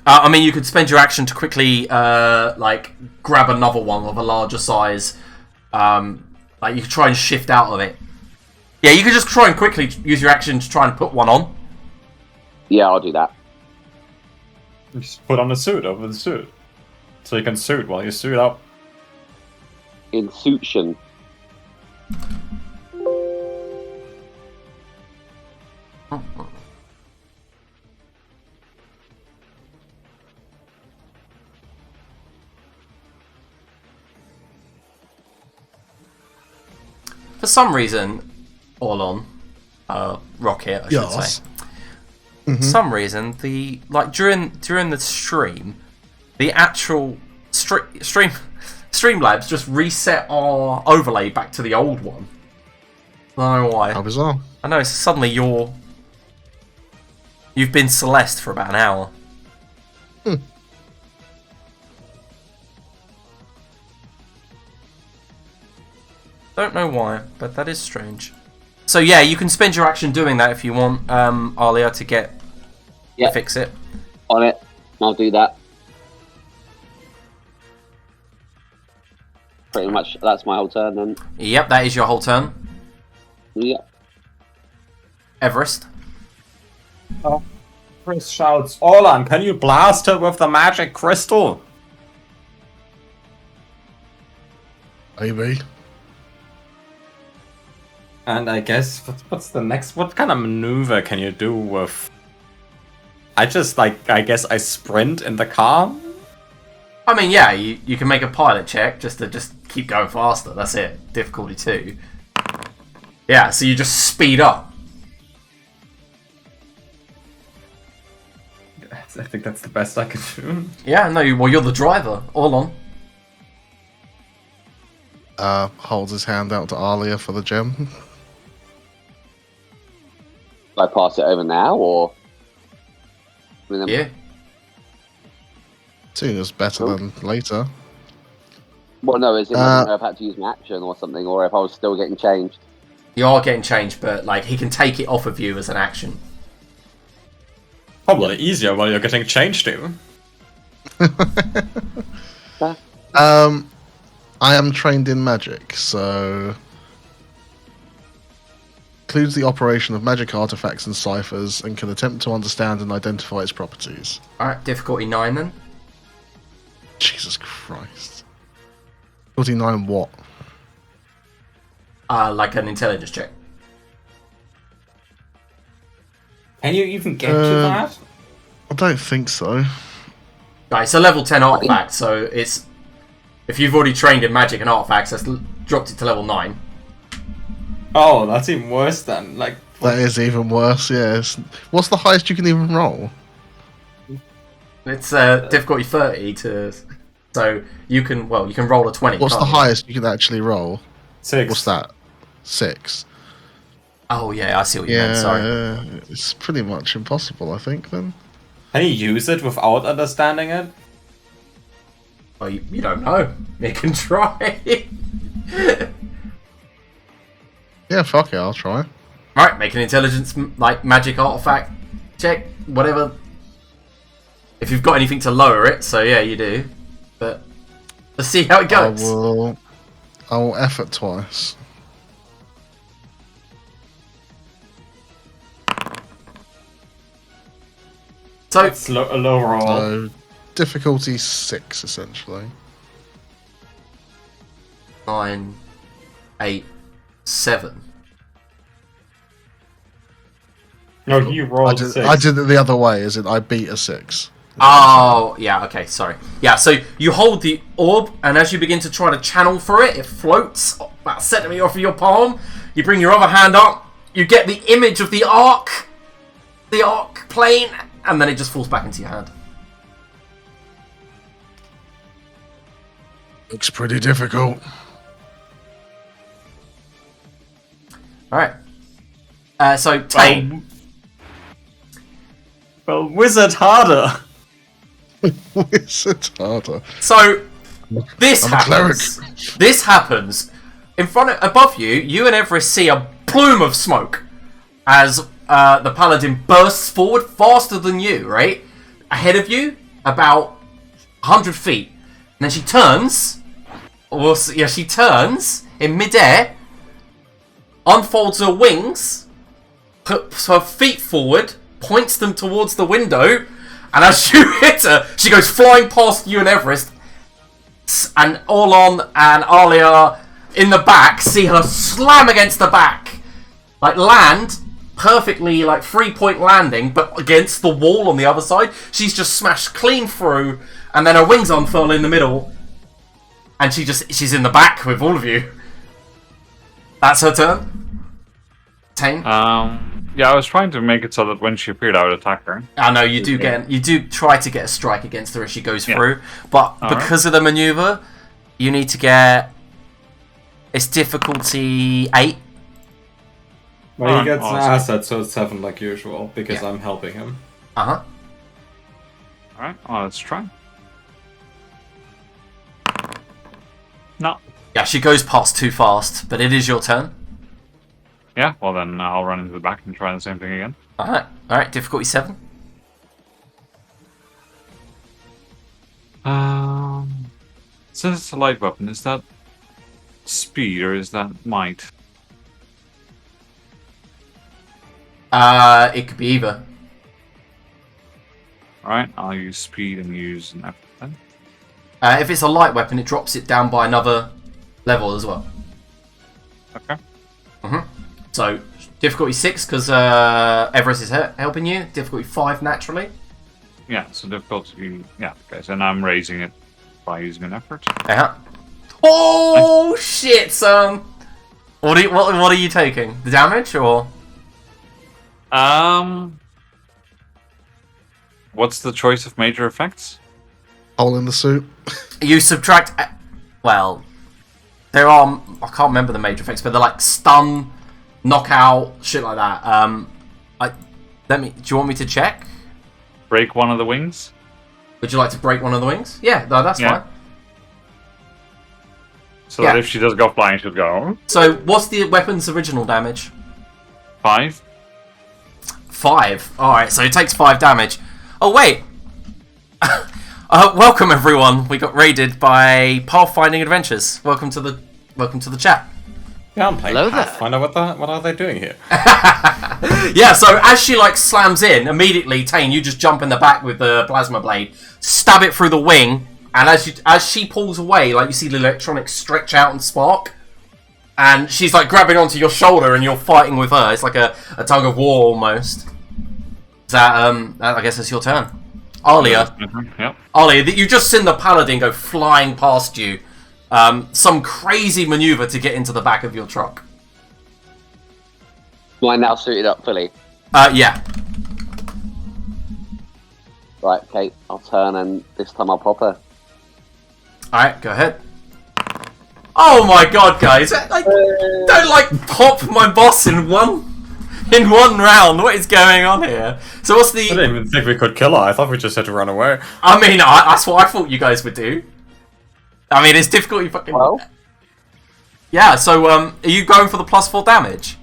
A: I mean, you could spend your action to quickly, grab another one of a larger size. You could try and shift out of it. Yeah, you could just try and quickly use your action to try and put one on.
C: Yeah, I'll do that.
B: Just put on the suit over the suit. So you can suit while you suit up.
C: Insuition.
A: For some reason, Orlon, Rocket, I should
D: Yes.
A: say. For some reason, during the stream, the actual Streamlabs just reset our overlay back to the old one. I don't know why.
D: How bizarre.
A: I know, suddenly you've been Celeste for about an hour. Don't know why, but that is strange. So yeah, you can spend your action doing that if you want, Alia, to fix it.
C: On it. I'll do that. Pretty much, that's my whole turn then.
A: Yep, that is your whole turn.
C: Yep.
A: Everest.
B: Chris shouts, Orlan, can you blast her with the magic crystal?
D: Maybe.
B: And I guess, what's the next? What kind of maneuver can you do with... I guess I sprint in the car?
A: I mean, yeah, you can make a pilot check just to keep going faster. That's it. Difficulty 2. Yeah, so you just speed up.
B: I think that's the best I can do.
A: Yeah, no, well, you're the driver. All on.
D: Holds his hand out to Alia for the gem.
C: Do I pass it over now, or?
A: Yeah.
D: Sooner's better
C: Cool.
D: than later.
C: Well, no, is it I didn't know if I had to use an action or something, or if I was still getting changed?
A: You are getting changed, but like he can take it off of you as an action.
B: Probably easier while you're getting changed to.
D: I am trained in magic, so includes the operation of magic artifacts and ciphers, and can attempt to understand and identify its properties.
A: Alright, difficulty 9 then.
D: Jesus Christ. 49 what?
A: Like an intelligence check.
B: Can you even get to that?
D: I don't think so.
A: Right, it's a level 10 artifact, so it's... If you've already trained in magic and artifacts, that's dropped it to level 9.
B: Oh, that's even worse then. Like,
D: That is even worse, yes. What's the highest you can even roll?
A: It's difficulty 30 to... So you can roll a 20.
D: What's the
A: can't you?
D: highest you can actually roll?
B: 6.
D: What's that? 6.
A: Oh yeah, I see what you meant, sorry.
D: It's pretty much impossible, I think, then.
B: Can you use it without understanding it?
A: Well, you don't know. You can try.
D: Yeah, fuck it, I'll try.
A: Right, make an intelligence, magic artifact check, whatever. If you've got anything to lower it, so yeah, you do. But let's see how it goes.
D: I will effort twice.
A: So
B: It's a low roll.
D: So, difficulty 6, essentially.
A: 9, 8, 7.
B: No, you rolled 6.
D: I did it the other way, as in I beat a 6.
A: Oh, yeah, okay, sorry. Yeah, so you hold the orb, and as you begin to try to channel for it, it floats about a centimetre off of your palm. You bring your other hand up, you get the image of the arc plane, and then it just falls back into your hand.
D: Looks pretty difficult.
A: Alright. So, Tane.
B: Well, wizard harder.
D: It's harder.
A: So, this
D: I'm a cleric.
A: happens. This happens. Above you, you and Everest see a plume of smoke as the paladin bursts forward faster than you, right? Ahead of you, about 100 feet. And then she turns. She turns in midair, unfolds her wings, puts her feet forward, points them towards the window, and as you hit her, she goes flying past you and Everest, and Orlon and Alia in the back see her slam against the back, like land perfectly, like 3-point landing, but against the wall on the other side. She's just smashed clean through, and then her wings unfurl in the middle, and she's in the back with all of you. That's her turn. Tane.
E: Yeah, I was trying to make it so that when she appeared, I would attack her.
A: I know you do try to get a strike against her as she goes
E: Yeah.
A: through, but
E: All
A: because of the maneuver, you need to get it's difficulty 8.
B: Well, he
E: Alright,
B: gets an
E: awesome.
B: asset, so it's 7 like usual, because
A: Yeah.
B: I'm helping him.
A: Uh-huh.
E: Alright, let's try. No.
A: Yeah, she goes past too fast, but it is your turn.
E: Yeah, well then I'll run into the back and try the same thing again.
A: Alright, difficulty 7.
E: It says it's a light weapon. Is that speed or is that might?
A: It could be either.
E: Alright, I'll use speed and use an effort then.
A: If it's a light weapon, it drops it down by another level as well.
E: Okay.
A: So, difficulty 6, because Everest is helping you. Difficulty 5, naturally.
E: Yeah, so difficulty. Yeah, okay, so now I'm raising it by using an effort.
A: Uh-huh. Oh, shit, son! What are you taking? The damage, or...?
E: What's the choice of major effects?
D: Hole in the suit.
A: You subtract... Well, there are... I can't remember the major effects, but they're like stun, knockout, shit like that. Do you want me to check?
E: Break one of the wings?
A: Would you like to break one of the wings? Yeah, no, that's fine.
E: So that if she does go flying, she'll go...
A: So, what's the weapon's original damage?
E: 5.
A: 5. Alright, so it takes 5 damage. Oh, wait! Welcome, everyone. We got raided by Pathfinding Adventures. Welcome to the chat.
B: Yeah, I'm playing
C: Hello there.
B: Pathfinder. What are they doing here?
A: Yeah, so as she, like, slams in, immediately, Tane, you just jump in the back with the plasma blade, stab it through the wing, and as she pulls away, like, you see the electronics stretch out and spark, and she's, like, grabbing onto your shoulder, and you're fighting with her. It's like a tug of war, almost. I guess it's your turn. Alia.
E: Yep.
A: Alia, you've just seen the paladin go flying past you. Some crazy maneuver to get into the back of your truck.
C: Am I now suited up fully?
A: Yeah.
C: Right, okay, I'll turn and this time I'll pop her.
A: Alright, go ahead. Oh my god, guys. Don't pop my boss in one round. What is going on here? So what's
B: I
A: the...
B: didn't even think we could kill her. I thought we just had to run away.
A: I mean, that's what I thought you guys would do. I mean, it's difficult. You fucking...
C: Well?
A: Yeah, so, are you going for the +4 damage?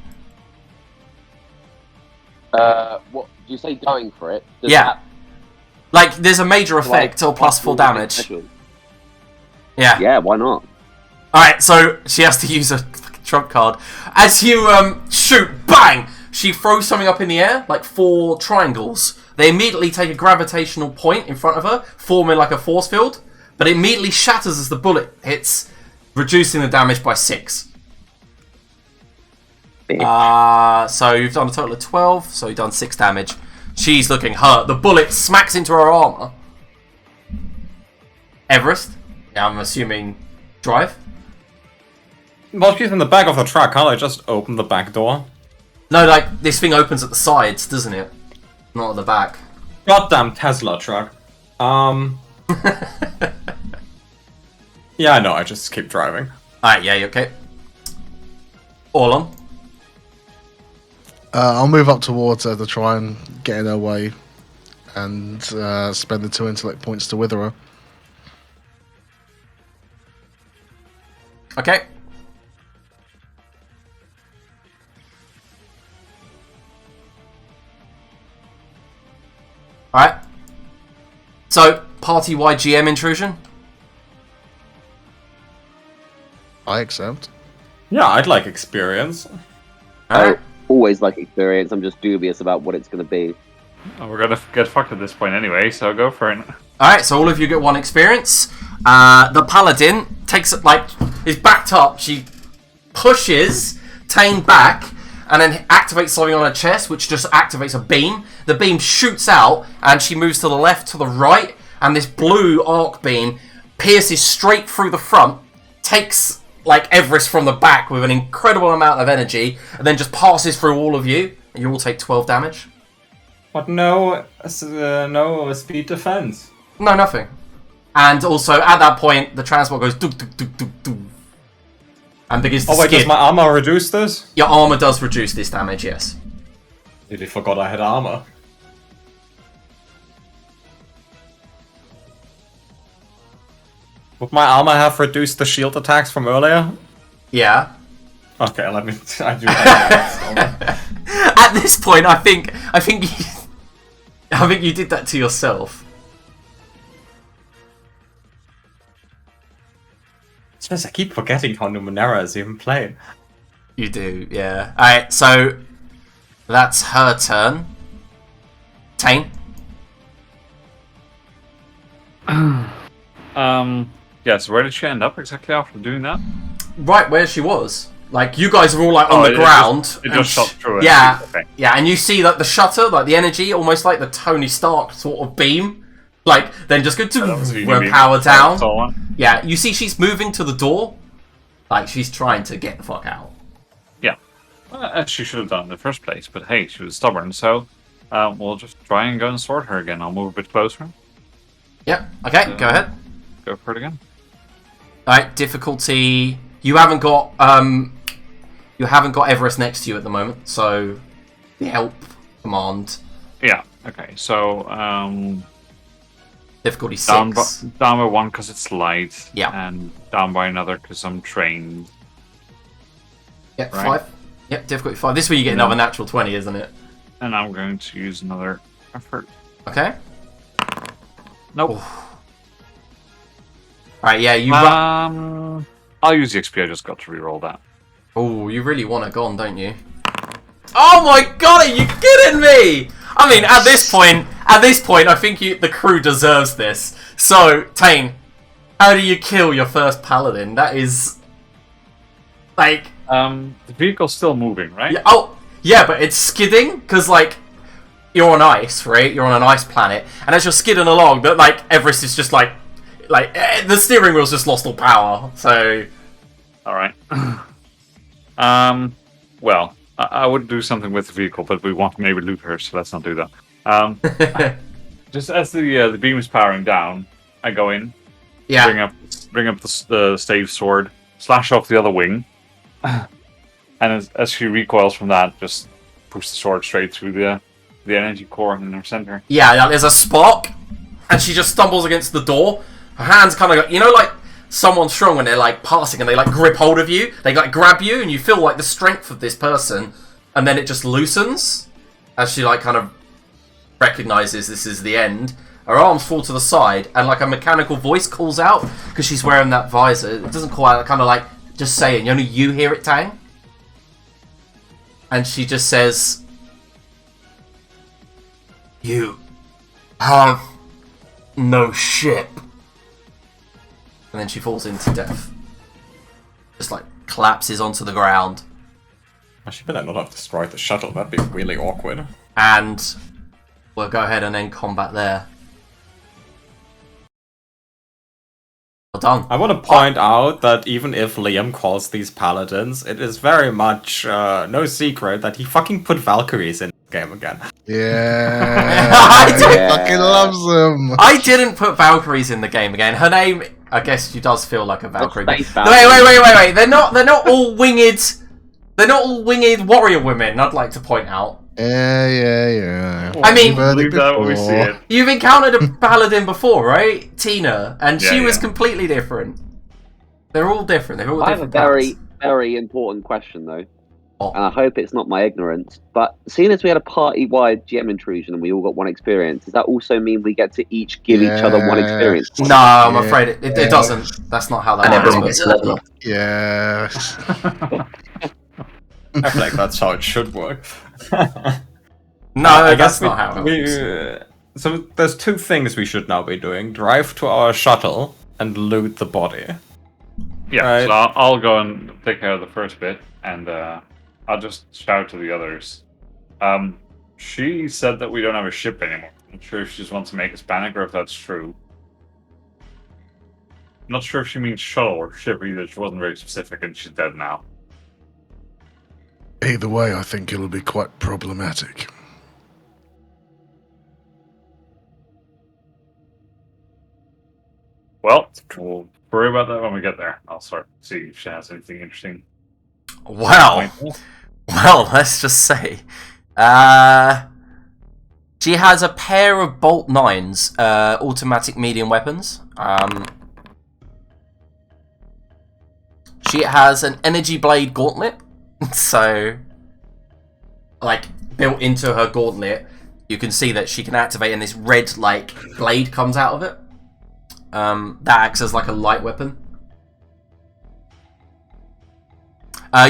C: What, do you say going for it? Does
A: Yeah.
C: that,
A: Like, there's a major effect or
C: like,
A: +4 damage.
C: special?
A: Yeah.
C: Yeah, why not?
A: Alright, so she has to use a fucking trump card. As you shoot, bang! She throws something up in the air, like 4 triangles. They immediately take a gravitational point in front of her, forming like a force field, but it immediately shatters as the bullet hits, reducing the damage by 6. So you've done a total of 12, so you've done 6 damage. She's looking hurt. The bullet smacks into her armor. Everest? Yeah, I'm assuming drive?
B: Well, she's in the back of the truck. Can't I just open the back door?
A: No, like, this thing opens at the sides, doesn't it? Not at the back.
B: Goddamn Tesla truck. Yeah, I know. I just keep driving.
A: Alright, yeah, you okay? All on.
D: I'll move up towards her to try and get in her way and spend the 2 intellect points to wither her.
A: Okay. Alright. So, party-wide GM intrusion?
D: I accept.
B: Yeah, I'd like experience.
A: Alright.
C: Always like experience, I'm just dubious about what it's going to be.
E: Oh, we're gonna get fucked at this point anyway, so go for it.
A: Alright, so all of you get 1 experience. The paladin takes it, like, is backed up. She pushes Tane back and then activates something on her chest, which just activates a beam. The beam shoots out and she moves to the left, to the right, and this blue arc beam pierces straight through the front, takes, like, Everest from the back with an incredible amount of energy, and then just passes through all of you, and you all take 12 damage.
B: But no speed defense.
A: No, nothing. And also, at that point, the transport goes doo doo doo doo doo, and begins to
B: Oh wait,
A: skid.
B: does my armor reduce this?
A: Your armor does reduce this damage, yes.
B: Really forgot I had armor. Would my armor have reduced the shield attacks from earlier?
A: Yeah.
B: Okay, let me. I do that.
A: At this point, I think you did that to yourself.
B: It's just I keep forgetting how Numenera is even played.
A: You do, yeah. Alright, so that's her turn. Tane?
E: Yeah, so where did she end up exactly after doing that?
A: Right where she was. Like, you guys are all like on the ground.
E: It just shot through it.
A: Yeah,
E: Okay.
A: yeah, and you see like the shutter, like the energy, almost like the Tony Stark sort of beam. Like, then just go to where power down. Yeah, you see she's moving to the door. Like, she's trying to get the fuck out.
E: Yeah. As she should have done in the first place, but hey, she was stubborn, so we'll just try and go and sort her again. I'll move a bit closer.
A: Yep, okay, go ahead.
E: Go for it again.
A: Alright, difficulty. You haven't got Everest next to you at the moment, so the help command.
E: Yeah, okay, so
A: Difficulty 6.
E: down by 1 because it's light.
A: Yeah.
E: And down by another because I'm trained.
A: Yep,
E: Right.
A: 5. Yep, difficulty 5. This is where you get another natural 20, isn't it?
E: And I'm going to use another effort.
A: Okay.
E: Nope.
A: Alright, yeah, you
E: I'll use the XP, I just got to reroll that.
A: Oh, you really want it gone, don't you? Oh my god, are you kidding me? I mean, at this point, I think the crew deserves this. So, Tane, how do you kill your first paladin? That is, like,
E: The vehicle's still moving, right?
A: yeah, oh, yeah, but it's skidding because like you're on ice, right? You're on an ice planet, and as you're skidding along, that like Everest is just like the steering wheel's just lost all power. So,
E: All right. Well, I would do something with the vehicle, but we want to maybe loot her, so let's not do that. Just as the beam is powering down, I go in,
A: yeah,
E: bring up the stave sword, slash off the other wing, and as she recoils from that, just push the sword straight through the energy core in her center.
A: yeah. There's a spark, and she just stumbles against the door. Her hands kind of, like someone strong when they're like passing and they like grip hold of you. They like grab you, and you feel like the strength of this person, and then it just loosens as she like kind of recognizes this is the end. Her arms fall to the side, and like a mechanical voice calls out because she's wearing that visor. It doesn't call out, kind of like just saying. Only you hear it, Tang. And she just says, "You have no ship." And then she falls into death. Just like collapses onto the ground.
B: I should better not have destroyed the shuttle. That'd be really awkward.
A: And we'll go ahead and end combat there. Well done.
B: I want to point out that even if Liam calls these paladins, it is very much no secret that he fucking put Valkyries in the game again.
D: Yeah.
A: I
D: He
A: did-
D: fucking loves them.
A: I didn't put Valkyries in the game again. Her name, I guess she does feel like a Valkyrie.
C: Space
A: Wait,
C: Valkyrie.
A: wait. They're not all winged. They're not all winged warrior women, I'd like to point out.
D: Yeah.
A: I mean-
D: You've heard it
E: Leave that when we see
D: before.
E: it.
A: You've encountered a paladin before, right? Tina. And she
E: Yeah,
A: was
E: yeah.
A: completely different. They're all different. They're all
C: I have a
A: different.
C: very,
A: parts.
C: very important question though,
A: Oh.
C: and I hope it's not my ignorance. But seeing as we had a party-wide GM intrusion and we all got one experience, does that also mean we get to each give each other one experience?
A: No, I'm
D: Yeah.
A: afraid it doesn't. That's not how that
F: And
A: works.
F: everyone gets a level up.
D: Yeah.
B: I feel like that's how it should work.
A: No,
B: I
A: that's
B: guess
A: not how it works.
B: So there's two things we should now be doing: drive to our shuttle and loot the body.
E: Yeah,
B: Right.
E: so I'll go and take care of the first bit, and I'll just shout to the others. She said that we don't have a ship anymore. I'm not sure if she just wants to make us panic or if that's true. I'm not sure if she means shuttle or ship either. She wasn't very specific, and she's dead now.
D: Either way, I think it'll be quite problematic.
E: Well, we'll worry about that when we get there. I'll start to see if she has anything interesting.
A: Well, let's just say. She has a pair of Bolt 9s, automatic medium weapons. she has an energy blade gauntlet. So, like, built into her gauntlet, you can see that she can activate and this red, like, blade comes out of it. That acts as like a light weapon.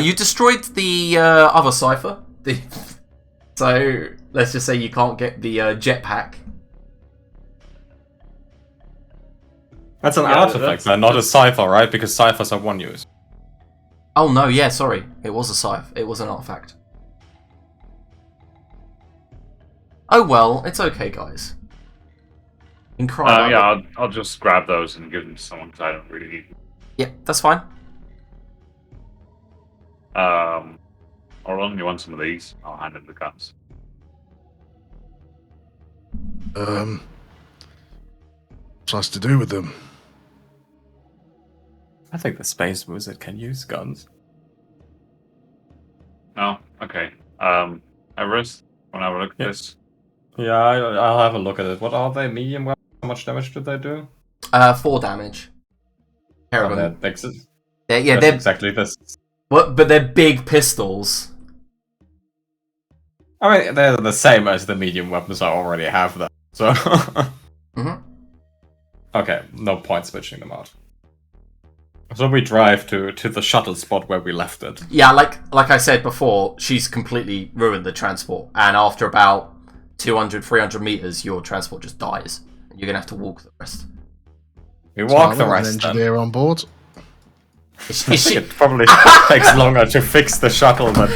A: You destroyed the other Cypher. So, let's just say you can't get the jetpack.
B: That's an
E: Yeah,
B: artifact, then, not a Cypher, right? Because Cyphers are one use.
A: Oh no, yeah, sorry. It was a scythe. It was an artifact. Oh well, it's okay, guys. You can cry about
E: Yeah,
A: it.
E: I'll just grab those and give them to someone because I don't really need them.
A: Yeah, that's fine.
E: Or only want some of these. I'll hand them the guns.
D: What's supposed to do with them?
B: I think the Space Wizard can use guns.
E: Oh, okay. Everest, want to have a look at
B: Yeah.
E: this?
B: Yeah, I'll have a look at it. What are they? Medium weapons? How much damage do they do?
A: 4 damage. Pair of
B: Oh,
A: them.
B: that's
A: They're
B: exactly this.
A: but they're big pistols.
B: I mean, they're the same as the medium weapons I already have them. So,
A: Mhm.
B: okay, no point switching them out. So we drive to the shuttle spot where we left it.
A: Yeah, like I said before, she's completely ruined the transport, and after about 200, 300 meters, your transport just dies. You're gonna have to walk the rest.
B: We walk the
D: An
B: rest then.
D: engineer on board.
A: Is
B: I
A: she-
B: think it probably takes longer to fix the shuttle than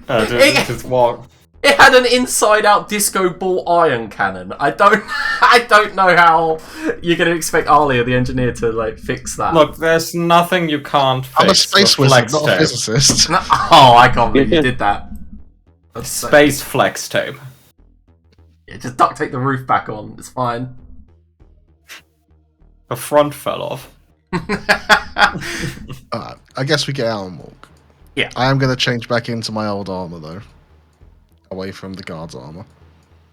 B: to just walk.
A: It had an inside-out disco ball iron cannon. I don't know how you're gonna expect Alia, the engineer, to like fix that.
B: Look, there's nothing you can't fix.
D: I'm a space
B: with
D: wizard,
B: flex
D: not a
B: tape.
D: physicist.
A: No- oh, I can't believe you did that. That's so-
B: Space flex tape.
A: Yeah, just duct tape the roof back on. It's fine.
B: The front fell off.
D: I guess we get out and walk.
A: Yeah.
D: I am going to change back into my old armor, though. Away from the guard's armor.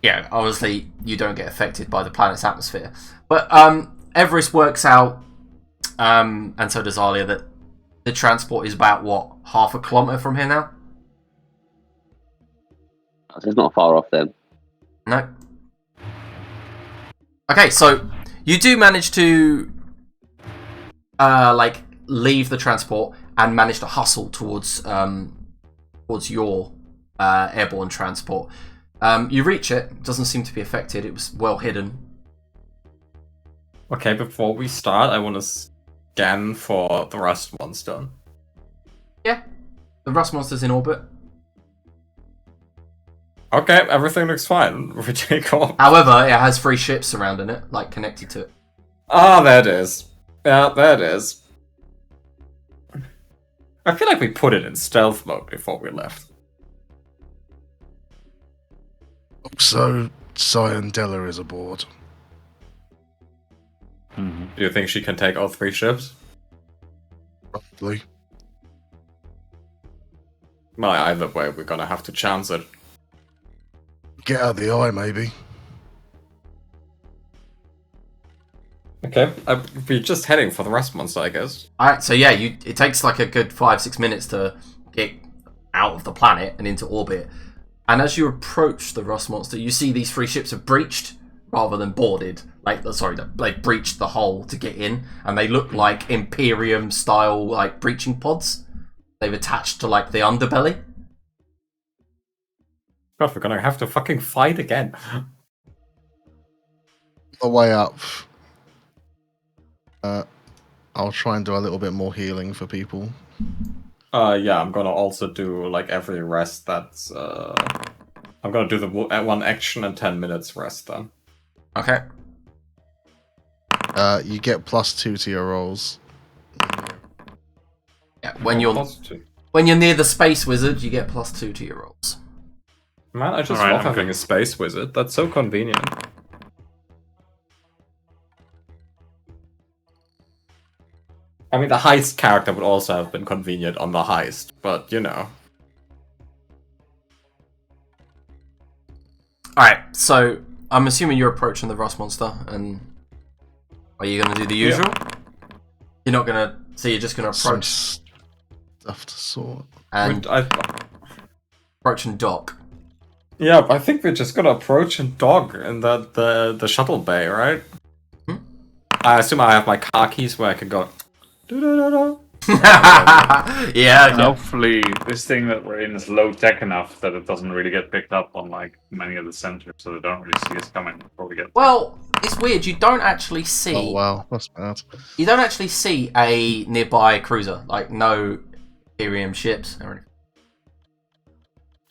A: Yeah, obviously you don't get affected by the planet's atmosphere. But Everest works out, and so does Alia, that the transport is about, what, half a kilometre from here now?
C: So it's not far off then.
A: No. Okay, so you do manage to like leave the transport and manage to hustle towards your airborne transport. You reach it, doesn't seem to be affected. It was well hidden.
B: Okay, before we start, I want to scan for the rust monster.
A: Yeah, the rust monster's in orbit.
B: Okay, everything looks fine. We take off.
A: However, it has 3 ships surrounding it, like connected to it.
B: Ah, there it is. Yeah, there it is. I feel like we put it in stealth mode before we left.
D: So, Cyandela is aboard.
E: Mm-hmm.
B: Do you think she can take all 3 ships?
D: Probably.
B: Well, either way, we're gonna have to chance it.
D: Get out of the eye, maybe.
B: Okay, we're just heading for the rust monster, I guess.
A: Alright, so yeah, it takes like a good 5-6 minutes to get out of the planet and into orbit. And as you approach the rust monster, you see these 3 ships have breached rather than boarded. They breached the hull to get in, and they look like Imperium style like breaching pods. They've attached to like the underbelly.
B: God, we're gonna have to fucking fight again.
D: The way up. I'll try and do a little bit more healing for people.
B: Yeah, I'm gonna also do like every rest that's I'm gonna do the one action and 10 minutes rest then.
A: Okay.
D: You get +2 to your rolls.
A: Yeah, when you're near the space wizard, you get +2 to your rolls.
B: Man, I just
E: Alright,
B: love
E: I'm
B: having
E: good.
B: a space wizard. That's so convenient. I mean, the heist character would also have been convenient on the heist, but you know.
A: Alright, so I'm assuming you're approaching the rust monster, and are you going to do the usual? You're not going to So you're just going to
D: Some
A: approach
D: stuff to sort.
A: and approach and dock.
B: Yeah, I think we're just gonna approach and dock in the shuttle bay, right?
A: Hmm?
B: I assume I have my car keys where I can go. Do-do-do-do.
A: Yeah,
E: And
A: okay.
E: hopefully this thing that we're in is low tech enough that it doesn't really get picked up on like many of the sensors, so they don't really see us coming before we get.
A: Well, it's weird. You don't actually see.
D: Oh wow, that's bad.
A: You don't actually see a nearby cruiser, like no Imperium ships or anything.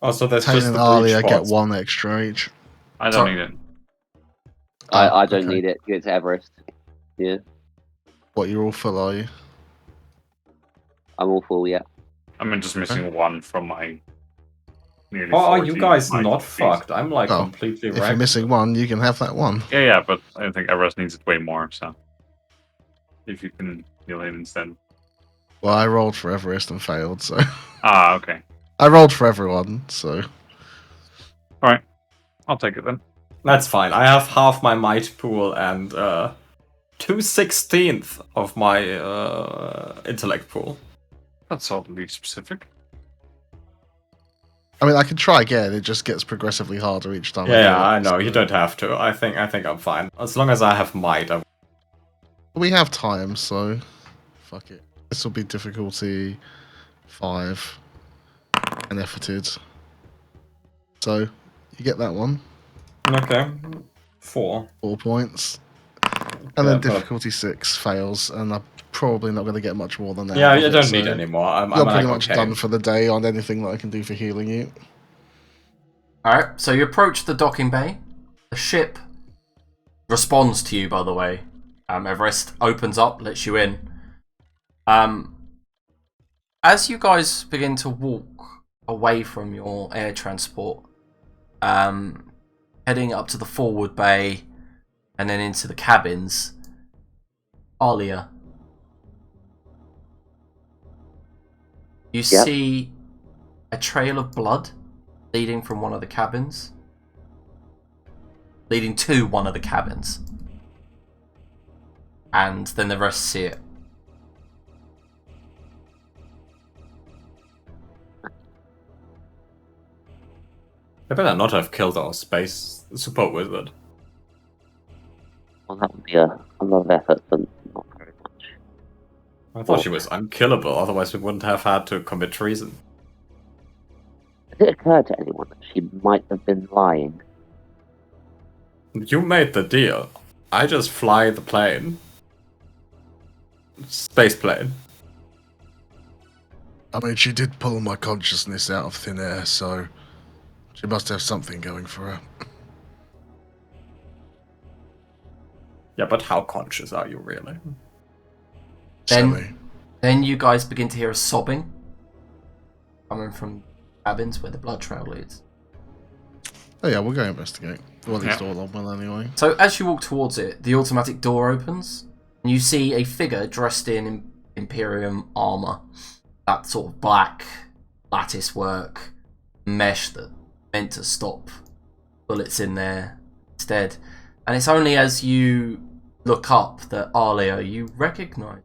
B: Oh, so there's
D: Tane
B: just
D: and
B: the
D: Alia
B: breach
D: get
B: pods.
D: 1 extra each.
E: I don't
A: Sorry.
E: need it.
C: I don't
D: okay.
C: need it. Get to Everest. Yeah,
D: What, you're all full, are you?
C: I'm all full. Yeah.
E: I'm just missing one from my nearly.
B: Oh, are
E: 40
B: you guys
E: mic
B: not
E: piece.
B: fucked? I'm like
D: Oh,
B: completely
D: If
B: wrecked.
D: you're missing one, you can have that one.
E: Yeah, but I think Everest needs it way more. So if you can heal him instead.
D: Well, I rolled for Everest and failed, so
E: Ah, okay.
D: I rolled for everyone. So
E: I'll take it then.
B: That's fine. I have half my might pool and 2/16 of my intellect pool.
E: That's oddly specific.
D: I mean, I can try again. It just gets progressively harder each time.
B: Yeah,
D: do it,
B: I know.
D: so-
B: You don't have to. I think I'm fine. As long as I have might.
D: We have time, so fuck it. This will be difficulty 5 and efforted. So you get that one,
B: Okay. 4.
D: 4 points, and
B: Yeah,
D: then
B: but-
D: difficulty 6 fails, and I'm probably not going to get much more than that.
B: Yeah,
D: out
B: you
D: of it,
B: don't
D: so
B: need any more. I'm
D: You're
B: like,
D: pretty much
B: okay.
D: done for the day on anything that I can do for healing you.
A: Alright, so you approach the docking bay. The ship responds to you, by the way. Everest opens up, lets you in. As you guys begin to walk away from your air transport, heading up to the forward bay and then into the cabins, Alia, you
C: Yep.
A: see a trail of blood leading from one of the cabins, leading to one of the cabins, and then the rest see it.
B: They better not have killed our space super wizard.
C: Well, that would be a lot of effort, but not very much.
B: I thought she was unkillable, otherwise we wouldn't have had to commit treason.
C: Did it occur to anyone that she might have been lying?
B: You made the deal. I just fly the plane. Space plane.
D: I mean, she did pull my consciousness out of thin air, so she must have something going for her.
B: Yeah, but how conscious are you really?
A: Then-
D: Silly.
A: Then you guys begin to hear a sobbing coming from cabins where the blood trail leads.
D: Oh yeah, we'll go investigate. Well, at least
E: Yeah.
D: all of them will anyway.
A: So as you walk towards it, the automatic door opens, and you see a figure dressed in Imperium armor. That sort of black lattice work mesh that meant to stop bullets in there instead. And it's only as you look up that Alia you recognize.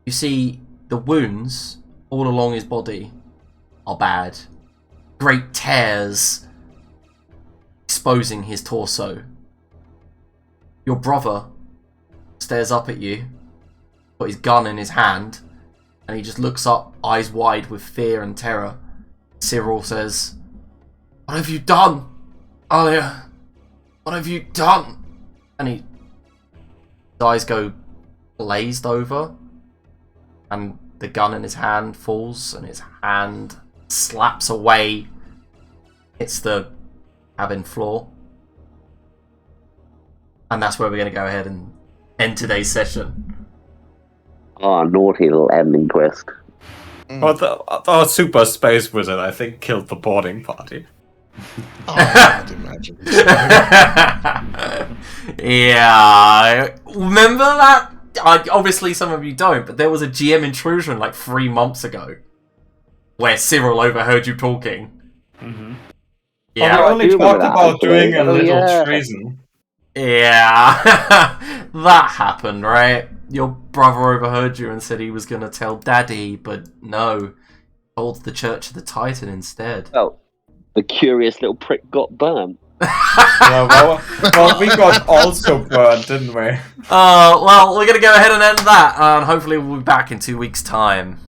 A: You see the wounds all along his body are bad. Great tears exposing his torso. Your brother stares up at you, got his gun in his hand, and he just looks up, eyes wide with fear and terror. Cyril says, "What have you done, Alia? What have you done?" And his eyes go glazed over, and the gun in his hand falls, and his hand slaps away. It's the cabin floor. And that's where we're going to go ahead and end today's session.
C: Oh, naughty little ending twist.
B: Well, our super space wizard, I think, killed the boarding party.
D: Oh, I'd imagine. So.
A: Yeah, remember that? Obviously, some of you don't, but there was a GM intrusion like 3 months ago where Cyril overheard you talking.
E: Mm-hmm.
A: Yeah,
B: we
C: I
B: only
C: do remember
B: talked
C: that,
B: about doing a
C: actually. Oh,
B: little
C: yeah.
B: treason.
A: Yeah, that happened, right? Your brother overheard you and said he was going to tell Daddy, but no, told the Church of the Titan instead.
C: Well, the curious little prick got burned.
B: Yeah, well, we got also burned, didn't we?
A: Well, we're going to go ahead and end that, and hopefully we'll be back in 2 weeks' time.